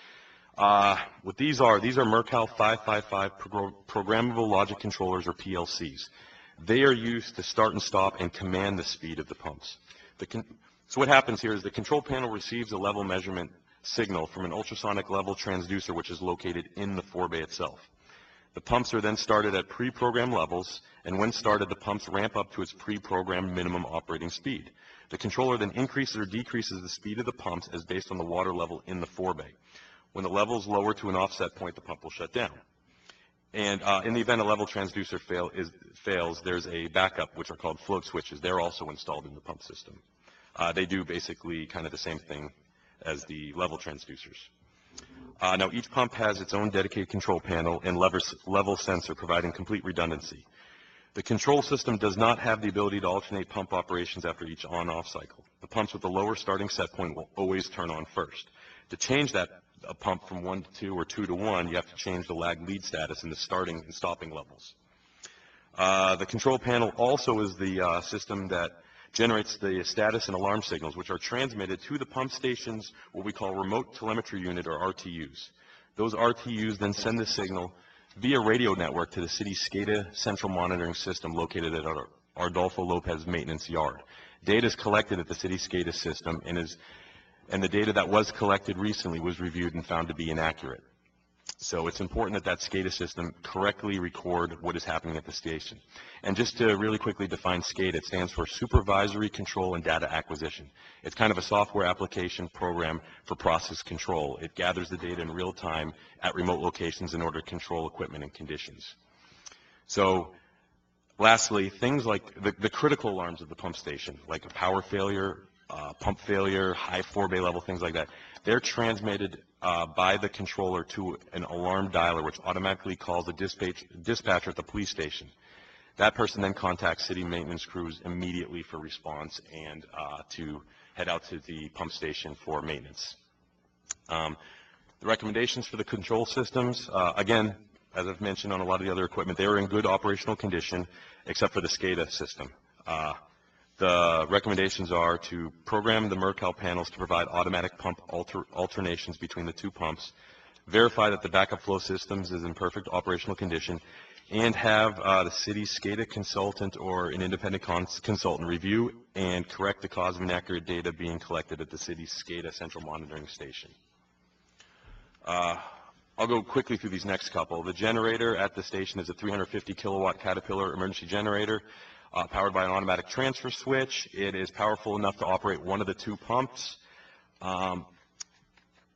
What these are Mercal 555 programmable logic controllers, or PLCs. They are used to start and stop and command the speed of the pumps. So what happens here is the control panel receives a level measurement signal from an ultrasonic level transducer, which is located in the forebay itself. The pumps are then started at pre-programmed levels, and when started, the pumps ramp up to its pre-programmed minimum operating speed. The controller then increases or decreases the speed of the pumps as based on the water level in the forebay. When the level is lower to an offset point, the pump will shut down. And in the event a level transducer fails, there's a backup, which are called float switches. They're also installed in the pump system. They do basically kind of the same thing as the level transducers. Now, each pump has its own dedicated control panel and level sensor, providing complete redundancy. The control system does not have the ability to alternate pump operations after each on-off cycle. The pumps with the lower starting set point will always turn on first. To change that pump from 1 to 2 or 2 to 1, you have to change the lag lead status in the starting and stopping levels. The control panel also is the system that generates the status and alarm signals, which are transmitted to the pump station's what we call remote telemetry unit, or RTUs. Those RTUs then send the signal via radio network to the city's SCADA central monitoring system located at our Ardolfo Lopez Maintenance Yard. Data is collected at the city's SCADA system and the data that was collected recently was reviewed and found to be inaccurate. So it's important that that SCADA system correctly record what is happening at the station. And just to really quickly define SCADA, it stands for Supervisory Control and Data Acquisition. It's kind of a software application program for process control. It gathers the data in real time at remote locations in order to control equipment and conditions. So lastly, things like the critical alarms of the pump station, like a power failure, pump failure, high 4-bay level, things like that, they're transmitted by the controller to an alarm dialer, which automatically calls a dispatcher at the police station. That person then contacts city maintenance crews immediately for response and to head out to the pump station for maintenance. The recommendations for the control systems, again, as I've mentioned on a lot of the other equipment, they are in good operational condition, except for the SCADA system. The recommendations are to program the Mercal panels to provide automatic pump alternations between the two pumps, verify that the backup flow systems is in perfect operational condition, and have the city's SCADA consultant or an independent consultant review and correct the cause of inaccurate data being collected at the city's SCADA central monitoring station. I'll go quickly through these next couple. The generator at the station is a 350 kilowatt Caterpillar emergency generator powered by an automatic transfer switch. It is powerful enough to operate one of the two pumps.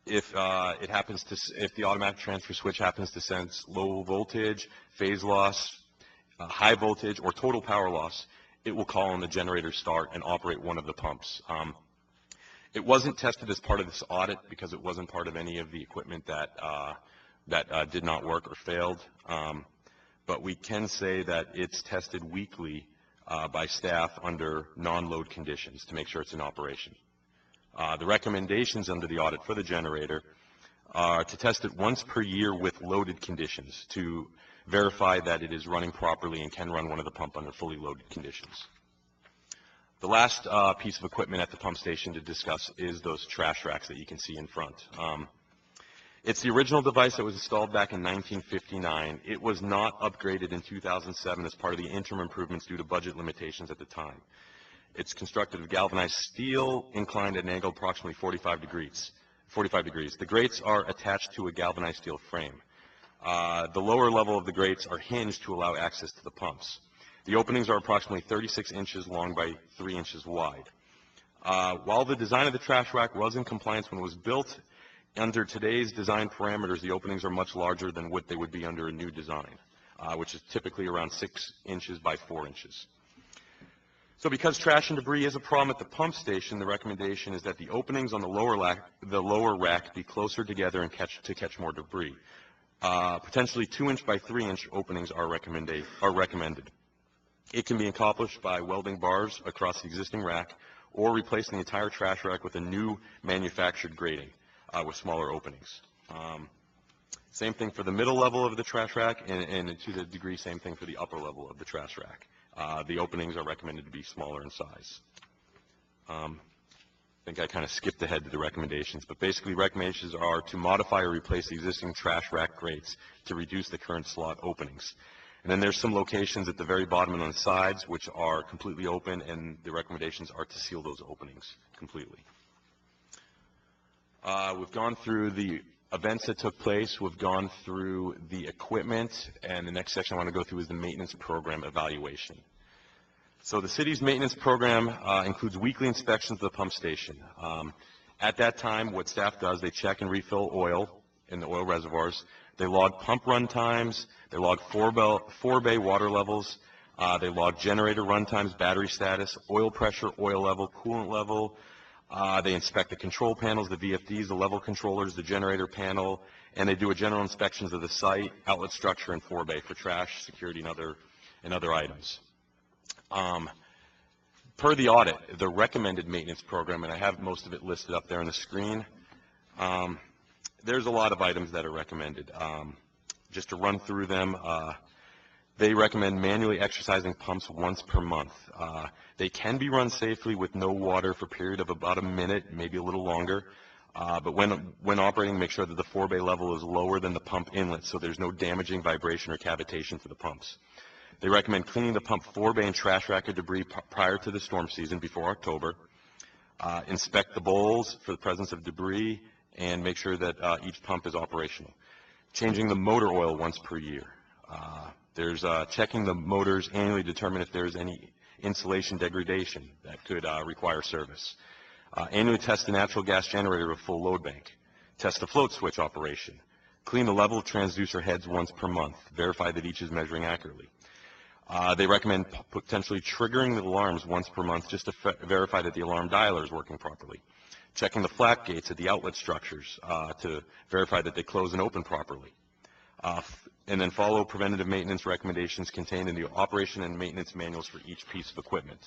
If the automatic transfer switch happens to sense low voltage, phase loss, high voltage, or total power loss, it will call on the generator start and operate one of the pumps. It wasn't tested as part of this audit because it wasn't part of any of the equipment that did not work or failed. But we can say that it's tested weekly by staff under non-load conditions to make sure it's in operation. The recommendations under the audit for the generator are to test it once per year with loaded conditions to verify that it is running properly and can run one of the pump under fully loaded conditions. The last piece of equipment at the pump station to discuss is those trash racks that you can see in front. It's the original device that was installed back in 1959. It was not upgraded in 2007 as part of the interim improvements due to budget limitations at the time. It's constructed of galvanized steel, inclined at an angle approximately 45 degrees. The grates are attached to a galvanized steel frame. The lower level of the grates are hinged to allow access to the pumps. The openings are approximately 36 inches long by 3 inches wide. While the design of the trash rack was in compliance when it was built, under today's design parameters, the openings are much larger than what they would be under a new design, which is typically around 6 inches by 4 inches. So because trash and debris is a problem at the pump station, the recommendation is that the openings on the lower rack be closer together and catch more debris. Potentially 2-inch by 3-inch openings are recommended. It can be accomplished by welding bars across the existing rack or replacing the entire trash rack with a new manufactured grating with smaller openings. Same thing for the middle level of the trash rack, and to the degree, same thing for the upper level of the trash rack. The openings are recommended to be smaller in size. I think I kind of skipped ahead to the recommendations, but basically recommendations are to modify or replace the existing trash rack grates to reduce the current slot openings. And then there's some locations at the very bottom and on the sides which are completely open, and the recommendations are to seal those openings completely. We've gone through the events that took place. We've gone through the equipment, and the next section I want to go through is the maintenance program evaluation. So the city's maintenance program includes weekly inspections of the pump station. At that time, what staff does, they check and refill oil in the oil reservoirs. They log pump run times. They log 4-bay water levels. They log generator run times, battery status, oil pressure, oil level, coolant level. They inspect the control panels, the VFDs, the level controllers, the generator panel, and they do a general inspections of the site, outlet structure, and 4-bay for trash, security, and other items. Per the audit, the recommended maintenance program, and I have most of it listed up there on the screen, there's a lot of items that are recommended. Just to run through them, they recommend manually exercising pumps once per month. They can be run safely with no water for a period of about a minute, maybe a little longer. But when operating, make sure that the forebay level is lower than the pump inlet so there's no damaging vibration or cavitation to the pumps. They recommend cleaning the pump forebay and trash rack of debris prior to the storm season before October. Inspect the bowls for the presence of debris and make sure that each pump is operational. Changing the motor oil once per year. There's checking the motors annually to determine if there's any insulation degradation that could require service. Annually test the natural gas generator with full load bank. Test the float switch operation. Clean the level of transducer heads once per month. Verify that each is measuring accurately. They recommend potentially triggering the alarms once per month just to verify that the alarm dialer is working properly. Checking the flap gates at the outlet structures to verify that they close and open properly. And then follow preventative maintenance recommendations contained in the operation and maintenance manuals for each piece of equipment.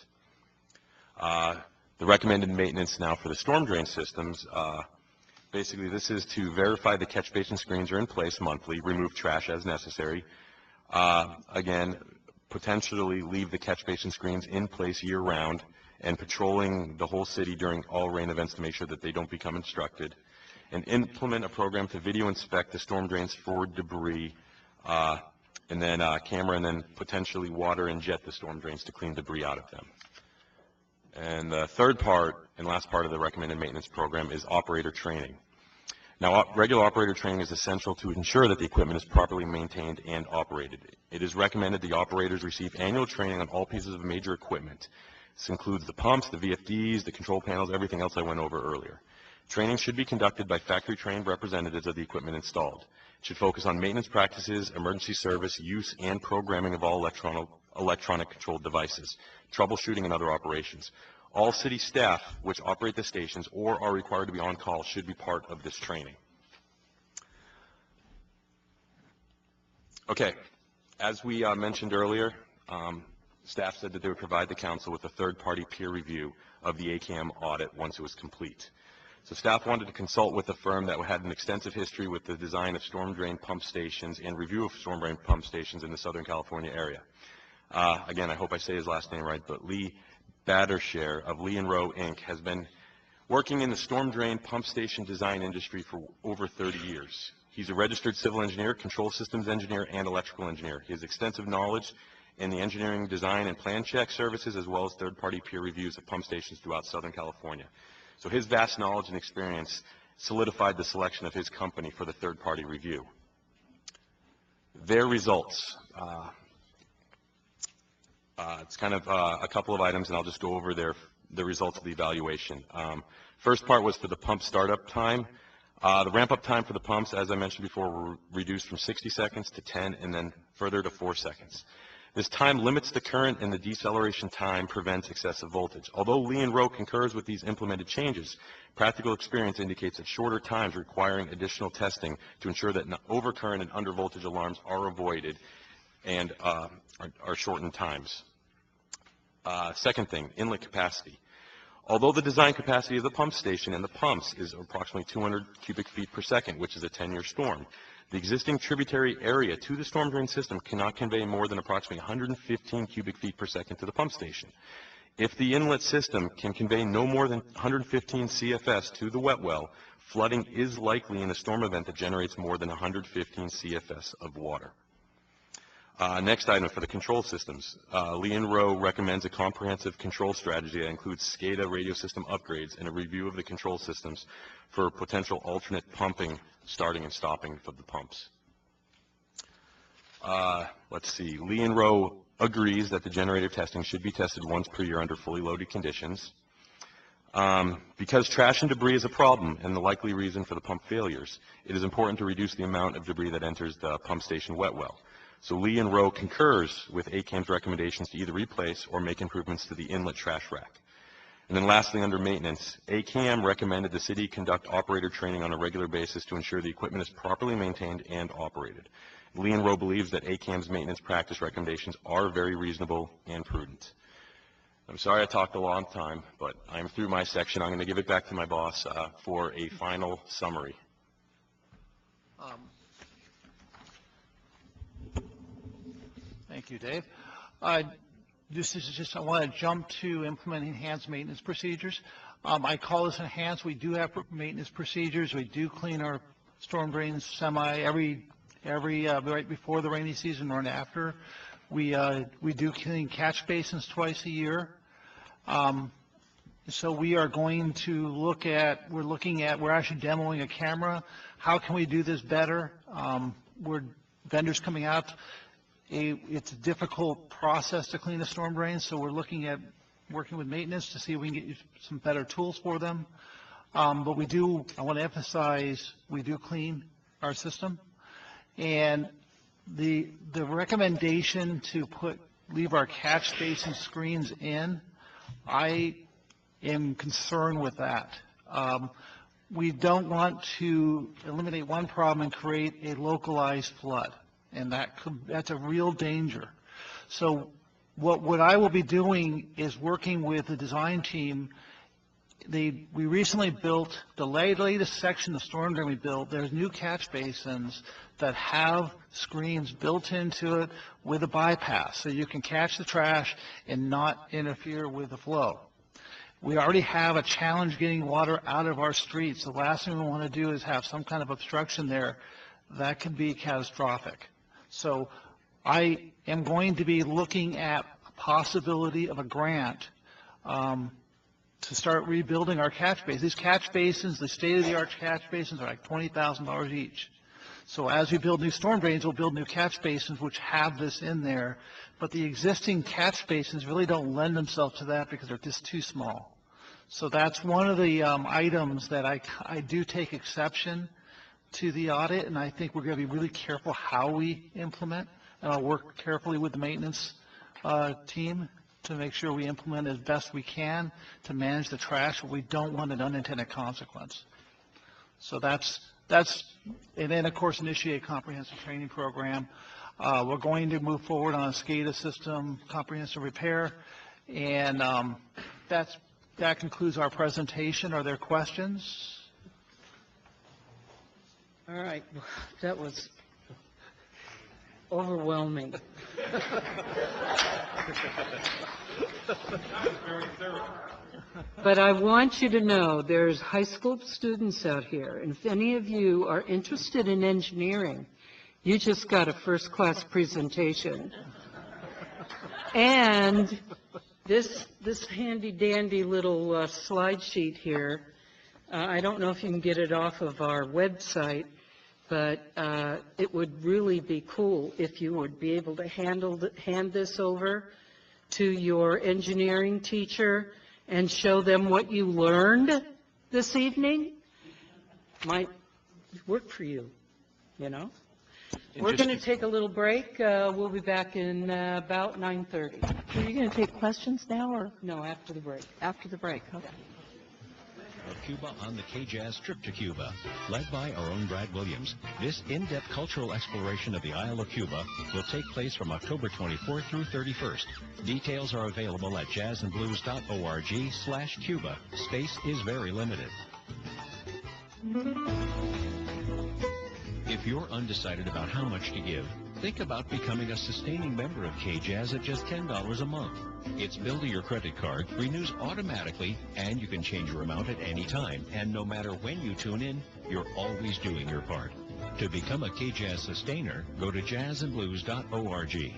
The recommended maintenance now for the storm drain systems, basically this is to verify the catch basin screens are in place monthly, remove trash as necessary. Again, potentially leave the catch basin screens in place year-round, and patrolling the whole city during all rain events to make sure that they don't become obstructed, and implement a program to video inspect the storm drains for debris, and then camera and then potentially water and jet the storm drains to clean debris out of them. And the third part and last part of the recommended maintenance program is operator training. Now, regular operator training is essential to ensure that the equipment is properly maintained and operated. It is recommended the operators receive annual training on all pieces of major equipment. This includes the pumps, the VFDs, the control panels, everything else I went over earlier. Training should be conducted by factory-trained representatives of the equipment installed. It should focus on maintenance practices, emergency service, use, and programming of all electronic controlled devices, troubleshooting, and other operations. All city staff which operate the stations or are required to be on call should be part of this training. Okay, as we mentioned earlier, staff said that they would provide the council with a third-party peer review of the ACAM audit once it was complete. So staff wanted to consult with a firm that had an extensive history with the design of storm drain pump stations and review of storm drain pump stations in the Southern California area. Again, I hope I say his last name right, but Lee Battershare of Lee & Rowe, Inc. has been working in the storm drain pump station design industry for over 30 years. He's a registered civil engineer, control systems engineer, and electrical engineer. He has extensive knowledge in the engineering, design, and plan check services, as well as third-party peer reviews of pump stations throughout Southern California. So his vast knowledge and experience solidified the selection of his company for the third-party review. Their results. It's kind of a couple of items, and I'll just go over the results of the evaluation. First part was for the pump startup time. The ramp-up time for the pumps, as I mentioned before, were reduced from 60 seconds to 10 and then further to 4 seconds. This time limits the current, and the deceleration time prevents excessive voltage. Although Lee & Rowe concurs with these implemented changes, practical experience indicates that shorter times requiring additional testing to ensure that overcurrent and undervoltage alarms are avoided and are shortened times. Second thing, inlet capacity. Although the design capacity of the pump station and the pumps is approximately 200 cubic feet per second, which is a 10-year storm, the existing tributary area to the storm drain system cannot convey more than approximately 115 cubic feet per second to the pump station. If the inlet system can convey no more than 115 CFS to the wet well, flooding is likely in a storm event that generates more than 115 CFS of water. Next item for the control systems. Lee & Rowe recommends a comprehensive control strategy that includes SCADA radio system upgrades and a review of the control systems for potential alternate pumping, starting and stopping of the pumps. Let's see. Lee & Rowe agrees that the generator testing should be tested once per year under fully loaded conditions. Because trash and debris is a problem and the likely reason for the pump failures, it is important to reduce the amount of debris that enters the pump station wet well. So Lee & Rowe concurs with ACAM's recommendations to either replace or make improvements to the inlet trash rack. And then lastly, under maintenance, ACAM recommended the city conduct operator training on a regular basis to ensure the equipment is properly maintained and operated. Lee & Rowe believes that ACAM's maintenance practice recommendations are very reasonable and prudent. I'm sorry I talked a long time, but I'm through my section. I'm going to give it back to my boss for a final summary. Thank you, Dave. this is just, I want to jump to implementing enhanced maintenance procedures. I call this enhanced. We do have maintenance procedures. We do clean our storm drains every right before the rainy season or after. We do clean catch basins twice a year. So we are going to we're actually demoing a camera. How can we do this better? Vendors coming out. It's a difficult process to clean a storm drain, so we're looking at working with maintenance to see if we can get some better tools for them. But I want to emphasize, we do clean our system. And the recommendation to leave our catch basin screens in, I am concerned with that. We don't want to eliminate one problem and create a localized flood, and that's a real danger. So what I will be doing is working with the design team. We recently built the latest section of storm drain we built. There's new catch basins that have screens built into it with a bypass, so you can catch the trash and not interfere with the flow. We already have a challenge getting water out of our streets. The last thing we want to do is have some kind of obstruction there. That can be catastrophic. So I am going to be looking at a possibility of a grant to start rebuilding our catch basins. These catch basins, the state-of-the-art catch basins, are like $20,000 each. So as we build new storm drains, we'll build new catch basins which have this in there. But the existing catch basins really don't lend themselves to that because they're just too small. So that's one of the items that I do take exception to the audit, and I think we're going to be really careful how we implement. And I'll work carefully with the maintenance team to make sure we implement as best we can to manage the trash, but we don't want an unintended consequence. So that's, and then of course initiate a comprehensive training program. We're going to move forward on a SCADA system, comprehensive repair, and that concludes our presentation. Are there questions? All right, that was overwhelming. But I want you to know there's high school students out here, and if any of you are interested in engineering, you just got a first-class presentation. And this handy-dandy little slide sheet here, I don't know if you can get it off of our website, but it would really be cool if you would be able to hand this over to your engineering teacher and show them what you learned this evening. Might work for you, you know? We're going to take a little break. We'll be back in about 9:30. Are you going to take questions now, or? No, after the break. After the break, okay. Of Cuba on the K-Jazz trip to Cuba, led by our own Brad Williams. This in-depth cultural exploration of the Isle of Cuba will take place from October 24th through 31st. Details are available at jazzandblues.org/Cuba. Space is very limited. If you're undecided about how much to give, think about becoming a sustaining member of K-Jazz at just $10 a month. It's billed to your credit card, renews automatically, and you can change your amount at any time. And no matter when you tune in, you're always doing your part. To become a K-Jazz sustainer, go to jazzandblues.org.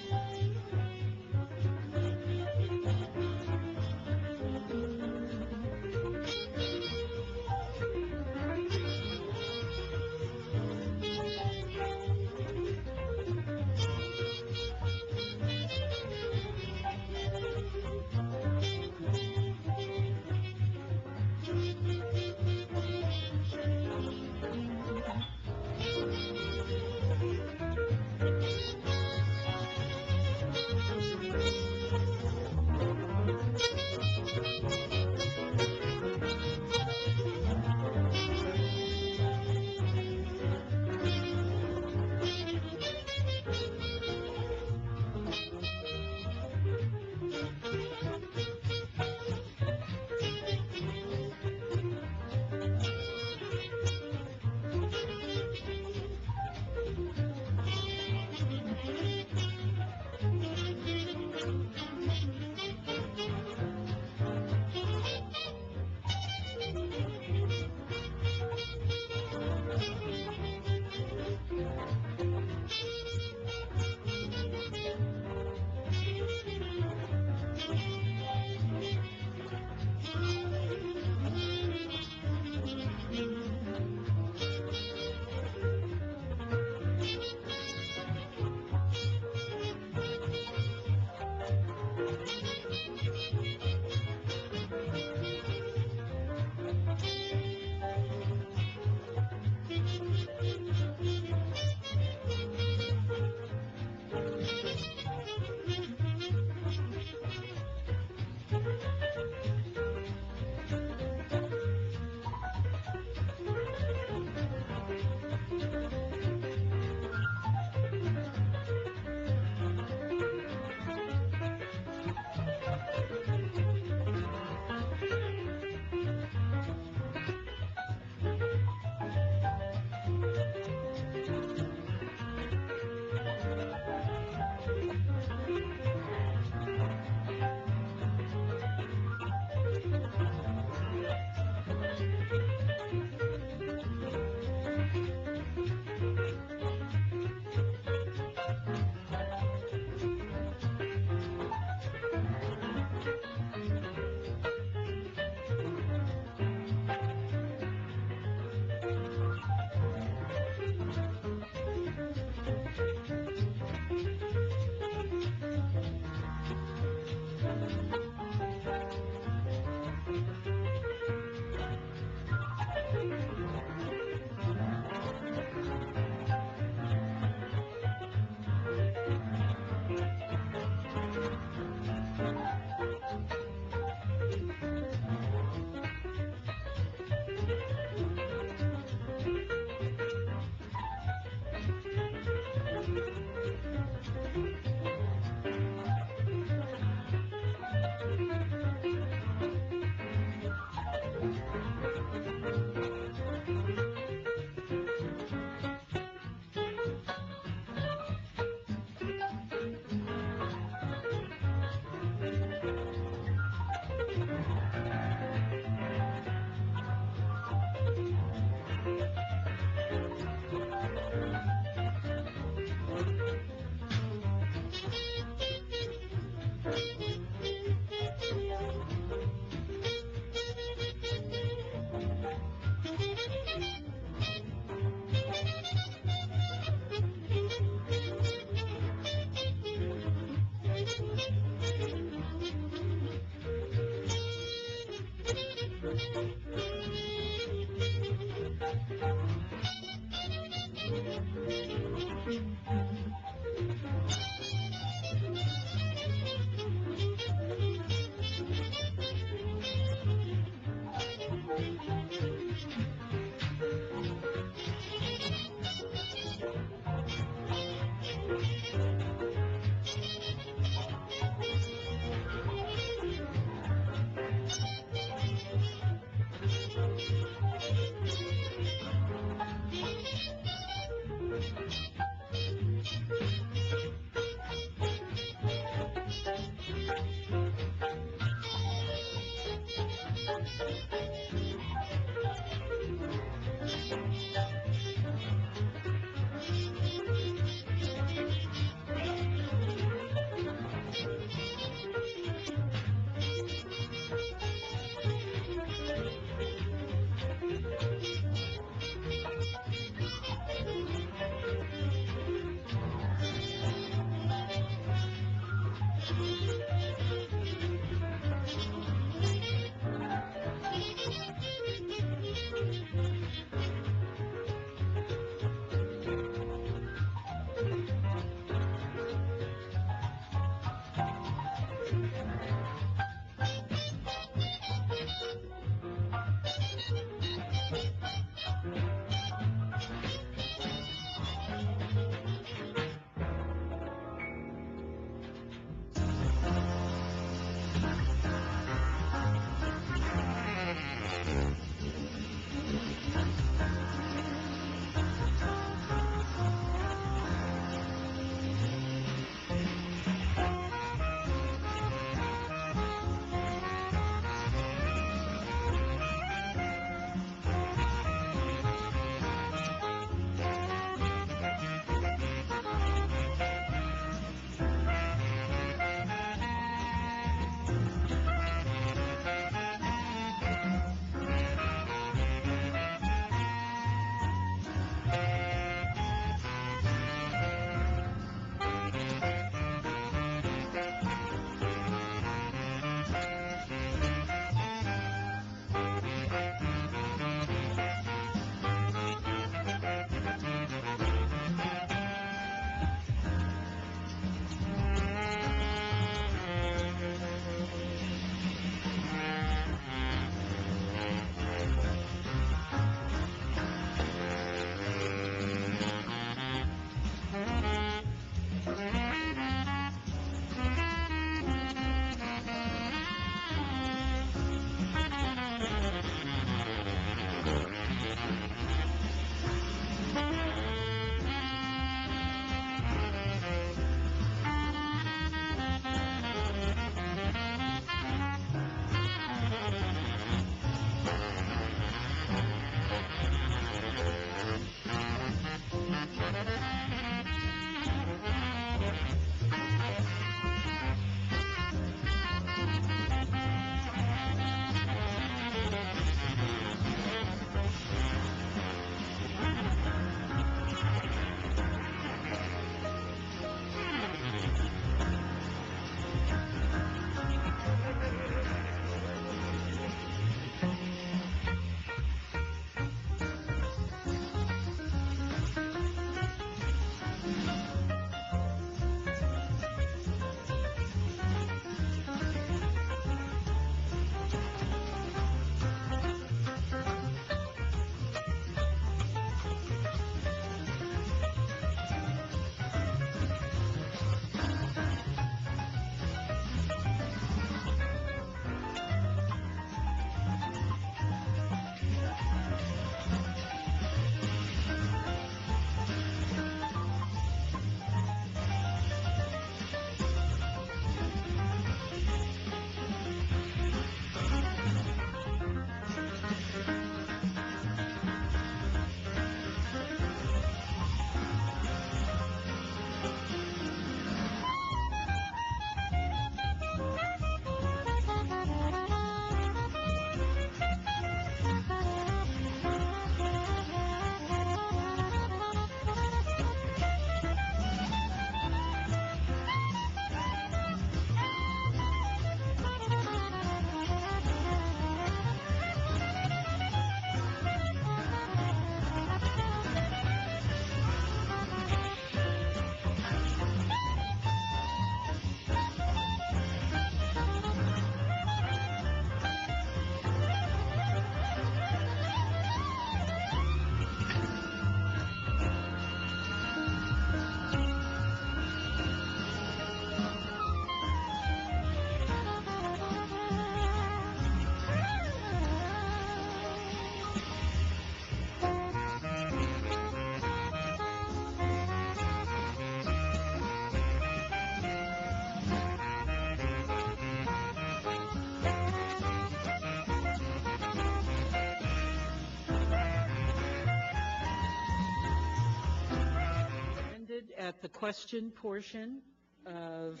the question portion of,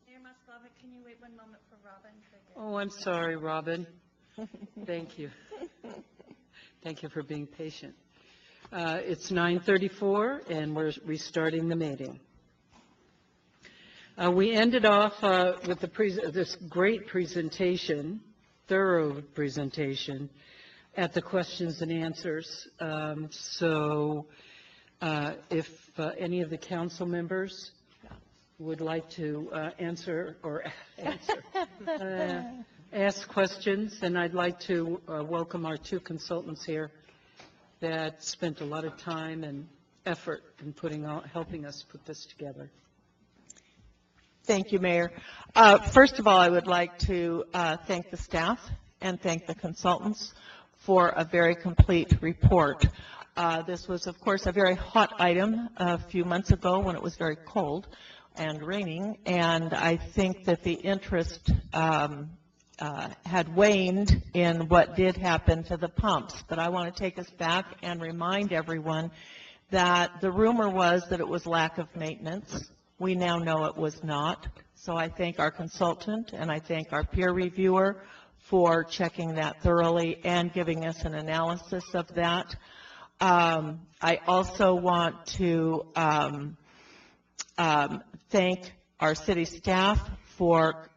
Mayor Moscovic, can you wait one moment for Robin? oh, I'm sorry, Robin. Thank you. Thank you for being patient. It's 9:34, and we're restarting the meeting. We ended off with this great presentation, thorough presentation, at the questions and answers. If any of the council members would like to ask questions, and I'd like to welcome our two consultants here that spent a lot of time and effort in helping us put this together. Thank you, Mayor. First of all, I would like to thank the staff and thank the consultants for a very complete report. This was, of course, a very hot item a few months ago when it was very cold and raining, and I think that the interest had waned in what did happen to the pumps. But I want to take us back and remind everyone that the rumor was that it was lack of maintenance. We now know it was not. So I thank our consultant and I thank our peer reviewer for checking that thoroughly and giving us an analysis of that. I also want to thank our city staff for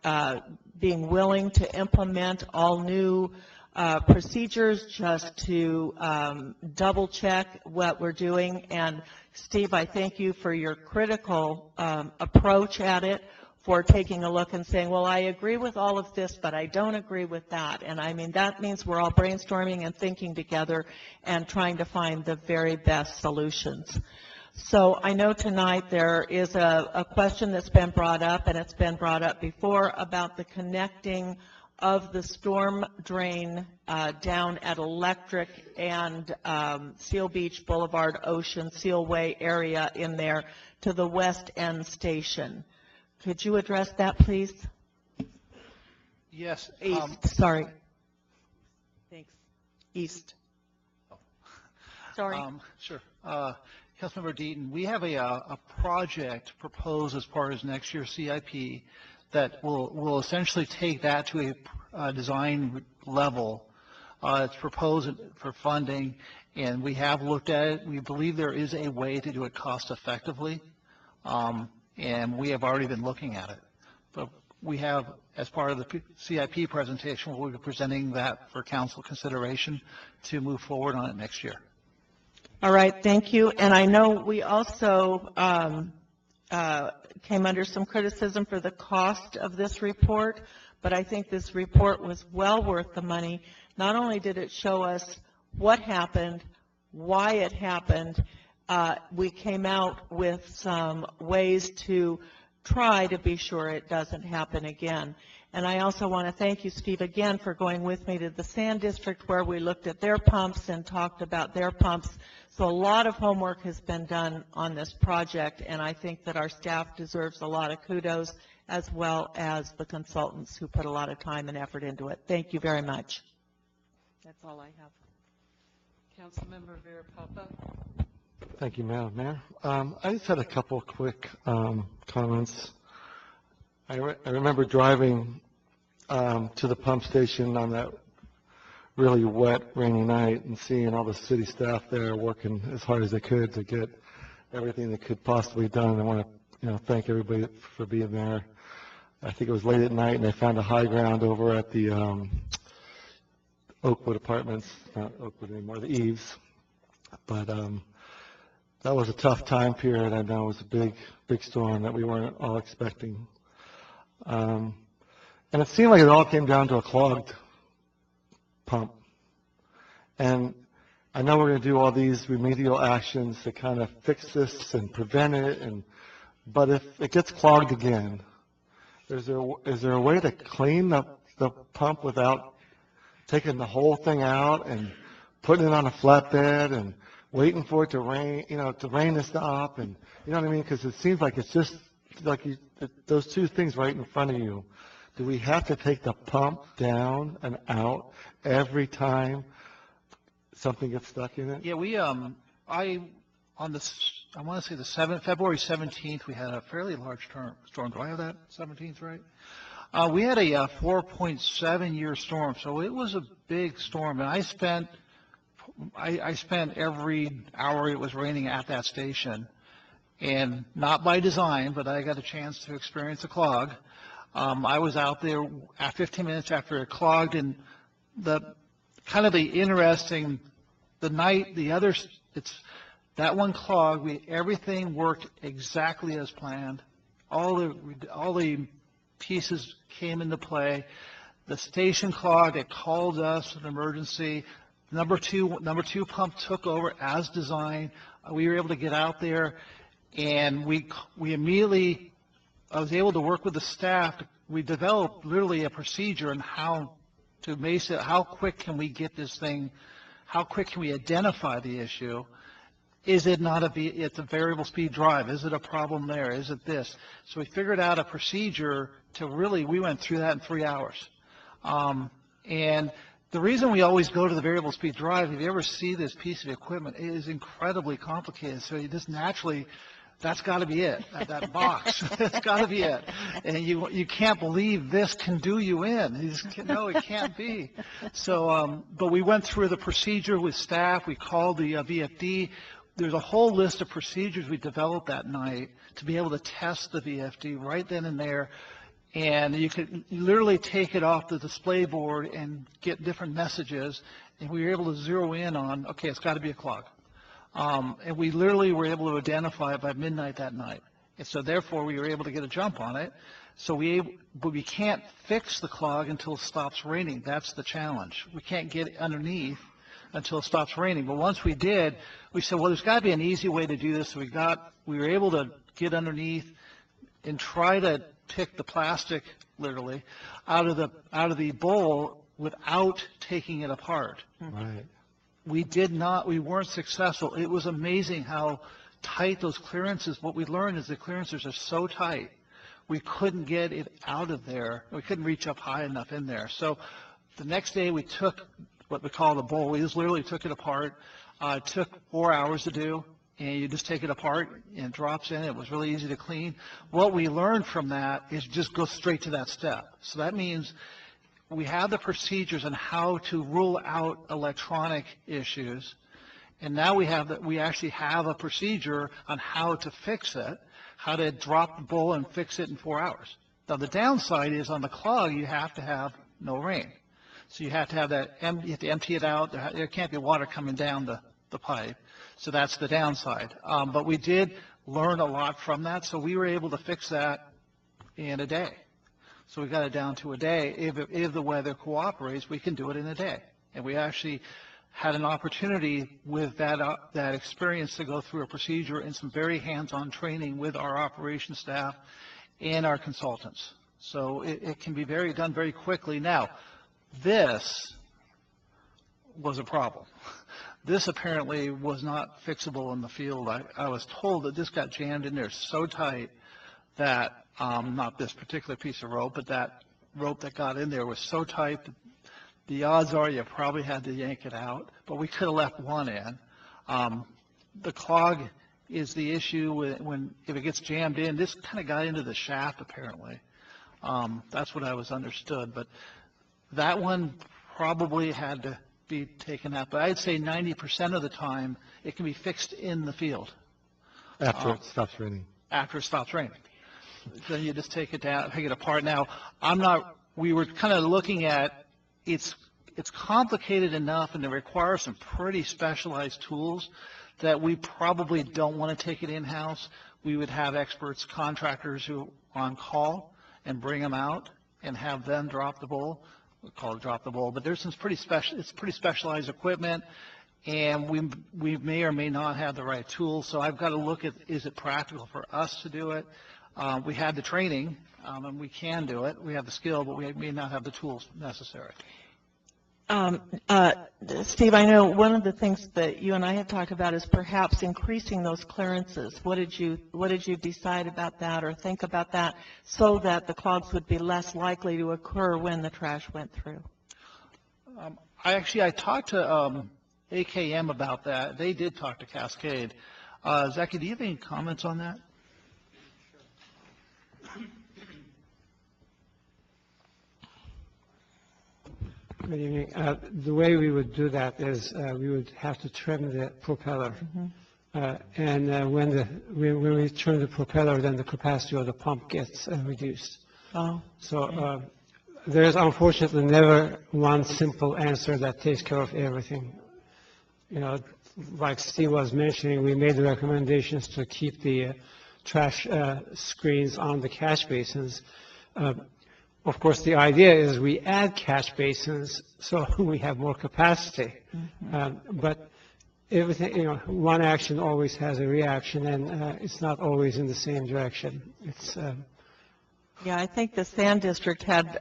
being willing to implement all new procedures just to double check what we're doing. And Steve, I thank you for your critical approach at it, for taking a look and saying, well, I agree with all of this, but I don't agree with that. And I mean, that means we're all brainstorming and thinking together and trying to find the very best solutions. So I know tonight there is a question that's been brought up, and it's been brought up before, about the connecting of the storm drain down at Electric and Seal Beach Boulevard, Ocean, Sealway area in there to the West End Station. Could you address that, please? Yes. East, sorry. Thanks. East. Sorry. Sure. Councilmember Deaton, we have a project proposed as part of next year's CIP that will essentially take that to a design level. It's proposed for funding, and we have looked at it. We believe there is a way to do it cost effectively, and we have already been looking at it. But we have, as part of the CIP presentation, we'll be presenting that for council consideration to move forward on it next year. All right, thank you. And I know we also came under some criticism for the cost of this report, but I think this report was well worth the money. Not only did it show us what happened, why it happened, we came out with some ways to try to be sure it doesn't happen again. And I also want to thank you, Steve, again for going with me to the Sand District where we looked at their pumps and talked about their pumps. So a lot of homework has been done on this project, and I think that our staff deserves a lot of kudos, as well as the consultants who put a lot of time and effort into it. Thank you very much. That's all I have. Councilmember Vera-Papa. Thank you, Madam Mayor. I just had a couple quick comments. I remember driving to the pump station on that really wet, rainy night and seeing all the city staff there working as hard as they could to get everything that could possibly be done. I want to, thank everybody for being there. I think it was late at night, and they found a high ground over at the Oakwood Apartments, not Oakwood anymore, the Eaves. But that was a tough time period. I know it was a big storm that we weren't all expecting. And it seemed like it all came down to a clogged pump. And I know we're going to do all these remedial actions to kind of fix this and prevent it, but if it gets clogged again, is there a way to clean the pump without taking the whole thing out and putting it on a flatbed and waiting for it to rain, to rain to stop, and you know what I mean? Because it seems like it's just like those two things right in front of you. Do we have to take the pump down and out every time something gets stuck in it? Yeah, we on the I want to say February 17th, we had a fairly large storm. Do I have that 17th right? We had a 4.7-year storm, so it was a big storm, and I spent every hour it was raining at that station, and not by design, but I got a chance to experience a clog. I was out there at 15 minutes after it clogged, and that one clog, everything worked exactly as planned. All the pieces came into play. The station clogged, it called us an emergency. Number two pump took over as designed. We were able to get out there, and we immediately, I was able to work with the staff. We developed literally a procedure on how quick can we get this thing, how quick can we identify the issue. Is it it's a variable speed drive? Is it a problem there? Is it this? So we figured out a procedure we went through that in 3 hours. And the reason we always go to the variable speed drive, if you ever see this piece of equipment, it is incredibly complicated. So you just naturally, that's got to be it, that box. It's got to be it. And you can't believe this can do you in. No, it can't be. So, but we went through the procedure with staff. We called the VFD. There's a whole list of procedures we developed that night to be able to test the VFD right then and there. And you could literally take it off the display board and get different messages. And we were able to zero in on, okay, it's got to be a clog. And we literally were able to identify it by midnight that night. And so therefore we were able to get a jump on it. But we can't fix the clog until it stops raining. That's the challenge. We can't get underneath until it stops raining. But once we did, we said, well, there's got to be an easy way to do this. So we were able to get underneath and try to pick the plastic, literally, out of the bowl without taking it apart. Right. We weren't successful. It was amazing how tight those clearances, what we learned is the clearances are so tight, we couldn't get it out of there. We couldn't reach up high enough in there. So the next day we took what we call the bowl. We just literally took it apart. It took 4 hours to do, and you just take it apart and it drops in. It was really easy to clean. What we learned from that is just go straight to that step. So that means we have the procedures on how to rule out electronic issues, and now we actually have a procedure on how to fix it, how to drop the bowl and fix it in 4 hours. Now the downside is on the clog you have to have no rain. So you have to have you have to empty it out. There can't be water coming down the pipe. So that's the downside. But we did learn a lot from that. So we were able to fix that in a day. So we got it down to a day. If the weather cooperates, we can do it in a day. And we actually had an opportunity with that experience to go through a procedure and some very hands-on training with our operations staff and our consultants. So it can be done very quickly. Now, this was a problem. This apparently was not fixable in the field. I was told that this got jammed in there so tight that, not this particular piece of rope, but that rope that got in there was so tight that the odds are you probably had to yank it out, but we could have left one in. The clog is the issue if it gets jammed in. This kind of got into the shaft apparently. That's what I was understood, but that one probably had to be taken out. But I'd say 90% of the time it can be fixed in the field. After it stops raining. After it stops raining. Then you just take it down, take it apart. Now, we were kind of looking at, it's complicated enough and it requires some pretty specialized tools that we probably don't want to take it in-house. We would have experts, contractors who are on call and bring them out and have them drop the bowl. We call it drop the bowl, but there's some it's pretty specialized equipment, and we may or may not have the right tools. So I've got to look at, is it practical for us to do it? We have the training, and we can do it. We have the skill, but we may not have the tools necessary. Steve, I know one of the things that you and I have talked about is perhaps increasing those clearances. What did you decide about that or think about that so that the clogs would be less likely to occur when the trash went through? I talked to AKM about that. They did talk to Cascade. Zaki, do you have any comments on that? Good evening. The way we would do that is we would have to trim the propeller. And when we trim the propeller, then the capacity of the pump gets reduced. Oh. So there's unfortunately never one simple answer that takes care of everything. You know, like Steve was mentioning, we made the recommendations to keep the trash screens on the catch basins. Of course, the idea is we add catch basins so we have more capacity. But everything, you know, one action always has a reaction, and it's not always in the same direction. It's Yeah, I think the Sand District had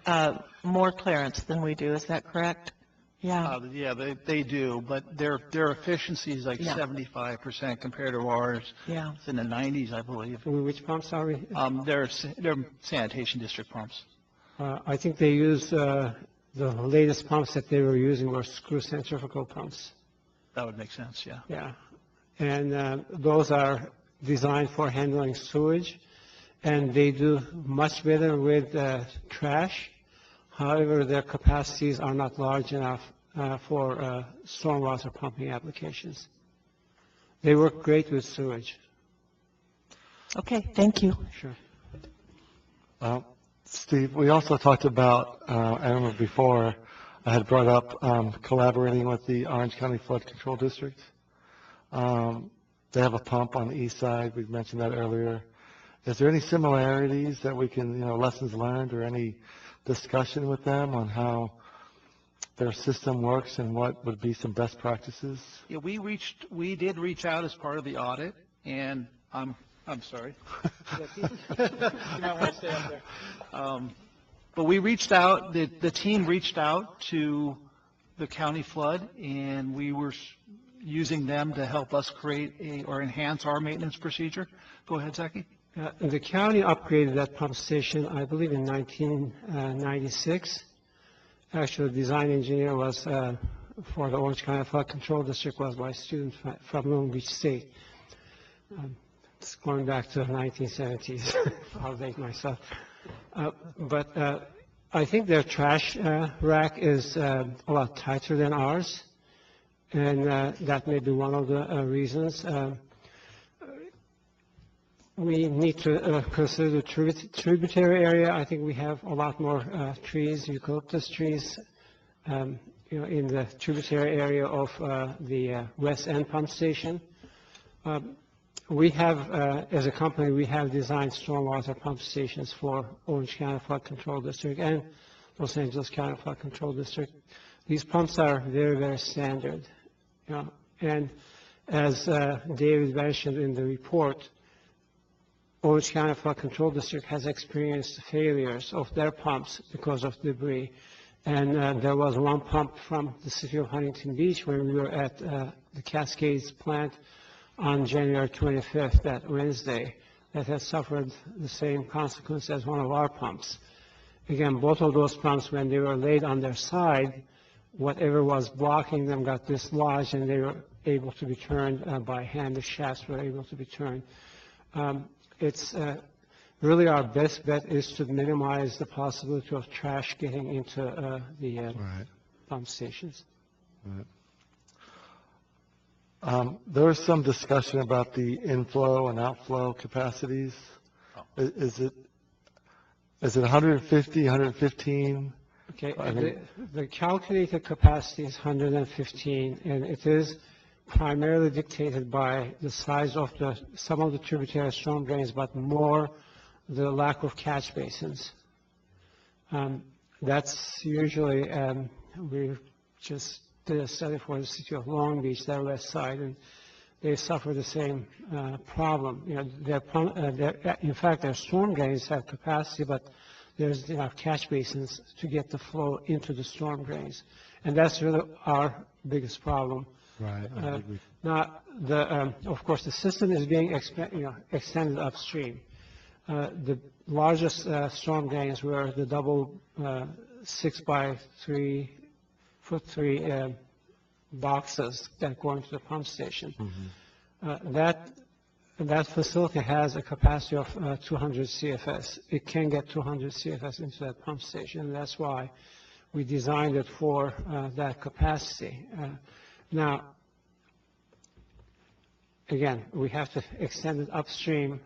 more clearance than we do. Is that correct? Yeah. Yeah, they do, but their efficiency is like 75% compared to ours. Yeah. It's in the 90s, I believe. Which pumps are we? They're sanitation district pumps. I think they use the latest pumps that they were using were screw centrifugal pumps. That would make sense, yeah. Yeah. And those are designed for handling sewage, and they do much better with trash. However, their capacities are not large enough for stormwater pumping applications. They work great with sewage. Okay, thank you. Sure. Steve, we also talked about, I remember before, I had brought up collaborating with the Orange County Flood Control District. They have a pump on the east side. We've mentioned that earlier. Is there any similarities that we can, lessons learned or any discussion with them on how their system works and what would be some best practices? Yeah, we did reach out as part of the audit, and I'm sorry. You might want to stay up there. But we reached out, the team reached out to the county flood, and we were using them to help us create or enhance our maintenance procedure. Go ahead, Zaki. The county upgraded that pump station, I believe, in 1996. Actually, the design engineer was for the Orange County Flood Control District was my student from Long Beach State. It's going back to the 1970s. I'll date myself. But I think their trash rack is a lot tighter than ours, and that may be one of the reasons. We need to consider the tributary area. I think we have a lot more trees, eucalyptus trees, in the tributary area of the West End pump station. We have, as a company, we have designed stormwater pump stations for Orange County Flood Control District and Los Angeles County Flood Control District. These pumps are very, very standard. And as David mentioned in the report, Orange County Flood Control District has experienced failures of their pumps because of debris. And there was one pump from the city of Huntington Beach when we were at the Cascades plant on January 25th, that Wednesday, that has suffered the same consequence as one of our pumps. Again, both of those pumps, when they were laid on their side, whatever was blocking them got dislodged, and they were able to be turned by hand. The shafts were able to be turned. It's really our best bet is to minimize the possibility of trash getting into the pump stations. There was some discussion about the inflow and outflow capacities. Is it 150, 115? Okay, the calculated capacity is 115, and it is primarily dictated by the size of some of the tributary storm drains, but more the lack of catch basins. That's usually, we just did a study for the city of Long Beach, their west side, and they suffer the same problem. In fact, their storm drains have capacity, but there's enough catch basins to get the flow into the storm drains. And that's really our biggest problem. Right. Now, of course, the system is being extended upstream. The largest storm drains were the double 6 by 3 foot 3 boxes that go into the pump station. That that facility has a capacity of 200 CFS. It can get 200 CFS into that pump station, and that's why we designed it for that capacity. Now, again, we have to extend it upstream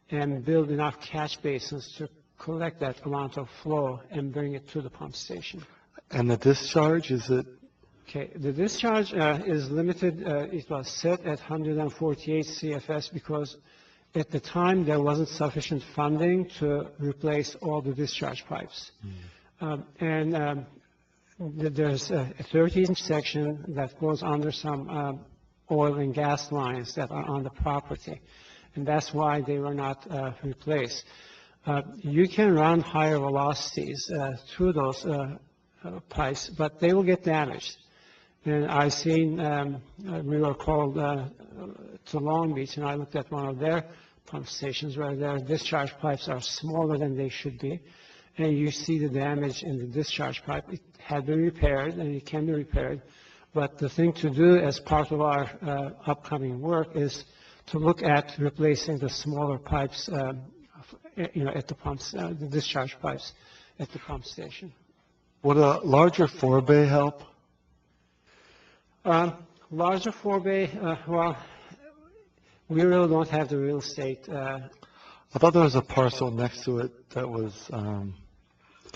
and build enough catch basins to collect that amount of flow and bring it to the pump station. And the discharge, is it? Okay, the discharge is limited. It was set at 148 CFS because at the time there wasn't sufficient funding to replace all the discharge pipes. There's a 30-inch section that goes under some oil and gas lines that are on the property, and that's why they were not replaced. You can run higher velocities through those pipes, but they will get damaged. And I seen, we were called to Long Beach, and I looked at one of their pump stations where their discharge pipes are smaller than they should be, and you see the damage in the discharge pipe. It had been repaired, and it can be repaired, but the thing to do as part of our upcoming work is to look at replacing the smaller pipes, at the pumps, the discharge pipes at the pump station. Would a larger forebay help? Larger forebay, well, we really don't have the real estate. I thought there was a parcel next to it that was...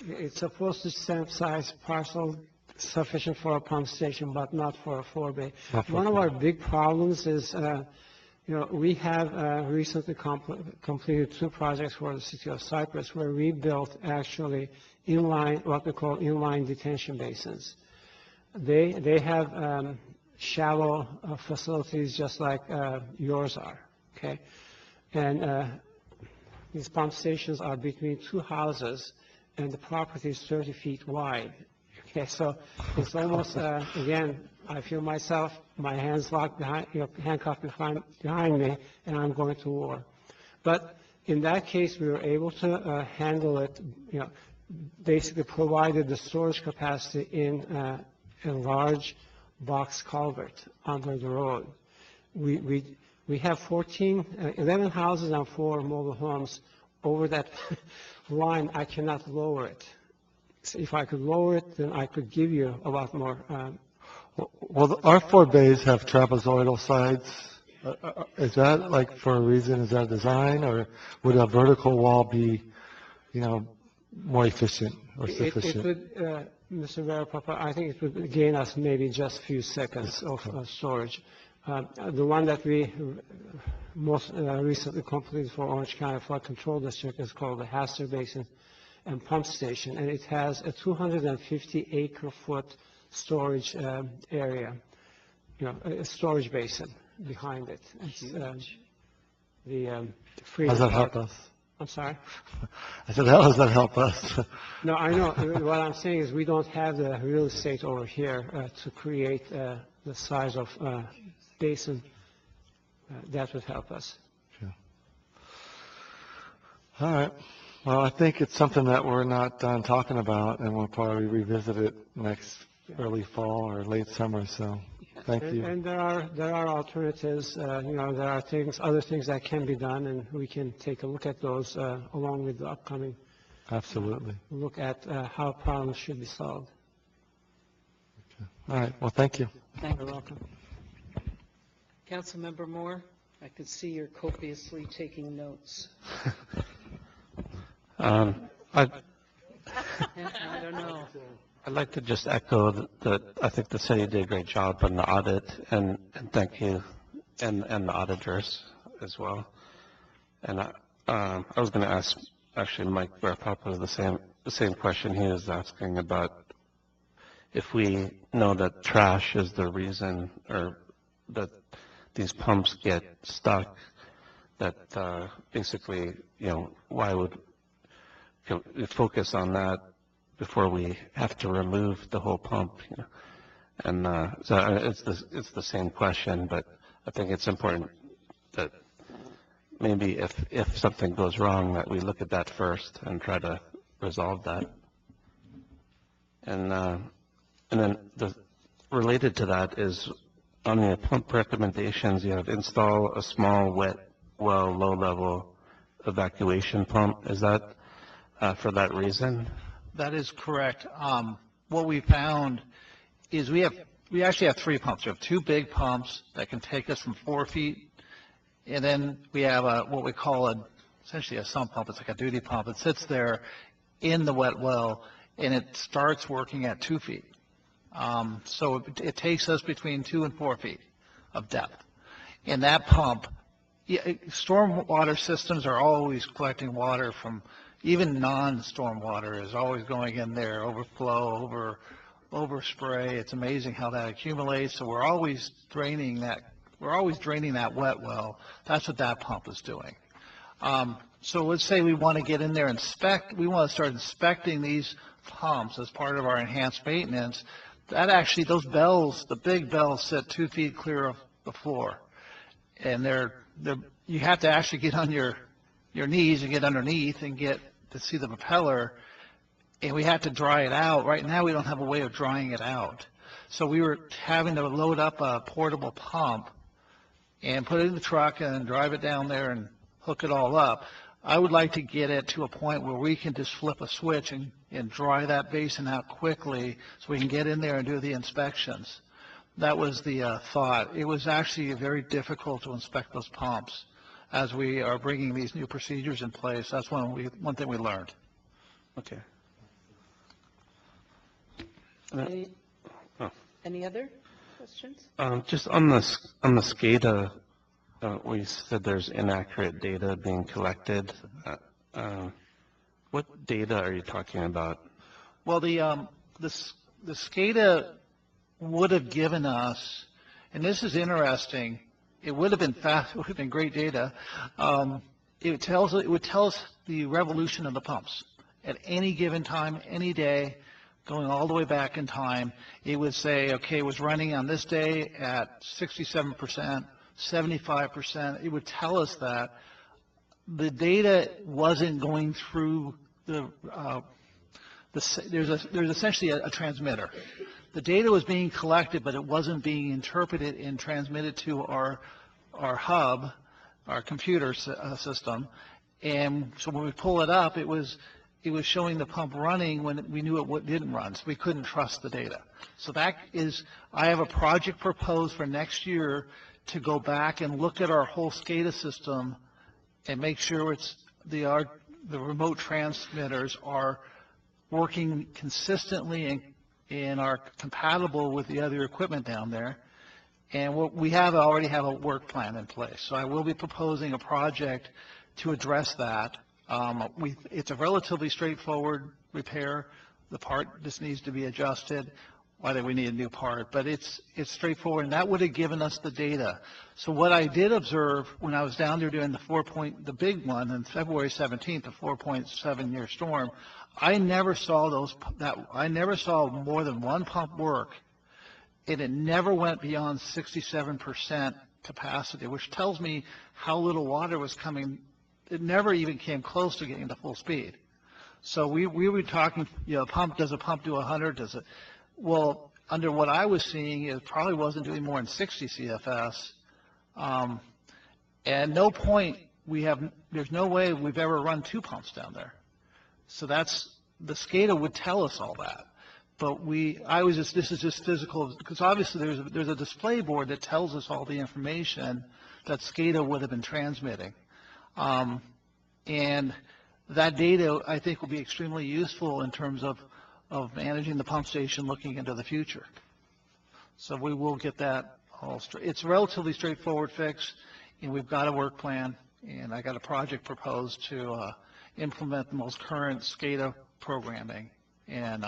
It's supposed to size parcel sufficient for a pump station, but not for a forebay. One of our big problems is, we have recently completed 2 projects for the city of Cypress where we built actually inline, what we call inline detention basins. They have shallow facilities just like yours are, okay? And these pump stations are between 2 houses, and the property is 30 feet wide. Okay, so it's almost, again, I feel myself, my hands locked behind, handcuffed behind me, and I'm going to war. But in that case, we were able to handle it, basically provided the storage capacity in a large box culvert under the road. We have 11 houses and 4 mobile homes over that line. I cannot lower it. So if I could lower it, then I could give you a lot more. Well, our 4 bays have trapezoidal sides. Is that like for a reason? Is that design, or would a vertical wall be, more efficient or sufficient? It would, Mr. Verapapa, I think it would gain us maybe just a few seconds of storage. The one that we most recently completed for Orange County Flood Control District is called the Hasser Basin and Pump Station, and it has a 250 acre-foot storage area, a storage basin behind it. It's, the free. How does that help us? I'm sorry? I said, how does that help us? No, I know. What I'm saying is we don't have the real estate over here to create the size of basin that would help us. Sure. All right. Well, I think it's something that we're not done talking about, and we'll probably revisit it next early fall or late summer. So, thank you. And there are alternatives. There are other things that can be done, and we can take a look at those along with the upcoming. Absolutely. Look at how problems should be solved. Okay. All right. Well, thank you. You're welcome. Councilmember Moore, I could see you're copiously taking notes. I don't know. I'd like to just echo that I think the city did a great job on the audit, and thank you, and the auditors as well. And I was going to ask, actually, Mike Verapapa the same question he was asking about if we know that trash is the reason, or that these pumps get stuck, that basically, why would we focus on that before we have to remove the whole pump? And so it's the same question, but I think it's important that maybe if something goes wrong, that we look at that first and try to resolve that. And then related to that is on the pump recommendations, you have install a small wet well low-level evacuation pump. Is that for that reason? That is correct. What we found is we actually have 3 pumps. We have 2 big pumps that can take us from 4 feet, and then we have what we call essentially a sump pump. It's like a duty pump. It sits there in the wet well, and it starts working at 2 feet. So it takes us between 2 and 4 feet of depth. And that pump, stormwater systems are always collecting water from, even non-storm water is always going in there, overflow, overspray. It's amazing how that accumulates. So we're always draining that wet well. That's what that pump is doing. So let's say we want to get in there and we want to start inspecting these pumps as part of our enhanced maintenance. That actually, those bells, the big bells, sit 2 feet clear of the floor, and you have to actually get on your knees and get underneath and get to see the propeller, and we have to dry it out. Right now, we don't have a way of drying it out, so we were having to load up a portable pump and put it in the truck and then drive it down there and hook it all up. I would like to get it to a point where we can just flip a switch and dry that basin out quickly so we can get in there and do the inspections. That was the thought. It was actually very difficult to inspect those pumps as we are bringing these new procedures in place. That's one thing we learned. Okay. Any other questions? Just on the SCADA, we said there's inaccurate data being collected. What data are you talking about? Well, the SCADA would have given us, and this is interesting, it would have been fast, it would have been great data. It would tell us the revolution of the pumps at any given time, any day, going all the way back in time. It would say, okay, it was running on this day at 67%, 75%. It would tell us that. The data wasn't going through there's essentially a transmitter. The data was being collected, but it wasn't being interpreted and transmitted to our hub, our computer system. And so when we pull it up, it was showing the pump running when we knew it didn't run, so we couldn't trust the data. So I have a project proposed for next year to go back and look at our whole SCADA system and make sure the remote transmitters are working consistently and are compatible with the other equipment down there. And we already have a work plan in place. So I will be proposing a project to address that. It's a relatively straightforward repair. The part just needs to be adjusted, whether we need a new part, but it's straightforward, and that would have given us the data. So what I did observe when I was down there doing the big one on February 17th, the 4.7-year storm, I never saw more than one pump work, and it never went beyond 67% capacity, which tells me how little water was coming. It never even came close to getting to full speed. So we were talking, does a pump do 100? Well, under what I was seeing, it probably wasn't doing more than 60 CFS. At no point there's no way we've ever run 2 pumps down there. So the SCADA would tell us all that. But this is just physical, because obviously there's a display board that tells us all the information that SCADA would have been transmitting. And that data, I think, will be extremely useful in terms of managing the pump station looking into the future. So we will get that all straight. It's a relatively straightforward fix, and we've got a work plan, and I got a project proposed to implement the most current SCADA programming and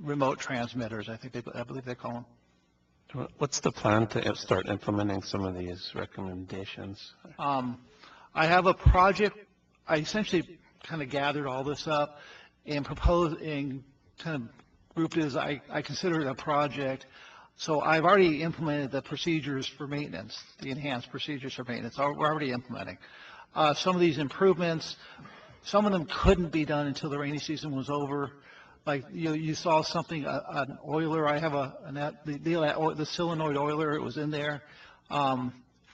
remote transmitters, I believe they call them. What's the plan to start implementing some of these recommendations? I have a project. I essentially kind of gathered all this up and proposed and kind of grouped it as I consider it a project. So I've already implemented the procedures for maintenance, the enhanced procedures for maintenance. We're already implementing. Some of these improvements, some of them couldn't be done until the rainy season was over. Like you saw something, an oiler. I have the solenoid oiler. It was in there.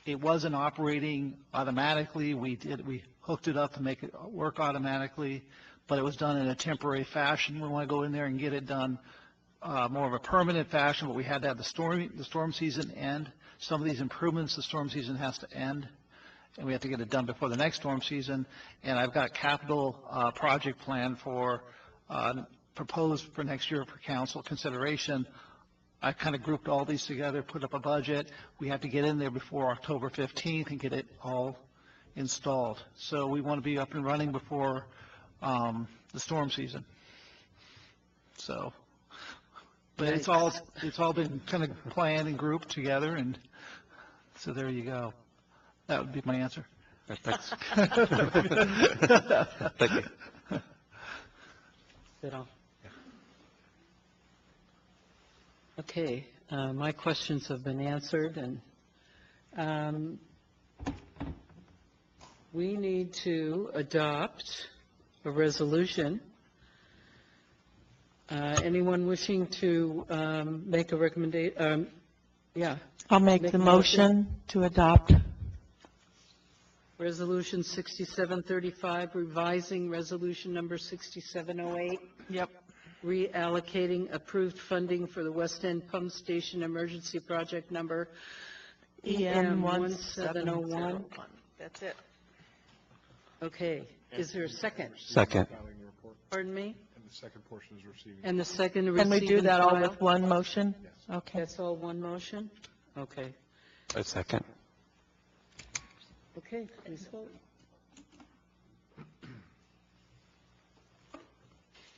It wasn't operating automatically. We hooked it up to make it work automatically, but it was done in a temporary fashion. We want to go in there and get it done more of a permanent fashion, but we had to have the storm season end. Some of these improvements, the storm season has to end, and we have to get it done before the next storm season. And I've got capital project plan for proposed for next year for council consideration. I kind of grouped all these together, put up a budget. We have to get in there before October 15th and get it all installed. So we want to be up and running before the storm season. So, but it's all been kind of planned and grouped together, and so there you go. That would be my answer. Thanks. Thank you. Is that all? Okay, my questions have been answered, and we need to adopt a resolution. Anyone wishing to make a recommendation? Yeah. I'll make the motion to adopt. Resolution 6735, revising resolution number 6708. Yep. Reallocating approved funding for the West End Pump Station Emergency Project number EM 1701. That's it. Okay, is there a second? Second. Pardon me? And the second portion is receiving. And the second Can receive we do and that all file? with one motion? Okay. That's all one motion? Okay. A second. Okay, please vote.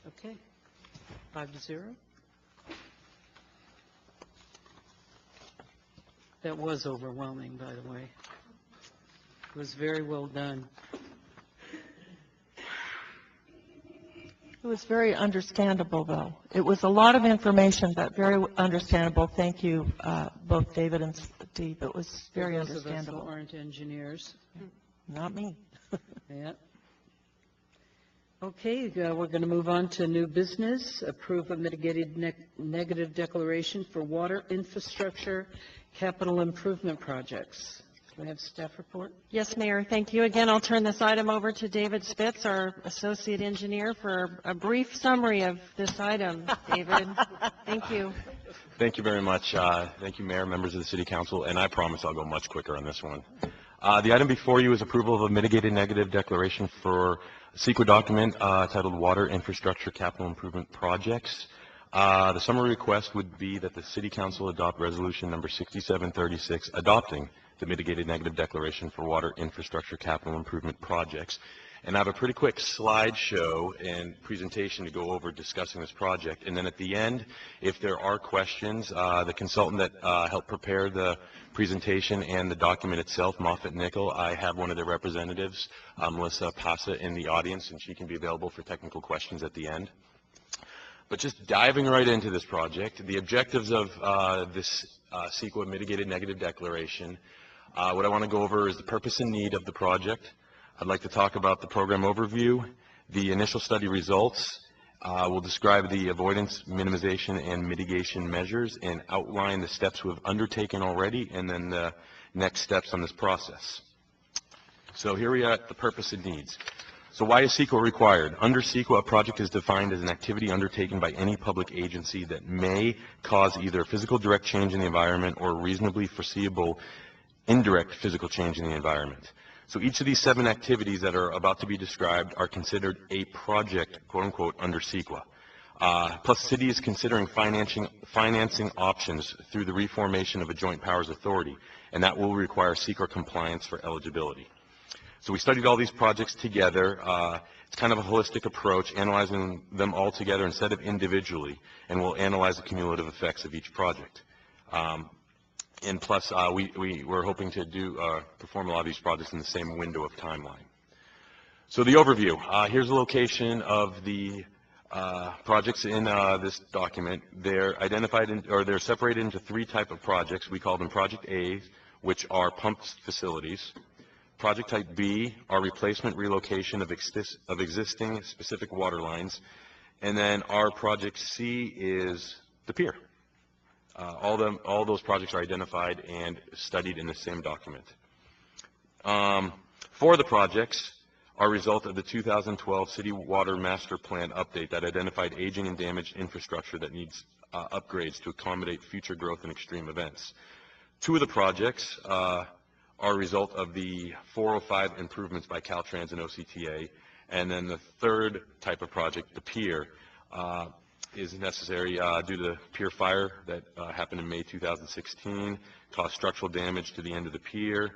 Okay, 5-0. That was overwhelming, by the way. It was very well done. It was very understandable, though. It was a lot of information, but very understandable. Thank you, both David and Steve. It was very For those of us who understandable. aren't engineers. Not me. Yeah. Okay, we're going to move on to new business. Approve a mitigated negative declaration for water infrastructure capital improvement projects. Do we have staff report? Yes, Mayor, thank you. Again, I'll turn this item over to David Spitz, our Associate Engineer, for a brief summary of this item. David, thank you. Thank you very much. Thank you, Mayor, members of the City Council, and I promise I'll go much quicker on this one. The item before you is approval of a mitigated negative declaration for a CEQA document titled Water Infrastructure Capital Improvement Projects. The summary request would be that the City Council adopt resolution number 6736, adopting the mitigated negative declaration for water infrastructure capital improvement projects. And I have a pretty quick slideshow and presentation to go over discussing this project. And then at the end, if there are questions, the consultant that helped prepare the presentation and the document itself, Moffitt Nickel, I have one of their representatives, Melissa Passa, in the audience, and she can be available for technical questions at the end. But just diving right into this project, the objectives of this CEQA mitigated negative declaration, what I want to go over is the purpose and need of the project. I'd like to talk about the program overview, the initial study results. We'll describe the avoidance, minimization, and mitigation measures and outline the steps we've undertaken already and then the next steps on this process. So here we are at the purpose and needs. So why is CEQA required? Under CEQA, a project is defined as an activity undertaken by any public agency that may cause either physical direct change in the environment or reasonably foreseeable indirect physical change in the environment. So each of these 7 activities that are about to be described are considered a project, quote unquote, under CEQA. Plus, the city is considering financing options through the reformation of a joint powers authority, and that will require CEQA compliance for eligibility. So we studied all these projects together. It's kind of a holistic approach, analyzing them all together instead of individually, and we'll analyze the cumulative effects of each project. And plus, we're hoping to perform a lot of these projects in the same window of timeline. So the overview. Here's the location of the projects in this document. They're identified they're separated into 3 types of projects. We call them Project A, which are pump facilities. Project Type B are replacement relocation of existing specific water lines. And then our Project C is the pier. All those projects are identified and studied in the same document. Four of the projects are a result of the 2012 City Water Master Plan update that identified aging and damaged infrastructure that needs upgrades to accommodate future growth and extreme events. Two of the projects are a result of the 405 improvements by Caltrans and OCTA, and then the third type of project, the pier, is necessary due to the pier fire that happened in May 2016, caused structural damage to the end of the pier.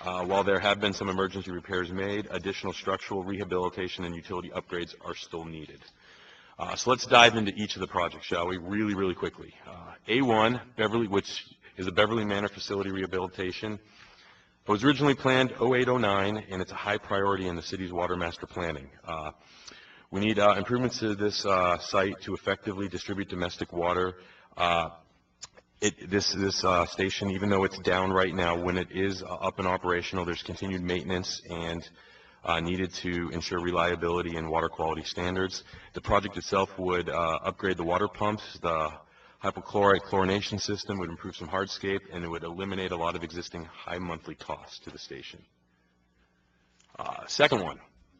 While there have been some emergency repairs made, additional structural rehabilitation and utility upgrades are still needed. So let's dive into each of the projects, shall we, really quickly. A1, Beverly, which is a Beverly Manor facility rehabilitation. It was originally planned 0809, and it's a high priority in the city's water master planning. We need improvements to this site to effectively distribute domestic water. This station, even though it's down right now, when it is up and operational, there's continued maintenance and needed to ensure reliability and water quality standards. The project itself would upgrade the water pumps, the hypochlorite chlorination system would improve some hardscape, and it would eliminate a lot of existing high monthly costs to the station. Second one,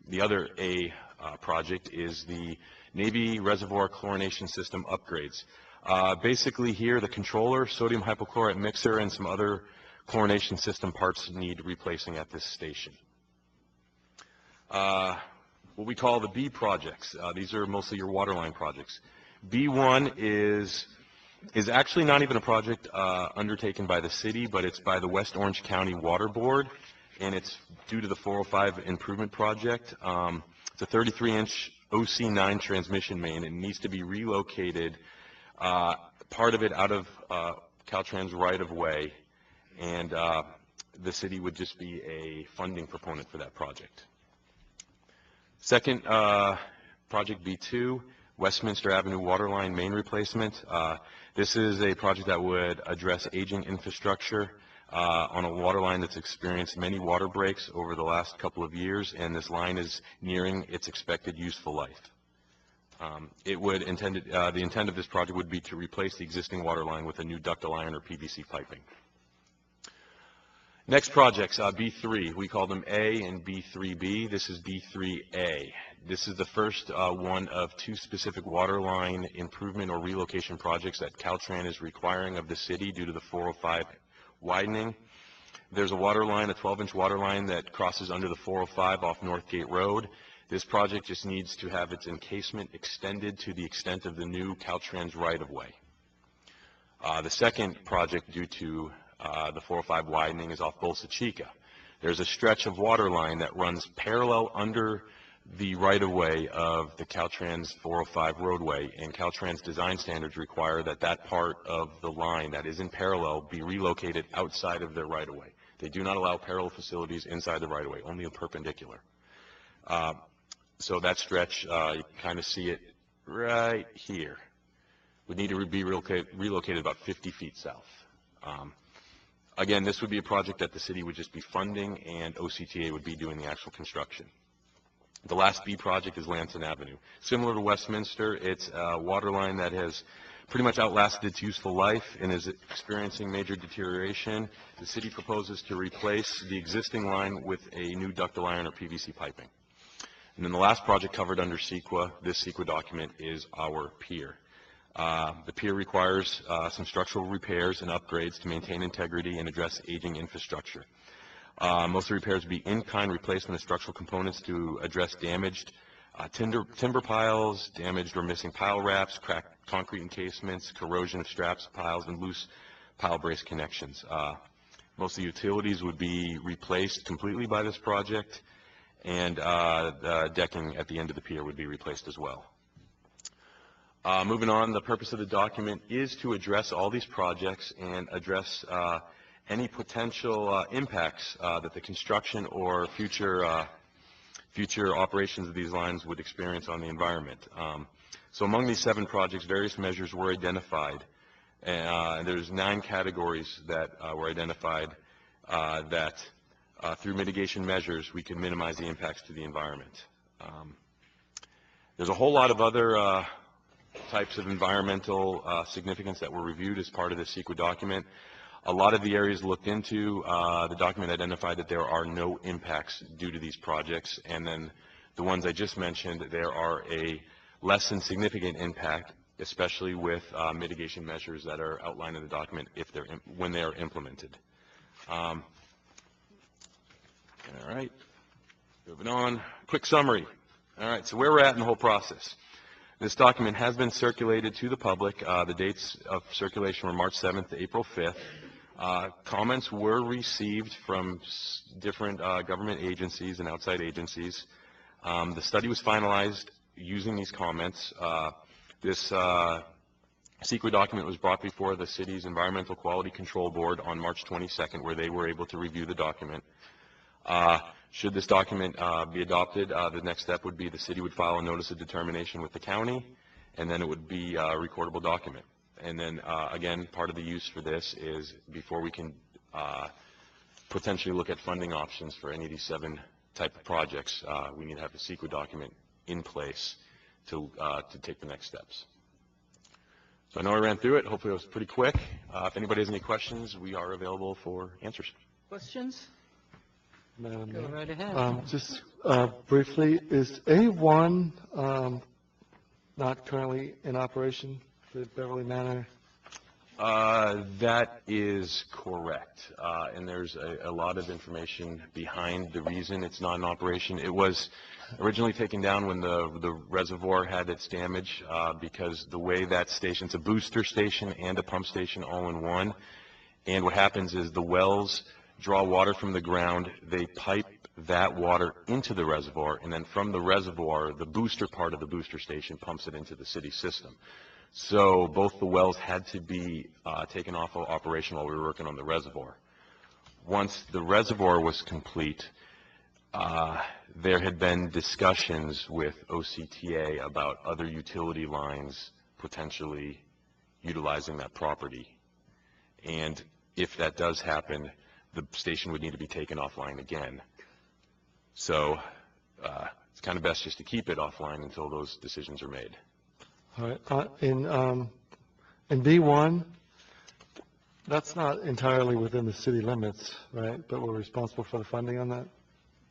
the other A project, is the Navy Reservoir Chlorination System upgrades. Basically here, the controller, sodium hypochlorite mixer, and some other chlorination system parts need replacing at this station. What we call the B projects. These are mostly your water line projects. B1 is actually not even a project undertaken by the city, but it's by the West Orange County Water Board, and it's due to the 405 improvement project. It's a 33-inch OC9 transmission main. It needs to be relocated, part of it out of Caltrans right-of-way, and the city would just be a funding proponent for that project. Second, project B2, Westminster Avenue Waterline Main Replacement. This is a project that would address aging infrastructure on a water line that's experienced many water breaks over the last couple of years, and this line is nearing its expected useful life. The intent of this project would be to replace the existing water line with a new ductile iron or PVC piping. Next projects, B3, we call them A and B3B. This is B3A. This is the first one of two specific water line improvement or relocation projects that Caltrans is requiring of the city due to the 405 widening. There's a water line, a 12-inch water line that crosses under the 405 off Northgate Road. This project just needs to have its encasement extended to the extent of the new Caltrans right-of-way. The second project due to the 405 widening is off Bolsa Chica. There's a stretch of water line that runs parallel under the right-of-way of the Caltrans 405 roadway, and Caltrans design standards require that that part of the line that is in parallel be relocated outside of their right-of-way. They do not allow parallel facilities inside the right-of-way, only a perpendicular. So that stretch, you kind of see it right here, would need to be relocated about 50 feet south. Again, this would be a project that the city would just be funding, and OCTA would be doing the actual construction. The last B project is Lanson Avenue. Similar to Westminster, it's a water line that has pretty much outlasted its useful life and is experiencing major deterioration. The city proposes to replace the existing line with a new ductile iron or PVC piping. And then the last project covered under CEQA, this CEQA document, is our pier. The pier requires some structural repairs and upgrades to maintain integrity and address aging infrastructure. Most of the repairs would be in-kind replacement of structural components to address damaged timber piles, damaged or missing pile wraps, cracked concrete encastements, corrosion of straps, piles, and loose pile brace connections. Most of the utilities would be replaced completely by this project, and the decking at the end of the pier would be replaced as well. Moving on, the purpose of the document is to address all these projects and address any potential impacts that the construction or future operations of these lines would experience on the environment. So among these 7 projects, various measures were identified, and there's 9 categories that were identified that through mitigation measures we can minimize the impacts to the environment. There's a whole lot of other types of environmental significance that were reviewed as part of the CEQA document. A lot of the areas looked into, the document identified that there are no impacts due to these projects, and then the ones I just mentioned, there are a less than significant impact, especially with mitigation measures that are outlined in the document when they are implemented. All right, moving on. Quick summary. All right, so where we're at in the whole process. This document has been circulated to the public. The dates of circulation were March 7th to April 5th. Comments were received from different government agencies and outside agencies. The study was finalized using these comments. This secret document was brought before the city's Environmental Quality Control Board on March 22nd, where they were able to review the document. Should this document be adopted, the next step would be the city would file a notice of determination with the county, and then it would be a recordable document. And then, again, part of the use for this is before we can potentially look at funding options for any of these 7 type of projects, we need to have a secret document in place to take the next steps. So I know I ran through it. Hopefully it was pretty quick. If anybody has any questions, we are available for answers. Questions? Madam Go Mayor. right ahead. Just briefly, is A1 not currently in operation, the Beverly Manor? That is correct, and there's a lot of information behind the reason it's not in operation. It was originally taken down when the reservoir had its damage, because the way that station, it's a booster station and a pump station all in one, and what happens is the wells draw water from the ground, they pipe that water into the reservoir, and then from the reservoir, the booster part of the booster station pumps it into the city system. So both the wells had to be taken off of operation while we were working on the reservoir. Once the reservoir was complete, there had been discussions with OCTA about other utility lines potentially utilizing that property. And if that does happen, the station would need to be taken offline again. So it's kind of best just to keep it offline until those decisions are made. All right. In B1, that's not entirely within the city limits, right? But we're responsible for the funding on that?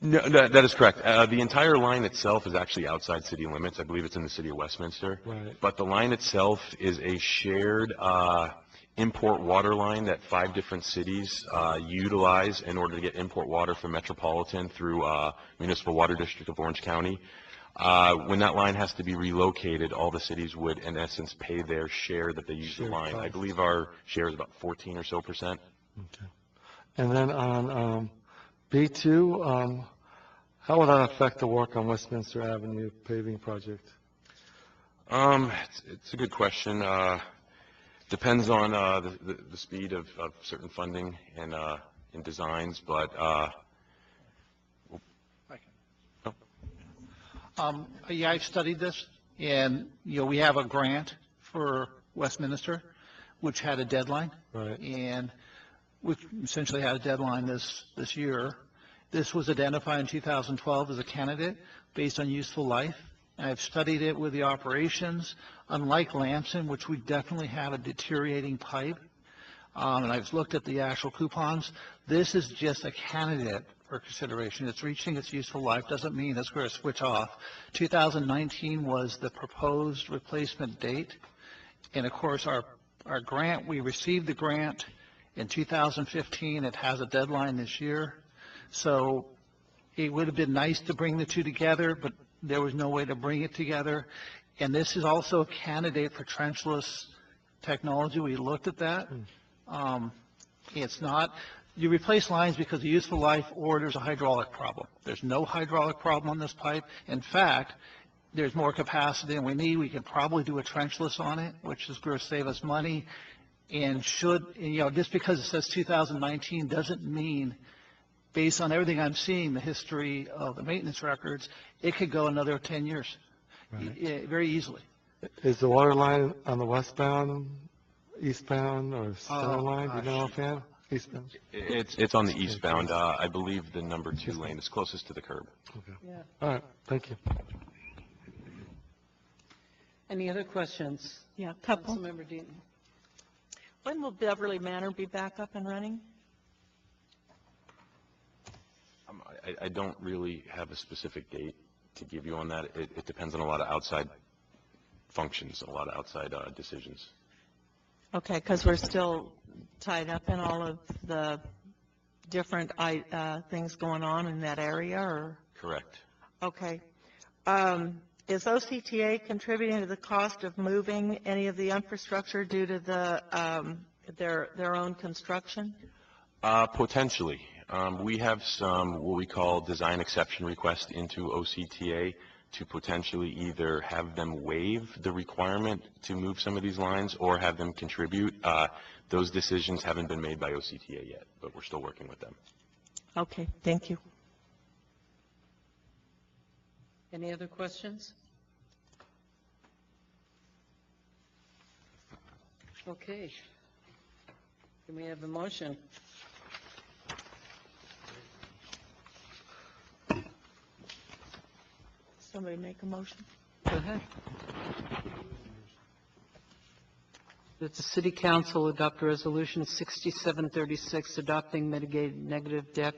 No, that is correct. The entire line itself is actually outside city limits. I believe it's in the city of Westminster. Right. But the line itself is a shared import water line that 5 different cities utilize in order to get import water from Metropolitan through Municipal Water District of Orange County. When that line has to be relocated, all the cities would, in essence, pay their share that they use the line. I believe our share is about 14% or so. Okay. And then on B2, how would that affect the work on Westminster Avenue paving project? It's a good question. Depends on the speed of certain funding and designs, but yeah, I've studied this, and we have a grant for Westminster, which had a deadline, right? And which essentially had a deadline this year. This was identified in 2012 as a candidate based on useful life. I've studied it with the operations. Unlike Lamson, which we definitely have a deteriorating pipe, and I've looked at the actual coupons, this is just a candidate for consideration. It's reaching its useful life. Doesn't mean it's going to switch off. 2019 was the proposed replacement date. And of course, our grant, we received the grant in 2015. It has a deadline this year. So it would have been nice to bring the two together, but there was no way to bring it together. And this is also a candidate for trenchless technology. We looked at that. It's not, you replace lines because of useful life or there's a hydraulic problem. There's no hydraulic problem on this pipe. In fact, there's more capacity than we need. We could probably do a trenchless on it, which is going to save us money. And just because it says 2019 doesn't mean, based on everything I'm seeing, the history of the maintenance records, it could go another 10 years, very easily. Is the water line on the westbound, eastbound, or center line? Do you know offhand? Eastbound? It's on the eastbound. I believe the number 2 lane is closest to the curb. Okay. Yeah. All right. Thank you. Any other questions? Yeah, couple. Councilmember Deaton. When will Beverly Manor be back up and running? I don't really have a specific date to give you on that. It depends on a lot of outside functions, a lot of outside decisions. Okay, because we're still tied up in all of the different things going on in that area, or? Correct. Okay. Is OCTA contributing to the cost of moving any of the infrastructure due to their own construction? Potentially. We have some what we call design exception requests into OCTA to potentially either have them waive the requirement to move some of these lines or have them contribute. Those decisions haven't been made by OCTA yet, but we're still working with them. Okay, thank you. Any other questions? Okay. Can we have a motion? Somebody make a motion. Go ahead. That the City Council adopt Resolution 6736, adopting mitigated negative deck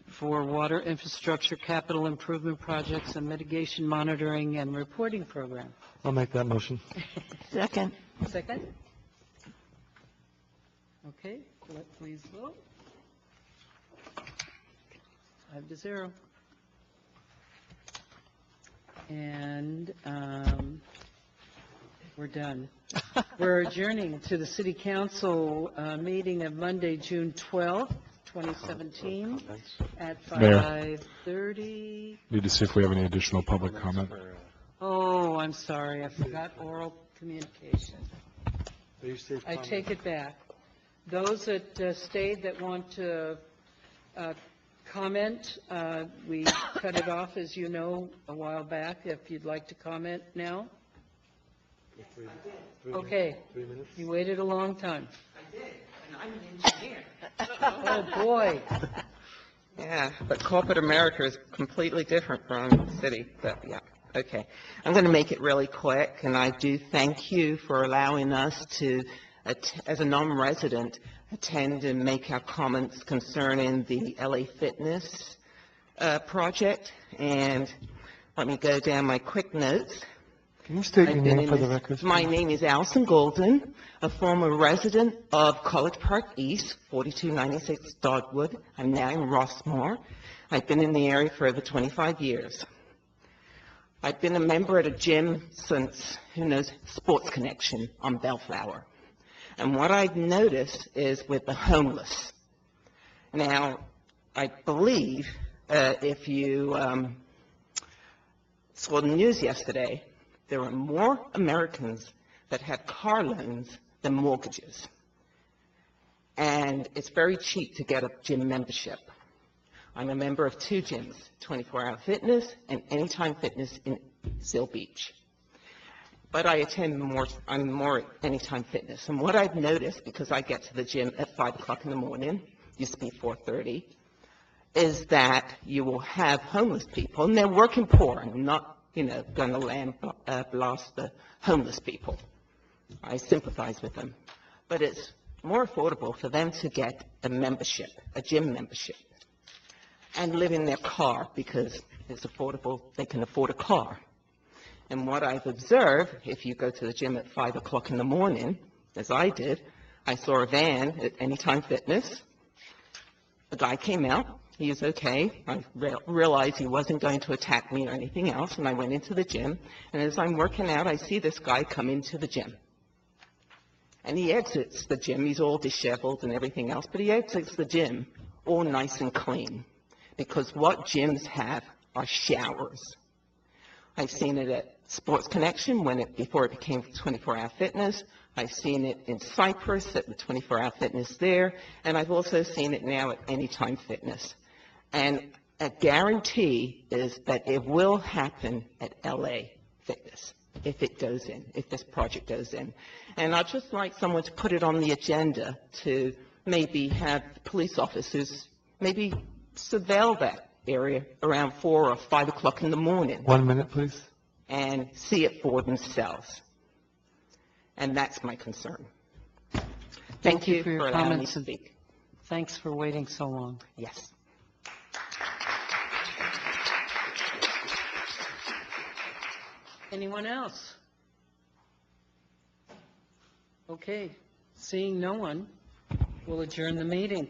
for water infrastructure capital improvement projects and mitigation monitoring and reporting program. I'll make that motion. Second. Second? Okay, please vote. 5-0. And we're done. We're adjourning to the City Council meeting of Monday, June 12th, 2017, at Mayor. 5:30. Need to see if we have any additional public comment. Oh, I'm sorry, I forgot oral communication. I take it back. Those that stayed that want to comment, we cut it off, as you know, a while back. If you'd like to comment now. Okay. 3 minutes? You waited a long time. I did, and I'm an engineer. Oh, boy. Yeah, but corporate America is completely different from the city, but yeah, okay. I'm going to make it really quick, and I do thank you for allowing us to, as a non-resident, attend and make our comments concerning the LA Fitness project. And let me go down my quick notes. Can you state your name for the record? My name is Ahlstrom Golden, a former resident of College Park East, 4296 Dogwood. I'm now in Rossmore. I've been in the area for over 25 years. I've been a member at a gym since, who knows, Sports Connection on Bellflower. And what I've noticed is with the homeless. Now, I believe if you saw the news yesterday, there are more Americans that have car loans than mortgages. And it's very cheap to get a gym membership. I'm a member of 2 gyms, 24-Hour Fitness and Anytime Fitness in Seal Beach. But I attend more, I'm more Anytime Fitness. And what I've noticed, because I get to the gym at 5 o'clock in the morning, used to be 4:30, is that you will have homeless people, and they're working poor, and not, going to blast the homeless people. I sympathize with them. But it's more affordable for them to get a membership, a gym membership, and live in their car because it's affordable, they can afford a car. And what I've observed, if you go to the gym at 5 o'clock in the morning, as I did, I saw a van at Anytime Fitness. A guy came out. He was okay. I realized he wasn't going to attack me or anything else, and I went into the gym. And as I'm working out, I see this guy come into the gym. And he exits the gym. He's all disheveled and everything else, but he exits the gym all nice and clean, because what gyms have are showers. I've seen it at Sports Connection before it became 24-Hour Fitness. I've seen it in Cypress at the 24-Hour Fitness there, and I've also seen it now at Anytime Fitness. And a guarantee is that it will happen at LA Fitness if it goes in, if this project goes in. And I'd just like someone to put it on the agenda to maybe have police officers maybe surveil that area around 4 or 5 o'clock in the morning. 1 minute, please. And see it for themselves. And that's my concern. Thank you for your allowing me comments to and speak. thanks for waiting so long. Yes. Anyone else? Okay, seeing no one, we'll adjourn the meeting.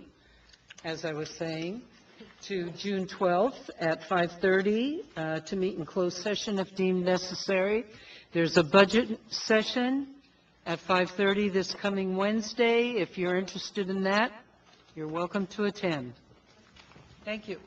As I was saying, to June 12th at 5:30 to meet in closed session if deemed necessary. There's a budget session at 5:30 this coming Wednesday. If you're interested in that, you're welcome to attend. Thank you.